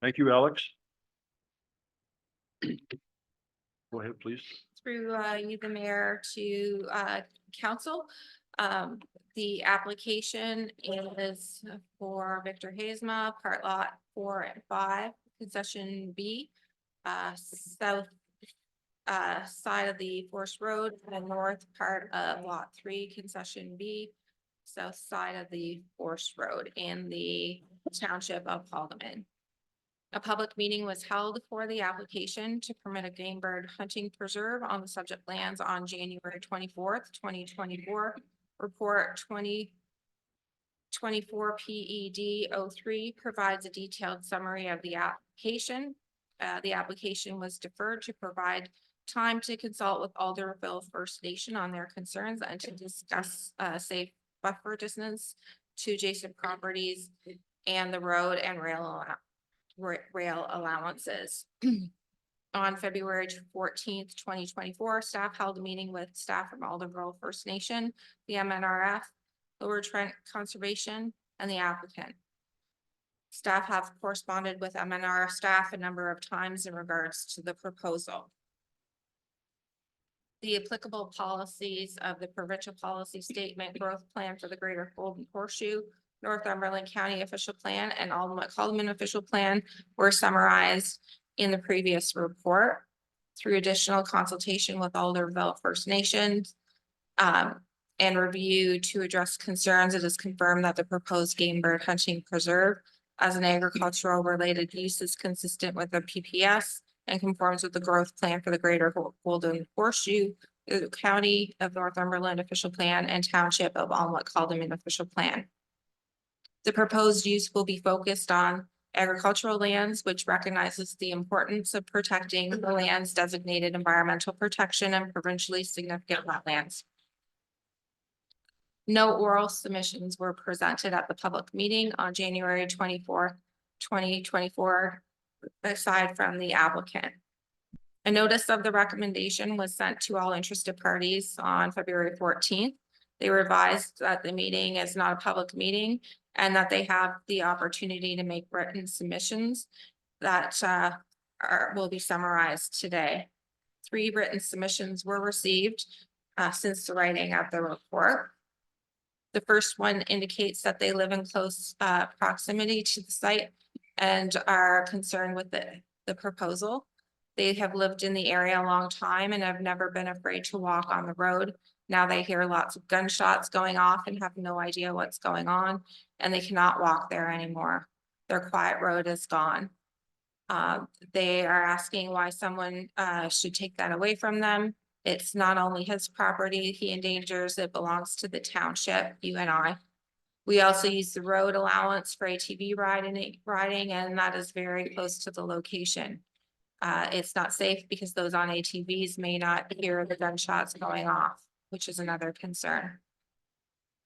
Thank you, Alex. Go ahead, please. Through you, the mayor, to council. The application is for Victor Hazema, part lot 4 and 5, concession B. South side of the Forest Road, the north part of lot 3, concession B. South side of the Forest Road in the township of Haldeman. A public meeting was held for the application to permit a game bird hunting preserve on the subject lands on January 24th, 2024. Report 2024 PED 03 provides a detailed summary of the application. The application was deferred to provide time to consult with Alderville First Nation on their concerns and to discuss safe buffer distance to adjacent properties and the road and rail allowances. On February 14th, 2024, staff held a meeting with staff from Alderville First Nation, the MNRF, Lower Trent Conservation, and the applicant. Staff have corresponded with MNRF staff a number of times in regards to the proposal. The applicable policies of the provincial policy statement, growth plan for the Greater Golden Horseshoe, Northumberland County official plan, and Alderman official plan were summarized in the previous report. Through additional consultation with Alderville First Nations and review to address concerns, it is confirmed that the proposed game bird hunting preserve as an agricultural related use is consistent with the PPS and conforms with the growth plan for the Greater Golden Horseshoe, the County of Northumberland official plan, and Township of Alderman official plan. The proposed use will be focused on agricultural lands, which recognizes the importance of protecting the lands designated environmental protection and provincially significant wetlands. No oral submissions were presented at the public meeting on January 24th, 2024, aside from the applicant. A notice of the recommendation was sent to all interested parties on February 14th. They were advised that the meeting is not a public meeting and that they have the opportunity to make written submissions that will be summarized today. 3 written submissions were received since the writing of the report. The first one indicates that they live in close proximity to the site and are concerned with the proposal. They have lived in the area a long time and have never been afraid to walk on the road. Now they hear lots of gunshots going off and have no idea what's going on, and they cannot walk there anymore. Their quiet road is gone. They are asking why someone should take that away from them. It's not only his property he endangers, it belongs to the township, you and I. We also use the road allowance for ATV riding, and that is very close to the location. It's not safe because those on ATVs may not hear the gunshots going off, which is another concern.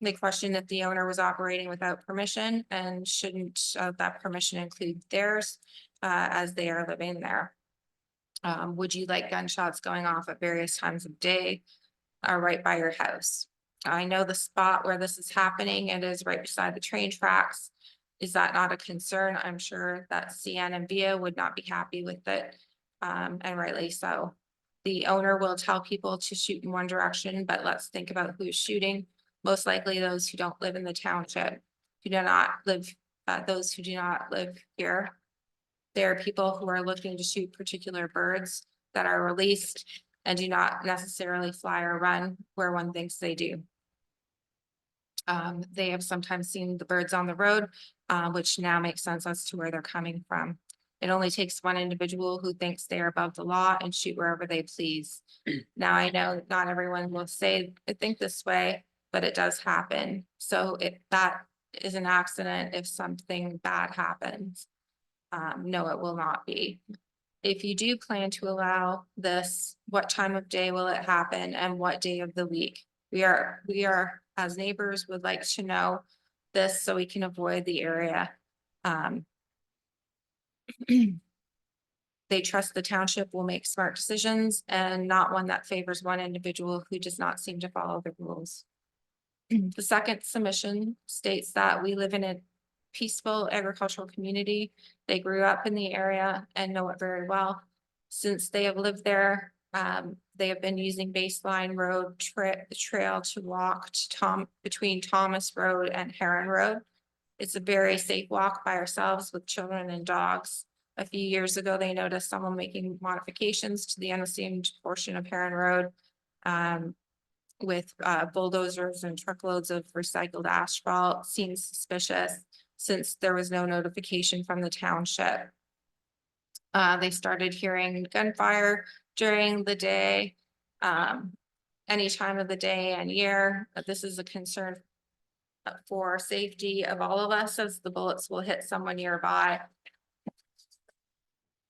They question if the owner was operating without permission, and shouldn't that permission include theirs as they are living there. Would you like gunshots going off at various times of day right by your house? I know the spot where this is happening. It is right beside the train tracks. Is that not a concern? I'm sure that CN and VIA would not be happy with it, and rightly so. The owner will tell people to shoot in one direction, but let's think about who's shooting. Most likely those who don't live in the township, those who do not live here. There are people who are looking to shoot particular birds that are released and do not necessarily fly or run where one thinks they do. They have sometimes seen the birds on the road, which now makes sense as to where they're coming from. It only takes one individual who thinks they are above the law and shoot wherever they please. Now, I know not everyone will think this way, but it does happen. So that is an accident if something bad happens. No, it will not be. If you do plan to allow this, what time of day will it happen and what day of the week? We are, as neighbors, would like to know this so we can avoid the area. They trust the township will make smart decisions and not one that favors one individual who does not seem to follow the rules. The second submission states that we live in a peaceful agricultural community. They grew up in the area and know it very well. Since they have lived there, they have been using Baseline Road trail to walk to between Thomas Road and Heron Road. It's a very safe walk by ourselves with children and dogs. A few years ago, they noticed someone making modifications to the unassumed portion of Heron Road with bulldozers and truckloads of recycled asphalt. Seems suspicious since there was no notification from the township. They started hearing gunfire during the day, any time of the day and year. But this is a concern for safety of all of us, as the bullets will hit someone nearby.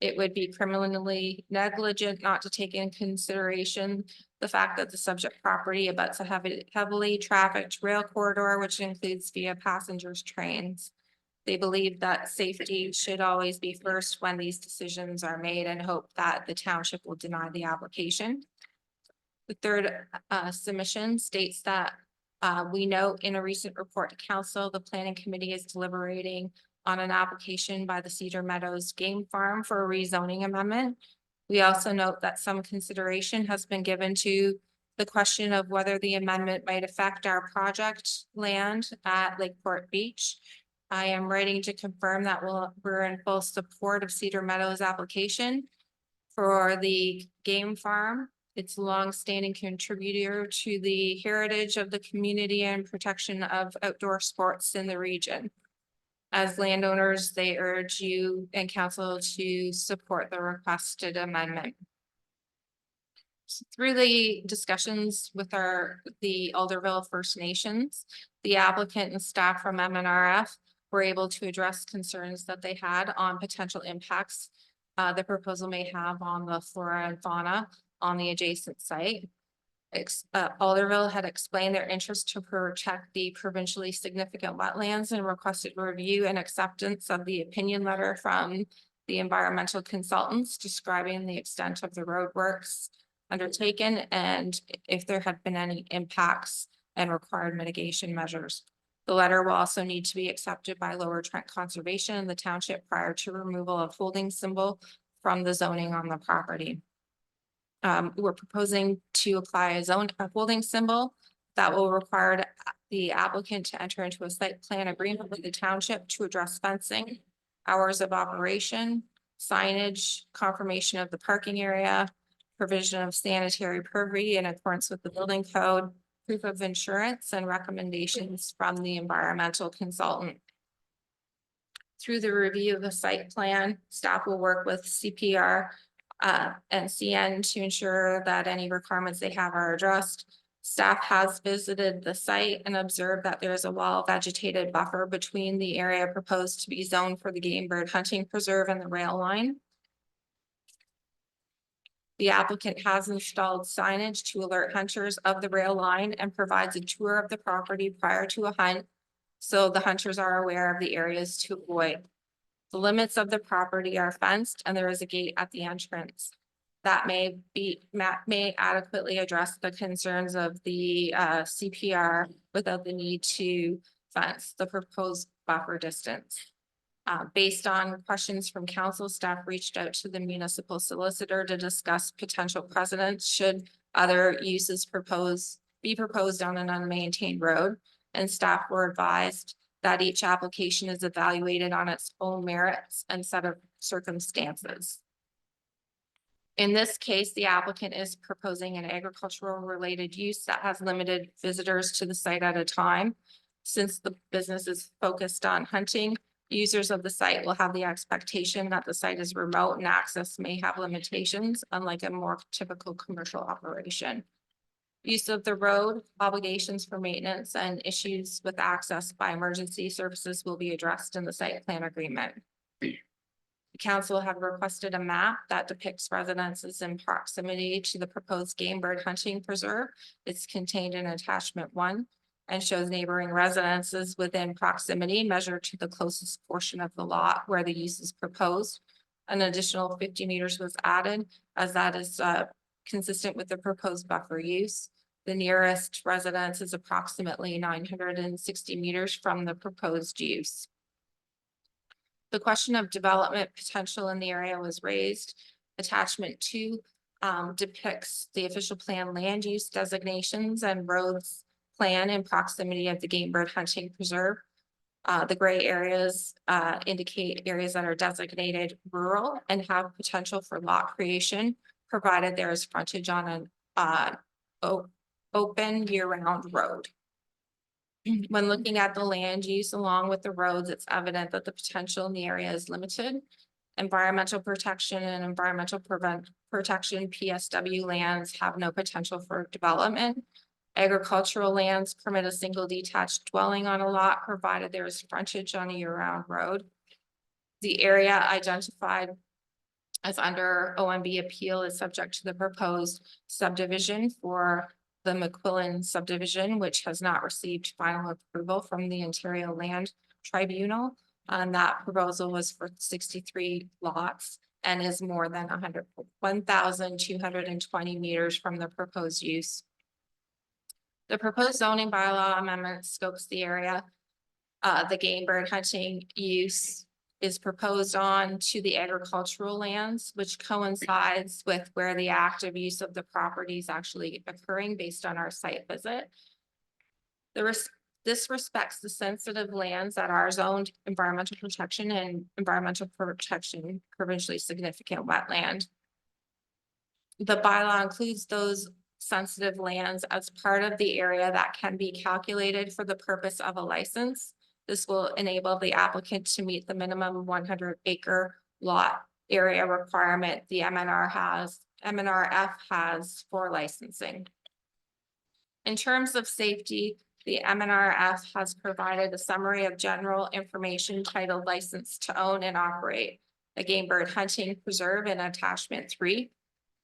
It would be criminally negligent not to take in consideration the fact that the subject property abuts a heavily trafficked rail corridor, which includes via passengers trains. They believe that safety should always be first when these decisions are made, and hope that the township will deny the application. The third submission states that we note in a recent report to council, the planning committee is deliberating on an application by the Cedar Meadows Game Farm for a rezoning amendment. We also note that some consideration has been given to the question of whether the amendment might affect our project land at Lakeport Beach. I am writing to confirm that we're in full support of Cedar Meadows application for the game farm. It's a long-standing contributor to the heritage of the community and protection of outdoor sports in the region. As landowners, they urge you and council to support the requested amendment. Through the discussions with the Alderville First Nations, the applicant and staff from MNRF were able to address concerns that they had on potential impacts the proposal may have on the flora and fauna on the adjacent site. Alderville had explained their interest to protect the provincially significant wetlands and requested review and acceptance of the opinion letter from the environmental consultants describing the extent of the roadworks undertaken and if there had been any impacts and required mitigation measures. The letter will also need to be accepted by Lower Trent Conservation and the township prior to removal of holding symbol from the zoning on the property. We're proposing to apply a holding symbol that will require the applicant to enter into a site plan agreement with the township to address fencing, hours of operation, signage, confirmation of the parking area, provision of sanitary purview in accordance with the building code, proof of insurance, and recommendations from the environmental consultant. Through the review of the site plan, staff will work with CPR and CN to ensure that any requirements they have are addressed. Staff has visited the site and observed that there is a well-vegetated buffer between the area proposed to be zoned for the game bird hunting preserve and the rail line. The applicant has installed signage to alert hunters of the rail line and provides a tour of the property prior to a hunt, so the hunters are aware of the areas to avoid. The limits of the property are fenced and there is a gate at the entrance. That may adequately address the concerns of the CPR without the need to fence the proposed buffer distance. Based on questions from council, staff reached out to the municipal solicitor to discuss potential precedents should other uses be proposed on an unmaintained road, and staff were advised that each application is evaluated on its own merits and set of circumstances. In this case, the applicant is proposing an agricultural related use that has limited visitors to the site at a time. Since the business is focused on hunting, users of the site will have the expectation that the site is remote and access may have limitations, unlike a more typical commercial operation. Use of the road, obligations for maintenance, and issues with access by emergency services will be addressed in the site plan agreement. The council have requested a map that depicts residences in proximity to the proposed game bird hunting preserve. It's contained in attachment 1 and shows neighboring residences within proximity measured to the closest portion of the lot where the use is proposed. An additional 50 meters was added as that is consistent with the proposed buffer use. The nearest residence is approximately 960 meters from the proposed use. The question of development potential in the area was raised. Attachment 2 depicts the official plan land use designations and roads plan in proximity of the game bird hunting preserve. The gray areas indicate areas that are designated rural and have potential for lot creation, provided there is frontage on an open year-round road. When looking at the land use along with the roads, it's evident that the potential in the area is limited. Environmental protection and environmental protection PSW lands have no potential for development. Agricultural lands permit a single detached dwelling on a lot, provided there is frontage on a year-round road. The area identified as under OMB appeal is subject to the proposed subdivision for the McQuillan subdivision, which has not received final approval from the Ontario Land Tribunal. And that proposal was for 63 lots and is more than 1,220 meters from the proposed use. The proposed zoning bylaw amendment scopes the area. The game bird hunting use is proposed on to the agricultural lands, which coincides with where the active use of the property is actually occurring based on our site visit. This respects the sensitive lands that are zoned environmental protection and environmental protection provincially significant wetland. The bylaw includes those sensitive lands as part of the area that can be calculated for the purpose of a license. This will enable the applicant to meet the minimum 100-acre lot area requirement the MNRF has for licensing. In terms of safety, the MNRF has provided a summary of general information titled License to Own and Operate a Game Bird Hunting Preserve in Attachment 3.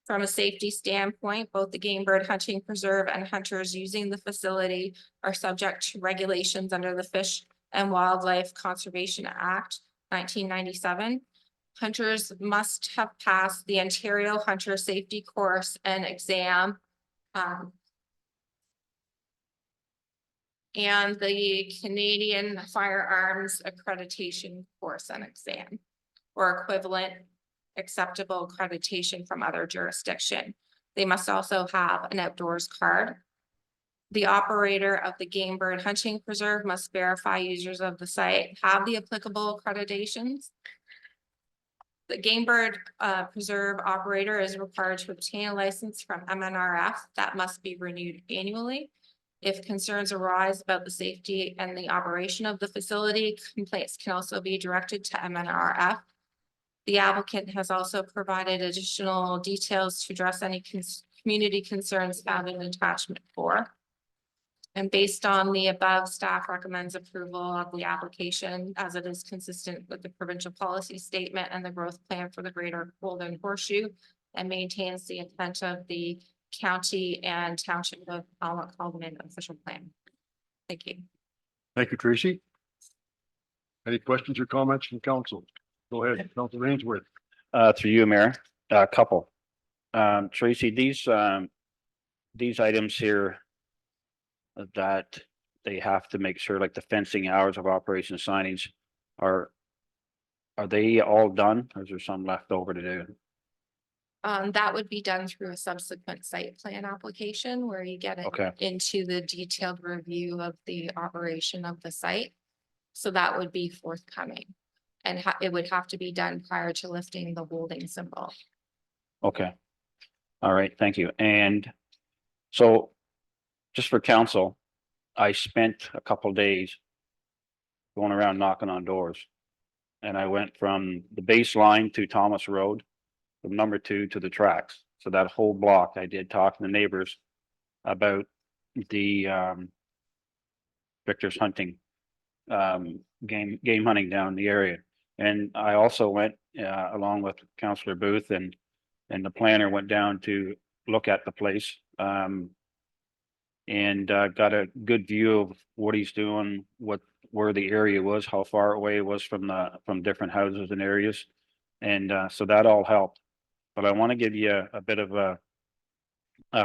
From a safety standpoint, both the Game Bird Hunting Preserve and hunters using the facility are subject to regulations under the Fish and Wildlife Conservation Act 1997. Hunters must have passed the Ontario Hunter Safety Course and exam and the Canadian Firearms Accreditation Course and exam or equivalent acceptable accreditation from other jurisdiction. They must also have an outdoors card. The operator of the Game Bird Hunting Preserve must verify users of the site have the applicable accreditations. The Game Bird Preserve operator is required to obtain a license from MNRF that must be renewed annually. If concerns arise about the safety and the operation of the facility, complaints can also be directed to MNRF. The applicant has also provided additional details to address any community concerns found in attachment 4. And based on the above, staff recommends approval of the application as it is consistent with the provincial policy statement and the growth plan for the Greater Golden Horseshoe and maintains the intent of the county and township of Alma-Calderman official plan. Thank you. Thank you, Tracy. Any questions or comments from council? Go ahead, Councilor Ainsworth. Through you, Mayor, a couple. Tracy, these items here that they have to make sure, like the fencing, hours of operation, signage, are they all done or is there some left over to do? That would be done through a subsequent site plan application where you get Okay. into the detailed review of the operation of the site. So that would be forthcoming. And it would have to be done prior to lifting the holding symbol. Okay. All right, thank you. And so just for council, I spent a couple days going around knocking on doors. And I went from the baseline to Thomas Road, from number 2 to the tracks. So that whole block, I did talk to the neighbors. about the Victor's hunting, game hunting down in the area. And I also went along with Councillor Booth and the planner went down to look at the place. And got a good view of what he's doing, where the area was, how far away it was from different houses and areas. And so that all helped. But I want to give you a bit of a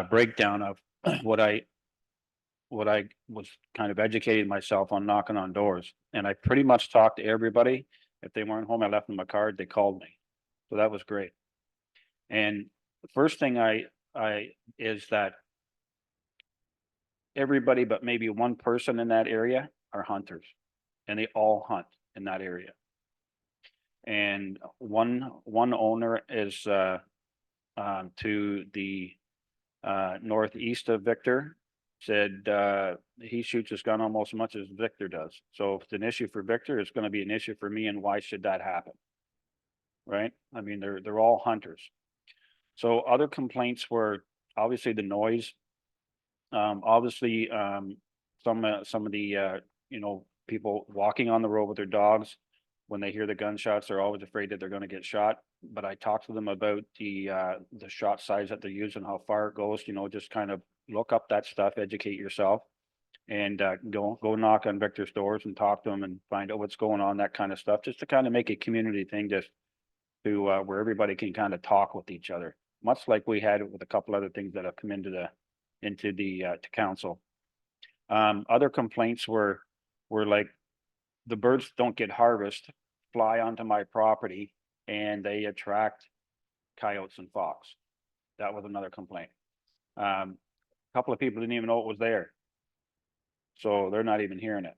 breakdown of what I was kind of educating myself on knocking on doors. And I pretty much talked to everybody. If they weren't home, I left them a card, they called me. So that was great. And the first thing is that everybody but maybe one person in that area are hunters, and they all hunt in that area. And one owner is to the northeast of Victor, said he shoots his gun almost as much as Victor does. So if it's an issue for Victor, it's going to be an issue for me, and why should that happen? Right? I mean, they're all hunters. So other complaints were obviously the noise. Obviously, some of the people walking on the road with their dogs, when they hear the gunshots, they're always afraid that they're going to get shot. But I talked to them about the shot size that they're using, how far it goes. Just kind of look up that stuff, educate yourself, and go knock on Victor's doors and talk to them and find out what's going on, that kind of stuff, just to kind of make a community thing, just to where everybody can kind of talk with each other, much like we had it with a couple other things that have come into the to council. Other complaints were like the birds don't get harvested, fly onto my property, and they attract coyotes and fox. That was another complaint. A couple of people didn't even know it was there, so they're not even hearing it.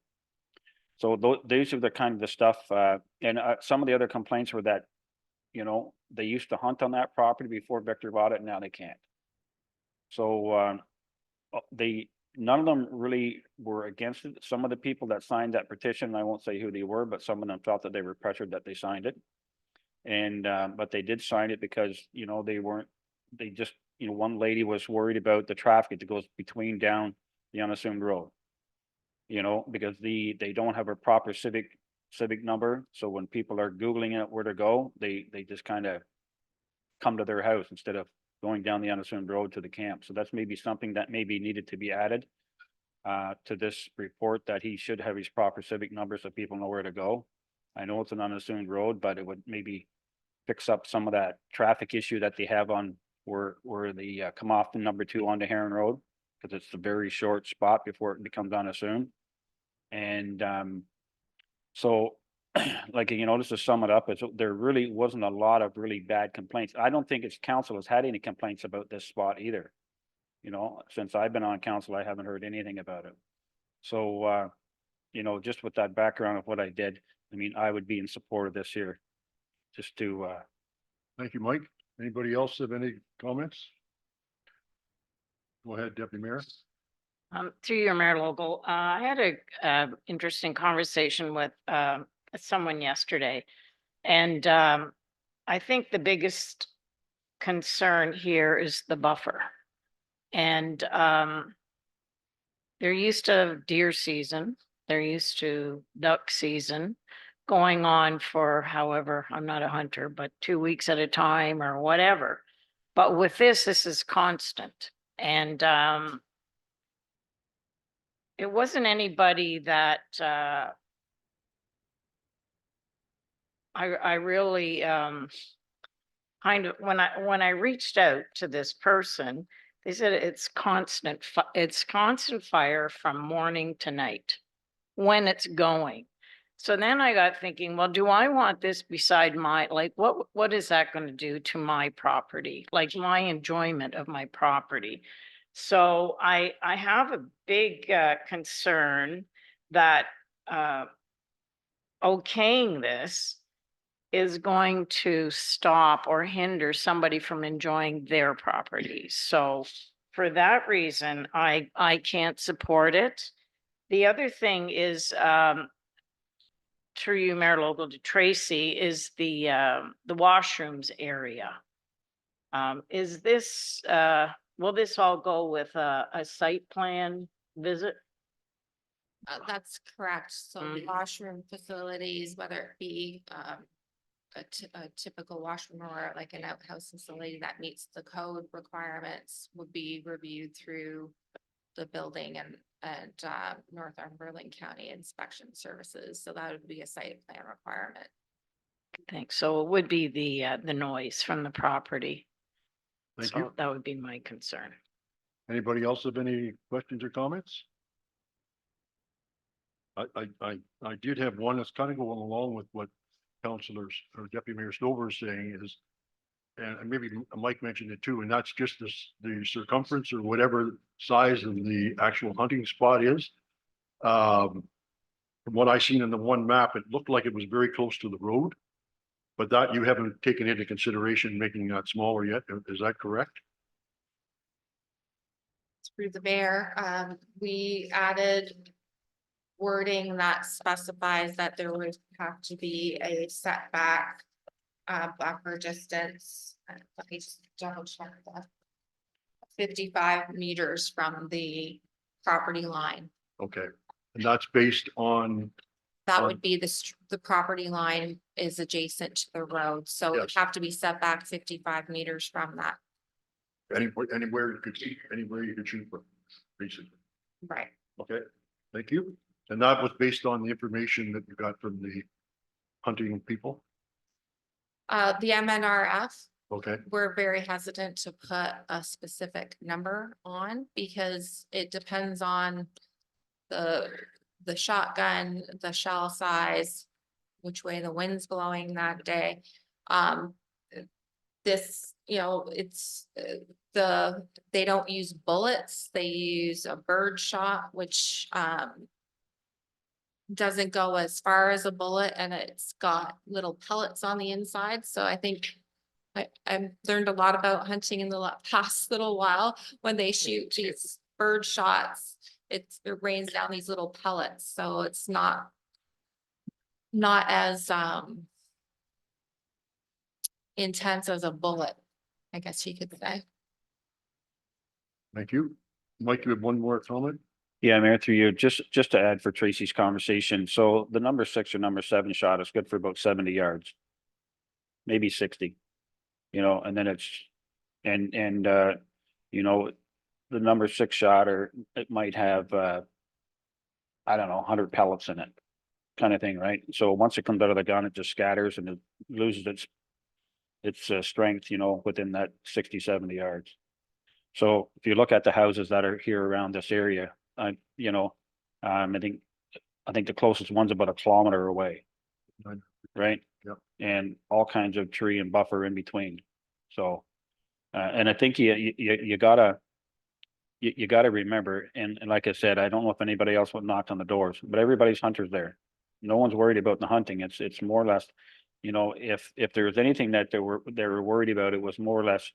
So these are the kind of the stuff, and some of the other complaints were that, they used to hunt on that property before Victor bought it, and now they can't. So none of them really were against it. Some of the people that signed that petition, I won't say who they were, but some of them felt that they were pressured that they signed it. And but they did sign it because one lady was worried about the traffic that goes between down the unassumed road. Because they don't have a proper civic number. So when people are Googling it where to go, they just kind of come to their house instead of going down the unassumed road to the camp. So that's maybe something that maybe needed to be added to this report, that he should have his proper civic number so people know where to go. I know it's an unassumed road, but it would maybe fix up some of that traffic issue that they have on where they come off the number 2 onto Heron Road, because it's a very short spot before it becomes unassumed. And so like, just to sum it up, there really wasn't a lot of really bad complaints. I don't think its council has had any complaints about this spot either. Since I've been on council, I haven't heard anything about it. So, just with that background of what I did, I mean, I would be in support of this here. Just to Thank you, Mike. Anybody else have any comments? Go ahead, Deputy Mayor. Through your Mayor Local, I had a interesting conversation with someone yesterday, and I think the biggest concern here is the buffer. And they're used to deer season, they're used to duck season going on for however, I'm not a hunter, but 2 weeks at a time or whatever. But with this is constant. And it wasn't anybody that I really kind of, when I reached out to this person, they said it's constant fire from morning to night when it's going. So then I got thinking, well, do I want this beside what is that going to do to my property? Like my enjoyment of my property. So I have a big concern that okaying this is going to stop or hinder somebody from enjoying their property. So for that reason, I can't support it. The other thing is, through you, Mayor Local, to Tracy, is the washrooms area. Is this will this all go with a site plan visit? That's correct. So the Mhm. washroom facilities, whether it be a typical washroom or like an outhouse facility that meets the code requirements would be reviewed through the building and Northumberland County Inspection Services. So that would be a site plan requirement. Thanks. So it would be the noise from the property. Thank So you. that would be my concern. Anybody else have any questions or comments? I did have one that's kind of going along with what councilors or Deputy Mayor Stover is saying is, and maybe Mike mentioned it too, and that's just this, the circumference or whatever size of the actual hunting spot is. From what I seen in the one map, it looked like it was very close to the road. But that you haven't taken into consideration making that smaller yet. Is that correct? Through the mayor, we added wording that specifies that there would have to be a setback buffer distance. Let me just double check that. 55 meters from the property line. Okay, and that's based on, That would be the property line is adjacent to the road, so it would Yes. have to be set back 55 meters from that. anywhere you could shoot, anywhere you could shoot from, basically. Right. Okay, thank you. And that was based on the information that you got from the hunting people? The MNRF, Okay, we're very hesitant to put a specific number on because it depends on the shotgun, the shell size, which way the wind's blowing that day. This, it's they don't use bullets, they use a bird shot, which doesn't go as far as a bullet and it's got little pellets on the inside. So I think I've learned a lot about hunting in the past little while. When they shoot these bird shots, it rains down these little pellets, so it's not as intense as a bullet, I guess you could say. thank you. Mike, you have one more comment? Yeah, Mayor, through you, just to add for Tracy's conversation. So the number 6 or number 7 shot is good for about 70 yards. Maybe 60, and then it's, and the number 6 shot, or it might have, I don't know, 100 pellets in it. Kind of thing, right? So once it comes out of the gun, it just scatters and it loses its strength, within that 60, 70 yards. So if you look at the houses that are here around this area, I think the closest one's about 1 kilometer away. Right? Yep. And all kinds of tree and buffer in between. So, and I think you gotta remember, and like I said, I don't know if anybody else would knock on the doors, but everybody's hunters there. No one's worried about the hunting. It's more or less, if there was anything that they were worried about, it was more or less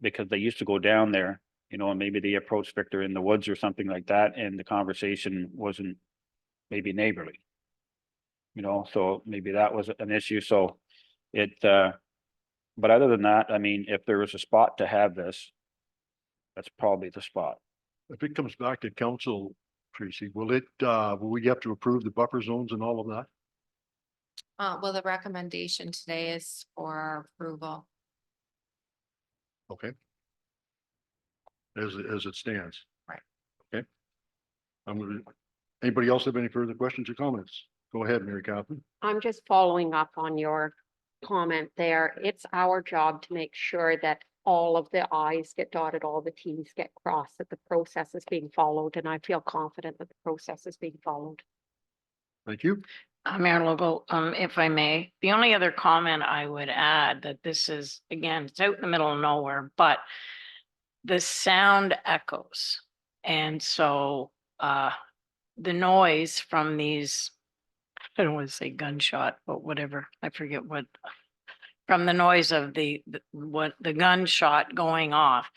because they used to go down there, and maybe they approached Victor in the woods or something like that, and the conversation wasn't maybe neighborly. So maybe that was an issue. So but other than that, I mean, if there was a spot to have this, that's probably the spot. If it comes back to council, Tracy, will we have to approve the buffer zones and all of that? Well, the recommendation today is for approval. Okay. As it stands. Right. Okay. Anybody else have any further questions or comments? Go ahead, Mary Catherine. I'm just following up on your comment there. It's our job to make sure that all of the i's get dotted, all the t's get crossed, that the process is being followed, and I feel confident that the process is being followed. Thank you. Mayor Logo, if I may, the only other comment I would add that this is, again, it's out in the middle of nowhere, but the sound echoes. And so the noise from these, I don't want to say gunshot, but whatever, I forget what, from the noise of the gunshot going off,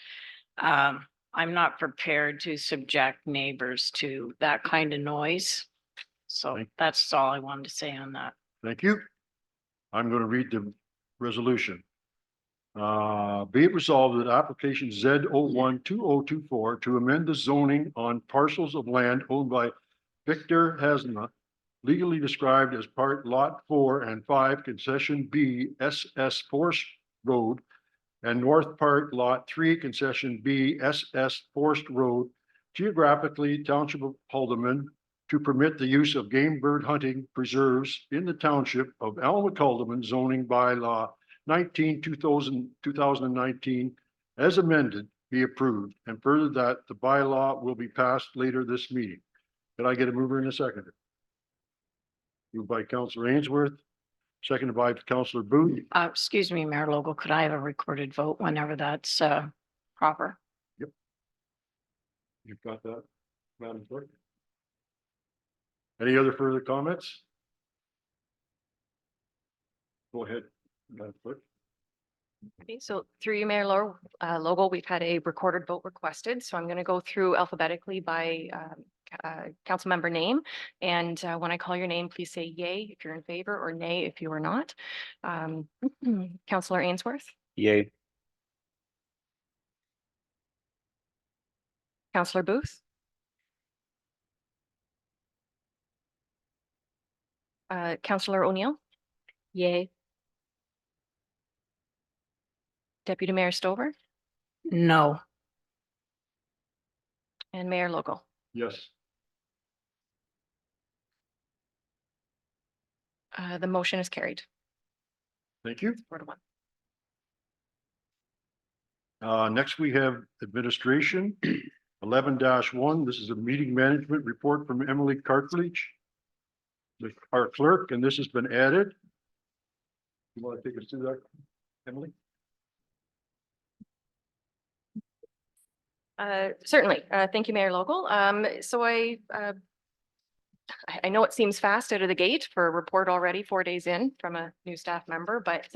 I'm not prepared to subject neighbors to that kind of noise. So that's all I wanted to say on that. Thank you. I'm going to read the resolution. Be it resolved that application Z012024 to amend the zoning on parcels of land owned by Victor Hasna, legally described as part lot 4 and 5, concession B, SS Forest Road, and north part lot 3, concession B, SS Forest Road, geographically Township of Haldeman, to permit the use of game bird hunting preserves in the township of Alma-Caldeman zoning bylaw 2019, as amended, be approved, and further that the bylaw will be passed later this meeting. Can I get a mover and a seconder? Moved by Councillor Ainsworth, seconded by Councillor Booth. Excuse me, Mayor Logo, could I have a recorded vote whenever that's proper? You've got that, Madam Clerk? Any other further comments? Go ahead, Madam Clerk. Okay, so through you, Mayor Logo, we've had a recorded vote requested, so I'm going to go through alphabetically by council member name. And when I call your name, please say yay if you're in favor or nay if you are not. Councillor Ainsworth, Yay. Councillor Booth, Councillor O'Neill, yay. Deputy Mayor Stover No. and Mayor Logo. Yes. The motion is carried. Thank you. 4-1. Next, we have administration 11-1. This is a meeting management report from Emily Cartledge, our clerk, and this has been added. You want to take us through that, Emily? Certainly. Thank you, Mayor Logal. So I know it seems fast out of the gate for a report already 4 days in from a new staff member, but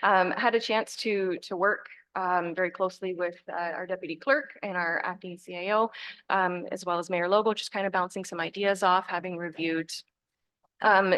had a chance to work very closely with our deputy clerk and our acting CAO, as well as Mayor Logo, just kind of bouncing some ideas off, having reviewed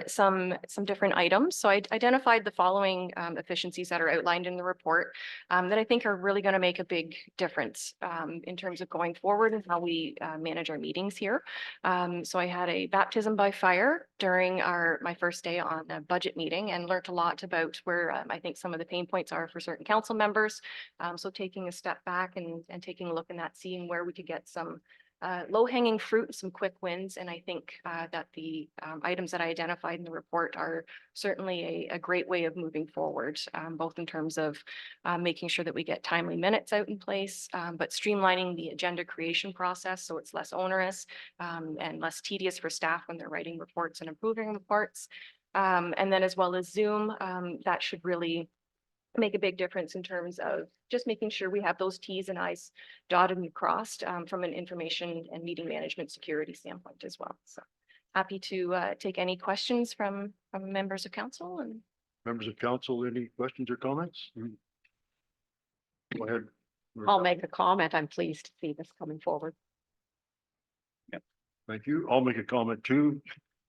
some different items. So I identified the following efficiencies that are outlined in the report that I think are really going to make a big difference in terms of going forward and how we manage our meetings here. So I had a baptism by fire during my first day on a budget meeting and learned a lot about where I think some of the pain points are for certain council members. So taking a step back and taking a look in that, seeing where we could get some low-hanging fruit, some quick wins. And I think that the items that I identified in the report are certainly a great way of moving forward, both in terms of making sure that we get timely minutes out in place, but streamlining the agenda creation process so it's less onerous and less tedious for staff when they're writing reports and improving reports. And then as well as Zoom, that should really make a big difference in terms of just making sure we have those T's and I's dotted and crossed from an information and meeting management security standpoint as well. So happy to take any questions from members of council. And Members of council, any questions or comments? Go ahead. I'll make a comment. I'm pleased to see this coming forward. Thank you. I'll make a comment too.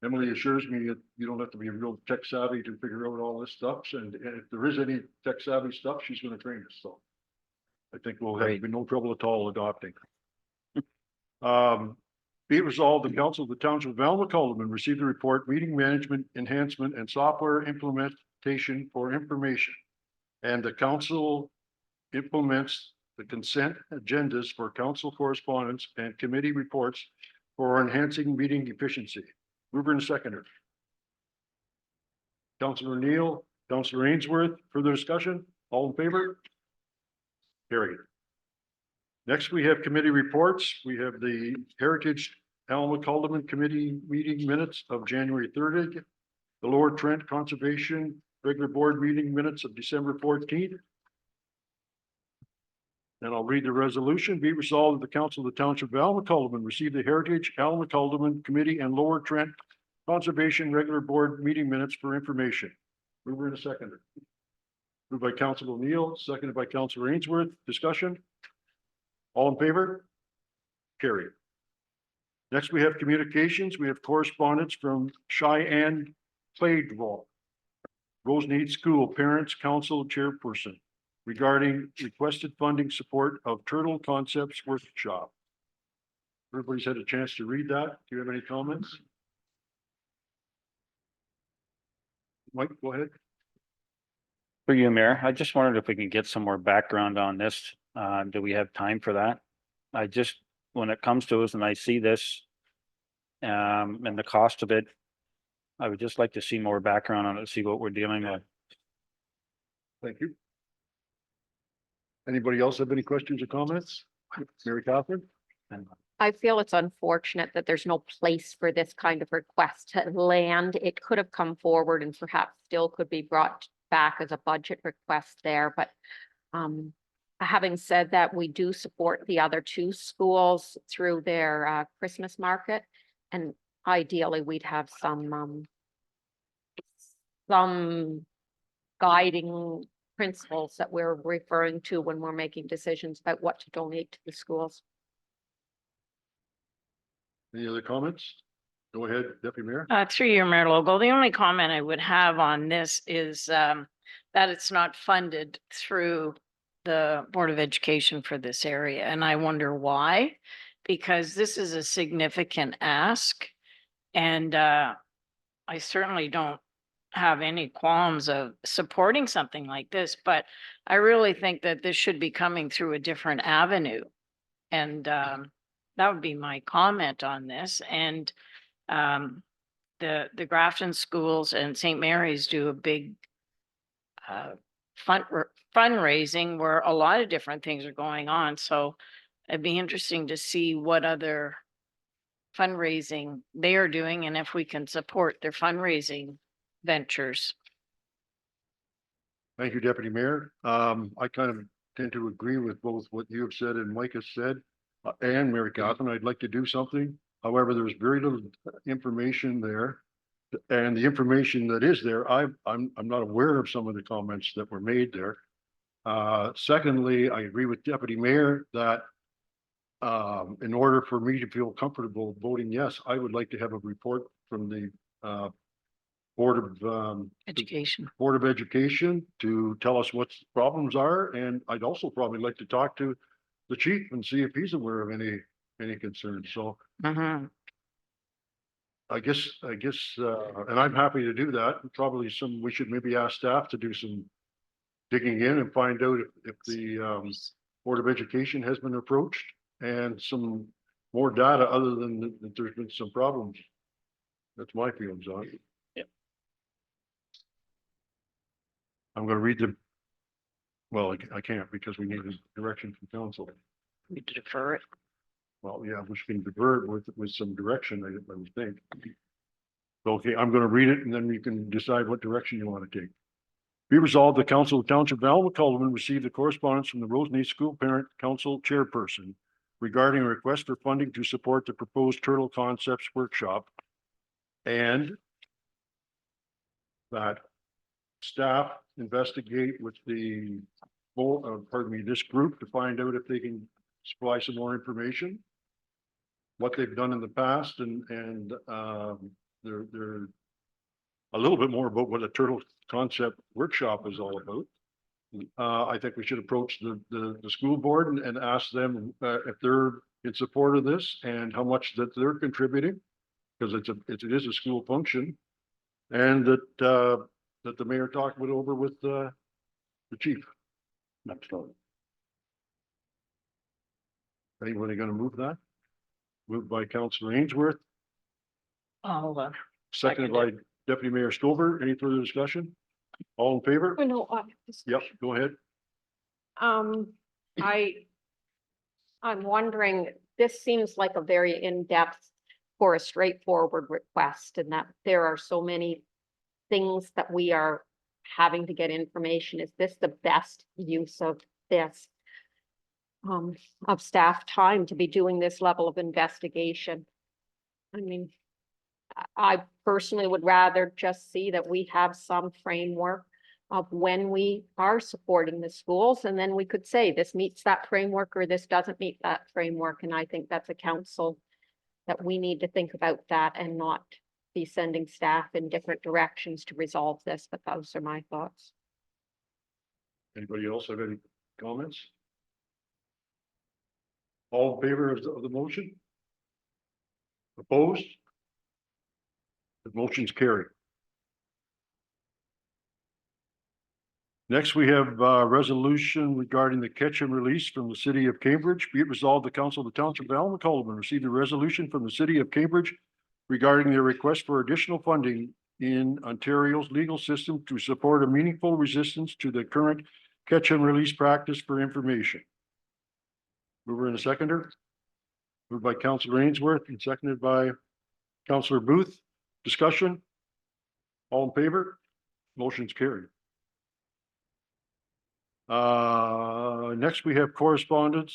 Emily assures me that you don't have to be real tech savvy to figure out all this stuff. And if there is any tech savvy stuff, she's going to train us. So I think we'll have no trouble at all adopting. Be it resolved, the council of the township of Alma-Caldeman received the report, meeting management enhancement and software implementation for information. And the council implements the consent agendas for council correspondence and committee reports for enhancing meeting efficiency. Mover and seconder. Councillor Neal, Councillor Ainsworth, further discussion? All in favor? Carried. Next, we have committee reports. We have the Heritage Alma-Caldeman Committee meeting minutes of January 30th, the Lower Trent Conservation regular board meeting minutes of December 14th. And I'll read the resolution. Be resolved that the council of the township of Alma-Caldeman receive the Heritage Alma-Caldeman Committee and Lower Trent Conservation regular board meeting minutes for information. Mover and a seconder. Moved by Councilor O'Neill, seconded by Councilor Ainsworth. Discussion? All in favor? Carried. Next, we have communications. We have correspondence from Cheyenne Claydwell, Rosemead School Parents Council Chairperson. regarding requested funding support of Turtle Concepts Workshop. Everybody's had a chance to read that. Do you have any comments? Mike, go ahead. For you, Mayor, I just wondered if we can get some more background on this. Do we have time for that? I just, when it comes to us and I see this, and the cost of it, I would just like to see more background on it, see what we're dealing with. Thank you. Anybody else have any questions or comments? Mary Catherine? I feel it's unfortunate that there's no place for this kind of request to land. It could have come forward and perhaps still could be brought back as a budget request there, but having said that, we do support the other two schools through their Christmas market. And ideally, we'd have some guiding principles that we're referring to when we're making decisions about what to donate to the schools. Any other comments? Go ahead, Deputy Mayor. Through your Mayor Logo, the only comment I would have on this is that it's not funded through the Board of Education for this area. And I wonder why, because this is a significant ask. And I certainly don't have any qualms of supporting something like this, but I really think that this should be coming through a different avenue. And that would be my comment on this. And the Grafton schools and St. Mary's do a big fundraising where a lot of different things are going on. So it'd be interesting to see what other fundraising they are doing and if we can support their fundraising ventures. Thank you, Deputy Mayor. I kind of tend to agree with both what you have said and Mike has said, and Mary Catherine. I'd like to do something. However, there's very little information there. And the information that is there, I'm not aware of some of the comments that were made there. Secondly, I agree with Deputy Mayor that in order for me to feel comfortable voting yes, I would like to have a report from the Board of Education to tell us what the problems are. And I'd also probably like to talk to the chief and see if he's aware of any concerns. So I guess, and I'm happy to do that. Probably we should maybe ask staff to do some digging in and find out if the Board of Education has been approached and some more data other than that there's been some problems. That's my feelings on it. Yep. I'm going to read well, I can't because we need a direction from council. We defer it. Well, yeah, we can divert with some direction, I would think. Okay, I'm going to read it and then you can decide what direction you want to take. Be resolved, the Council of Township of Alma-Cullivan received the correspondence from the Rosenay School Parent Council Chairperson regarding a request for funding to support the proposed Turtle Concepts Workshop, and that staff investigate with the this group to find out if they can supply some more information, what they've done in the past, and they're a little bit more about what a Turtle Concept Workshop is all about. I think we should approach the school board and ask them if they're in support of this and how much that they're contributing, because it is a school function, and that the mayor talked it over with the chief. Absolutely. Anybody going to move that? Moved by Councillor Ainsworth. I'll Seconded by Deputy Mayor Stover. Any further discussion? All in favor? No, Yep, go ahead. I'm wondering, this seems like a very in-depth for a straightforward request, and that there are so many things that we are having to get information. Is this the best use of this? Of staff time to be doing this level of investigation? I mean, I personally would rather just see that we have some framework of when we are supporting the schools, and then we could say this meets that framework or this doesn't meet that framework. And I think that's a council that we need to think about that and not be sending staff in different directions to resolve this. But those are my thoughts. Anybody else have any comments? All in favor of the motion? Opposed? The motion's carried. Next, we have a resolution regarding the catch and release from the city of Cambridge. Be it resolved, the council of the township of Allen Cullivan received a resolution from the city of Cambridge regarding their request for additional funding in Ontario's legal system to support a meaningful resistance to the current catch and release practice for information. Mover and a seconder. Moved by Councillor Ainsworth and seconded by Councillor Booth. Discussion? All in favor? Motion's carried. Next, we have correspondence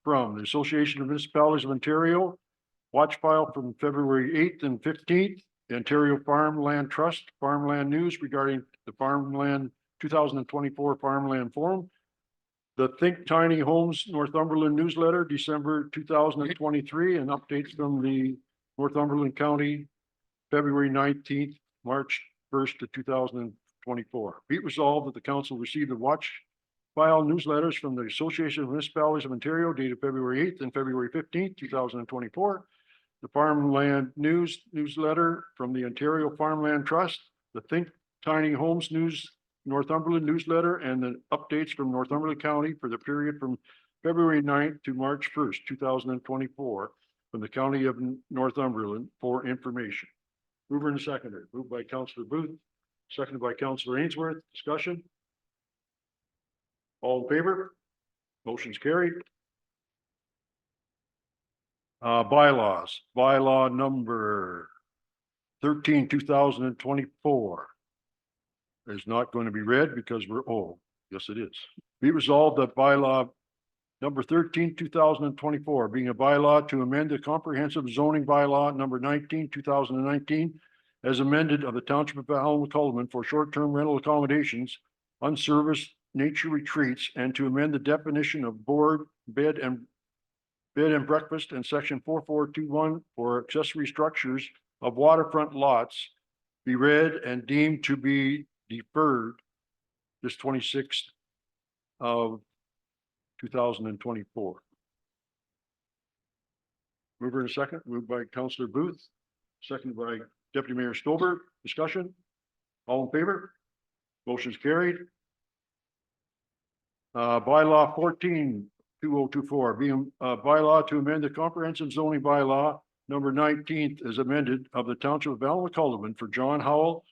from the Association of Municipalities of Ontario, watch file from February 8th and 15th, the Ontario Farmland Trust, Farmland News regarding the Farmland 2024 Farmland Forum, the Think Tiny Homes Northumberland newsletter, December 2023, and updates from the Northumberland County, February 19th, March 1st to 2024. Be it resolved that the council received the watch file newsletters from the Association of Municipalities of Ontario dated February 8th and February 15th, 2024. The Farmland News newsletter from the Ontario Farmland Trust, the Think Tiny Homes News Northumberland newsletter, and the updates from Northumberland County for the period from February 9th to March 1st, 2024, from the County of Northumberland for information. Mover and seconder. Moved by Councillor Booth, seconded by Councillor Ainsworth. Discussion? All in favor? Motion's carried. Bylaws, bylaw number 13, 2024 is not going to be read because we're, oh, yes, it is. Be resolved that bylaw number 13, 2024, being a bylaw to amend the comprehensive zoning bylaw number 19, 2019, as amended of the Township of Allen Cullivan for short-term rental accommodations, unserviced nature retreats, and to amend the definition of board, bed and breakfast in section 4421 for accessory structures of waterfront lots be read and deemed to be deferred this 26th of 2024. Mover in a second, moved by Councillor Booth, seconded by Deputy Mayor Stover. Discussion? All in favor? Motion's carried. Bylaw 14, 2024, being a bylaw to amend the comprehensive zoning bylaw number 19th as amended of the Township of Allen Cullivan for John Howell,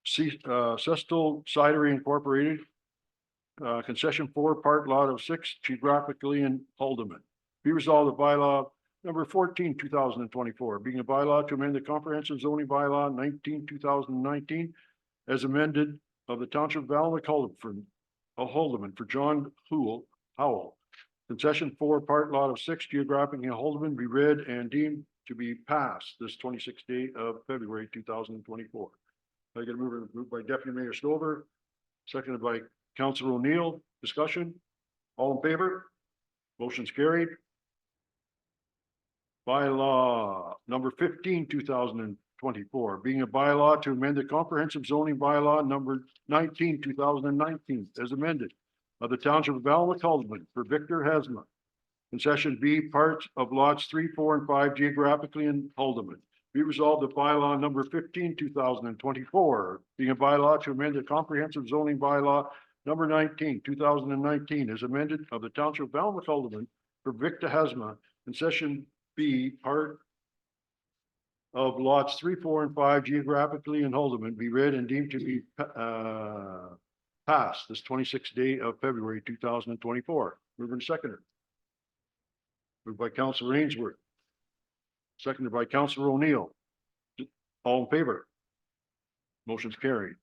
Cestal Cidery Incorporated, concession 4, part lot of 6, geographically in Haldeman. Be resolved that bylaw number 14, 2024, being a bylaw to amend the comprehensive zoning bylaw 19, 2019, as amended of the Township of Allen Cullivan for Haldeman for John Howell, concession 4, part lot of 6, geographically in Haldeman, be read and deemed to be passed this 26th day of February 2024. I get a moved by Deputy Mayor Stover, seconded by Councillor O'Neill. Discussion? All in favor? Motion's carried. Bylaw number 15, 2024, being a bylaw to amend the comprehensive zoning bylaw number 19, 2019, as amended of the Township of Allen Cullivan for Victor Hesma, concession B, parts of lots 3, 4, and 5, geographically in Haldeman. Be resolved that bylaw number 15, 2024, being a bylaw to amend the comprehensive zoning bylaw number 19, 2019, as amended of the Township of Allen Cullivan for Victor Hesma, concession B, part of lots 3, 4, and 5, geographically in Haldeman, be read and deemed to be passed this 26th day of February 2024. Mover and seconder. Moved by Councillor Ainsworth, seconded by Councillor O'Neill. All in favor? Motion's carried.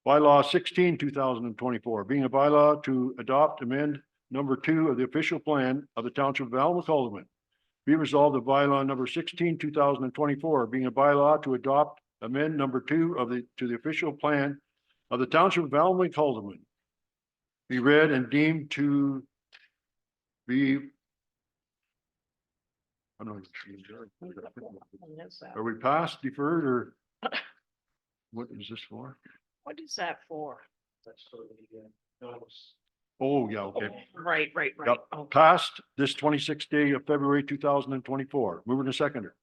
Bylaw 16, 2024, being a bylaw to adopt amend number 2 of the official plan of the Township of Allen Cullivan. Be resolved that bylaw number 16, 2024, being a bylaw to adopt amend number 2 of the official plan of the Township of Allen Cullivan be read and deemed to be. I don't know. Are we past, deferred, or what is this for? What is that for? Oh, yeah, okay. Right, right, right. Yep, Okay. passed this 26th day of February 2024. Moving to seconder.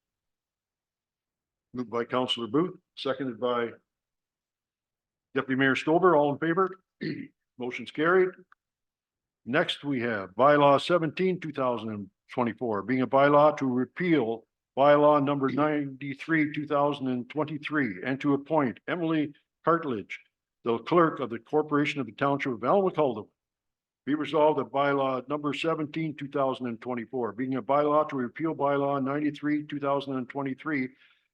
Moved by Councillor Booth, seconded by Deputy Mayor Stover. All in favor? Motion's carried. Next, we have bylaw 17, 2024, being a bylaw to repeal bylaw number 93, 2023, and to appoint Emily Cartledge, the clerk of the Corporation of the Township of Almacolum. Be resolved that bylaw number 17, 2024, being a bylaw to repeal bylaw 93, 2023,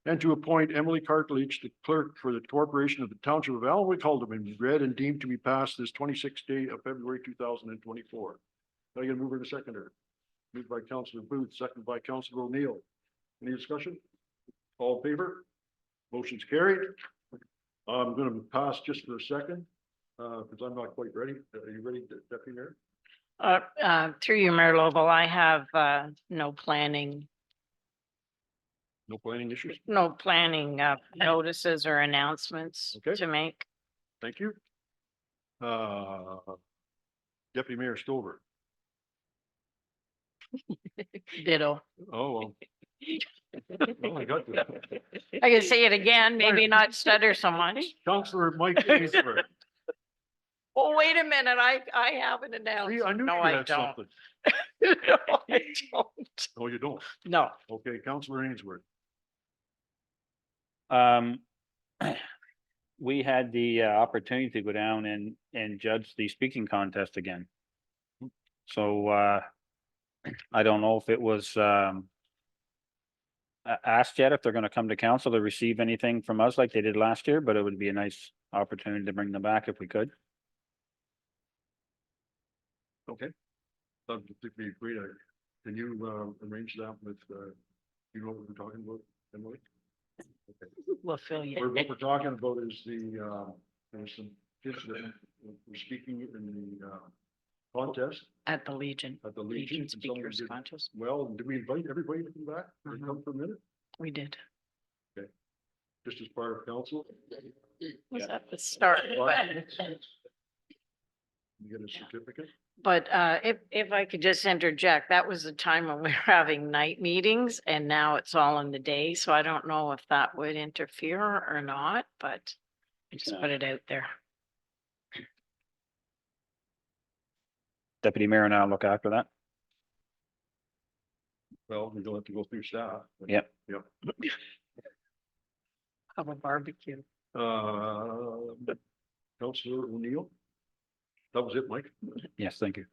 and to appoint Emily Cartledge, the clerk for the Corporation of the Township of Almacolum, and read and deemed to be passed this 26th day of February 2024. Can I get a mover to seconder? Moved by Councillor Booth, seconded by Councillor O'Neill. Any discussion? All in favor? Motion's carried. I'm going to pass just for a second, because I'm not quite ready. Are you ready, Deputy Mayor? Through you, Mayor Lovell, I have, no planning issues? No planning notices or announcements Okay. to make. Thank you. Deputy Mayor Stover. Ditto. Oh, well. Oh, I got this. I can say it again, maybe not stutter so much. Councillor Mike Ainsworth. Oh, wait a minute, I have an See, announcement. I knew No, you I had don't. something. No, I don't. No, you don't. No. Okay, Councillor Ainsworth. We had the opportunity to go down and judge the speaking contest again. So I don't know if it was asked yet if they're gonna come to council to receive anything from us like they did last year, but it would be a nice opportunity to bring them back if we could. Okay. That'd be great. Can you arrange that with, you know what we're talking about, Emily? Okay. We'll fill you. What we're talking about is there's some kids that were speaking in the contest At the Legion. at the Legion. and someone Speakers did- Contest. Well, did we invite everybody to come back? Did they come for a minute? We did. Just as part of council? Was at the start, You get a certificate? but if I could just interject, that was the time when we were having night meetings and now it's all in the day. So I don't know if that would interfere or not, but I just put it out there. Deputy Mayor and I'll look after that. Well, we don't have to go through staff. but- Yep. Yep. Have a barbecue. Councillor O'Neill? That was it, Mike? Yes, thank you.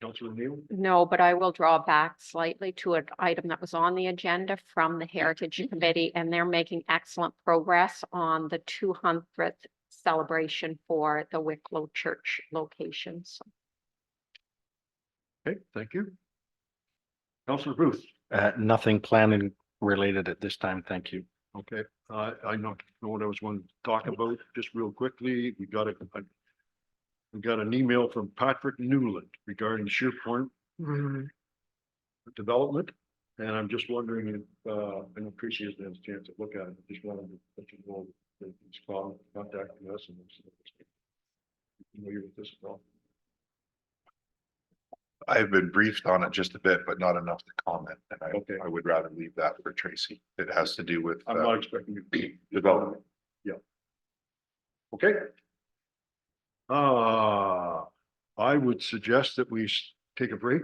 Councillor O'Neill? No, but I will draw back slightly to an item that was on the agenda from the Heritage Committee, and they're making excellent progress on the 200th celebration for the Wicklow Church locations. Okay, thank you. Councillor Booth? Nothing planning related at this time, thank you. Okay, I know what I was going to talk about, just real quickly. We got an email from Patrick Newland regarding Sheerpoint development. And I'm just wondering if, I know Tracy hasn't had a chance to look at it, just wanted to let you know that he's contacting us and familiar with this as well. I've been briefed on it just a bit, but not enough to comment, and Okay. I would rather leave that for Tracy. It has to do with I'm not expecting you to. development. Okay. I would suggest that we take a break.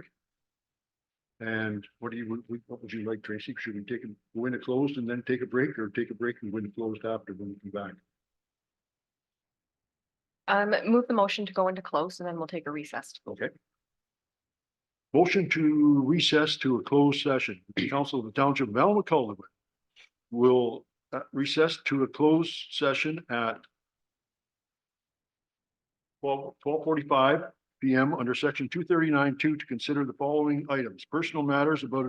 And what would you like, Tracy? Should we go into closed and then take a break, or take a break and go into closed after when we come back? Move the motion to go into close and then we'll take a recess. Okay. Motion to recess to a closed session. The Council of the Township of Almacolum will recess to a closed session at 12:45 PM under section 239(2) to consider the following items: personal matters about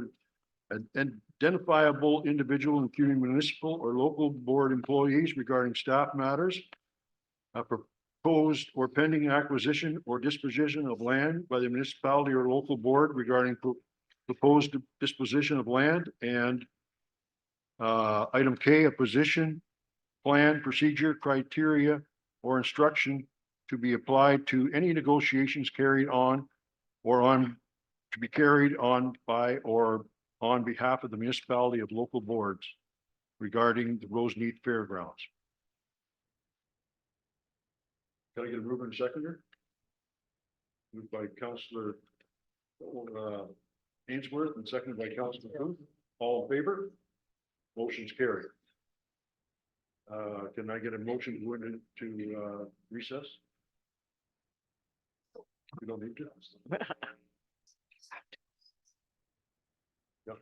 an identifiable individual, including municipal or local board employees, regarding staff matters, proposed or pending acquisition or disposition of land by the municipality or local board regarding proposed disposition of land, and item K, a position, plan, procedure, criteria, or instruction to be applied to any negotiations carried on or on, to be carried on by or on behalf of the municipality of local boards regarding the Roseneath Fairgrounds. Can I get a mover and seconder? Moved by Councillor Ainsworth and seconded by Councillor Booth. All in favor? Motion's carried. Can I get a motion to go into recess? We don't need to. Yep.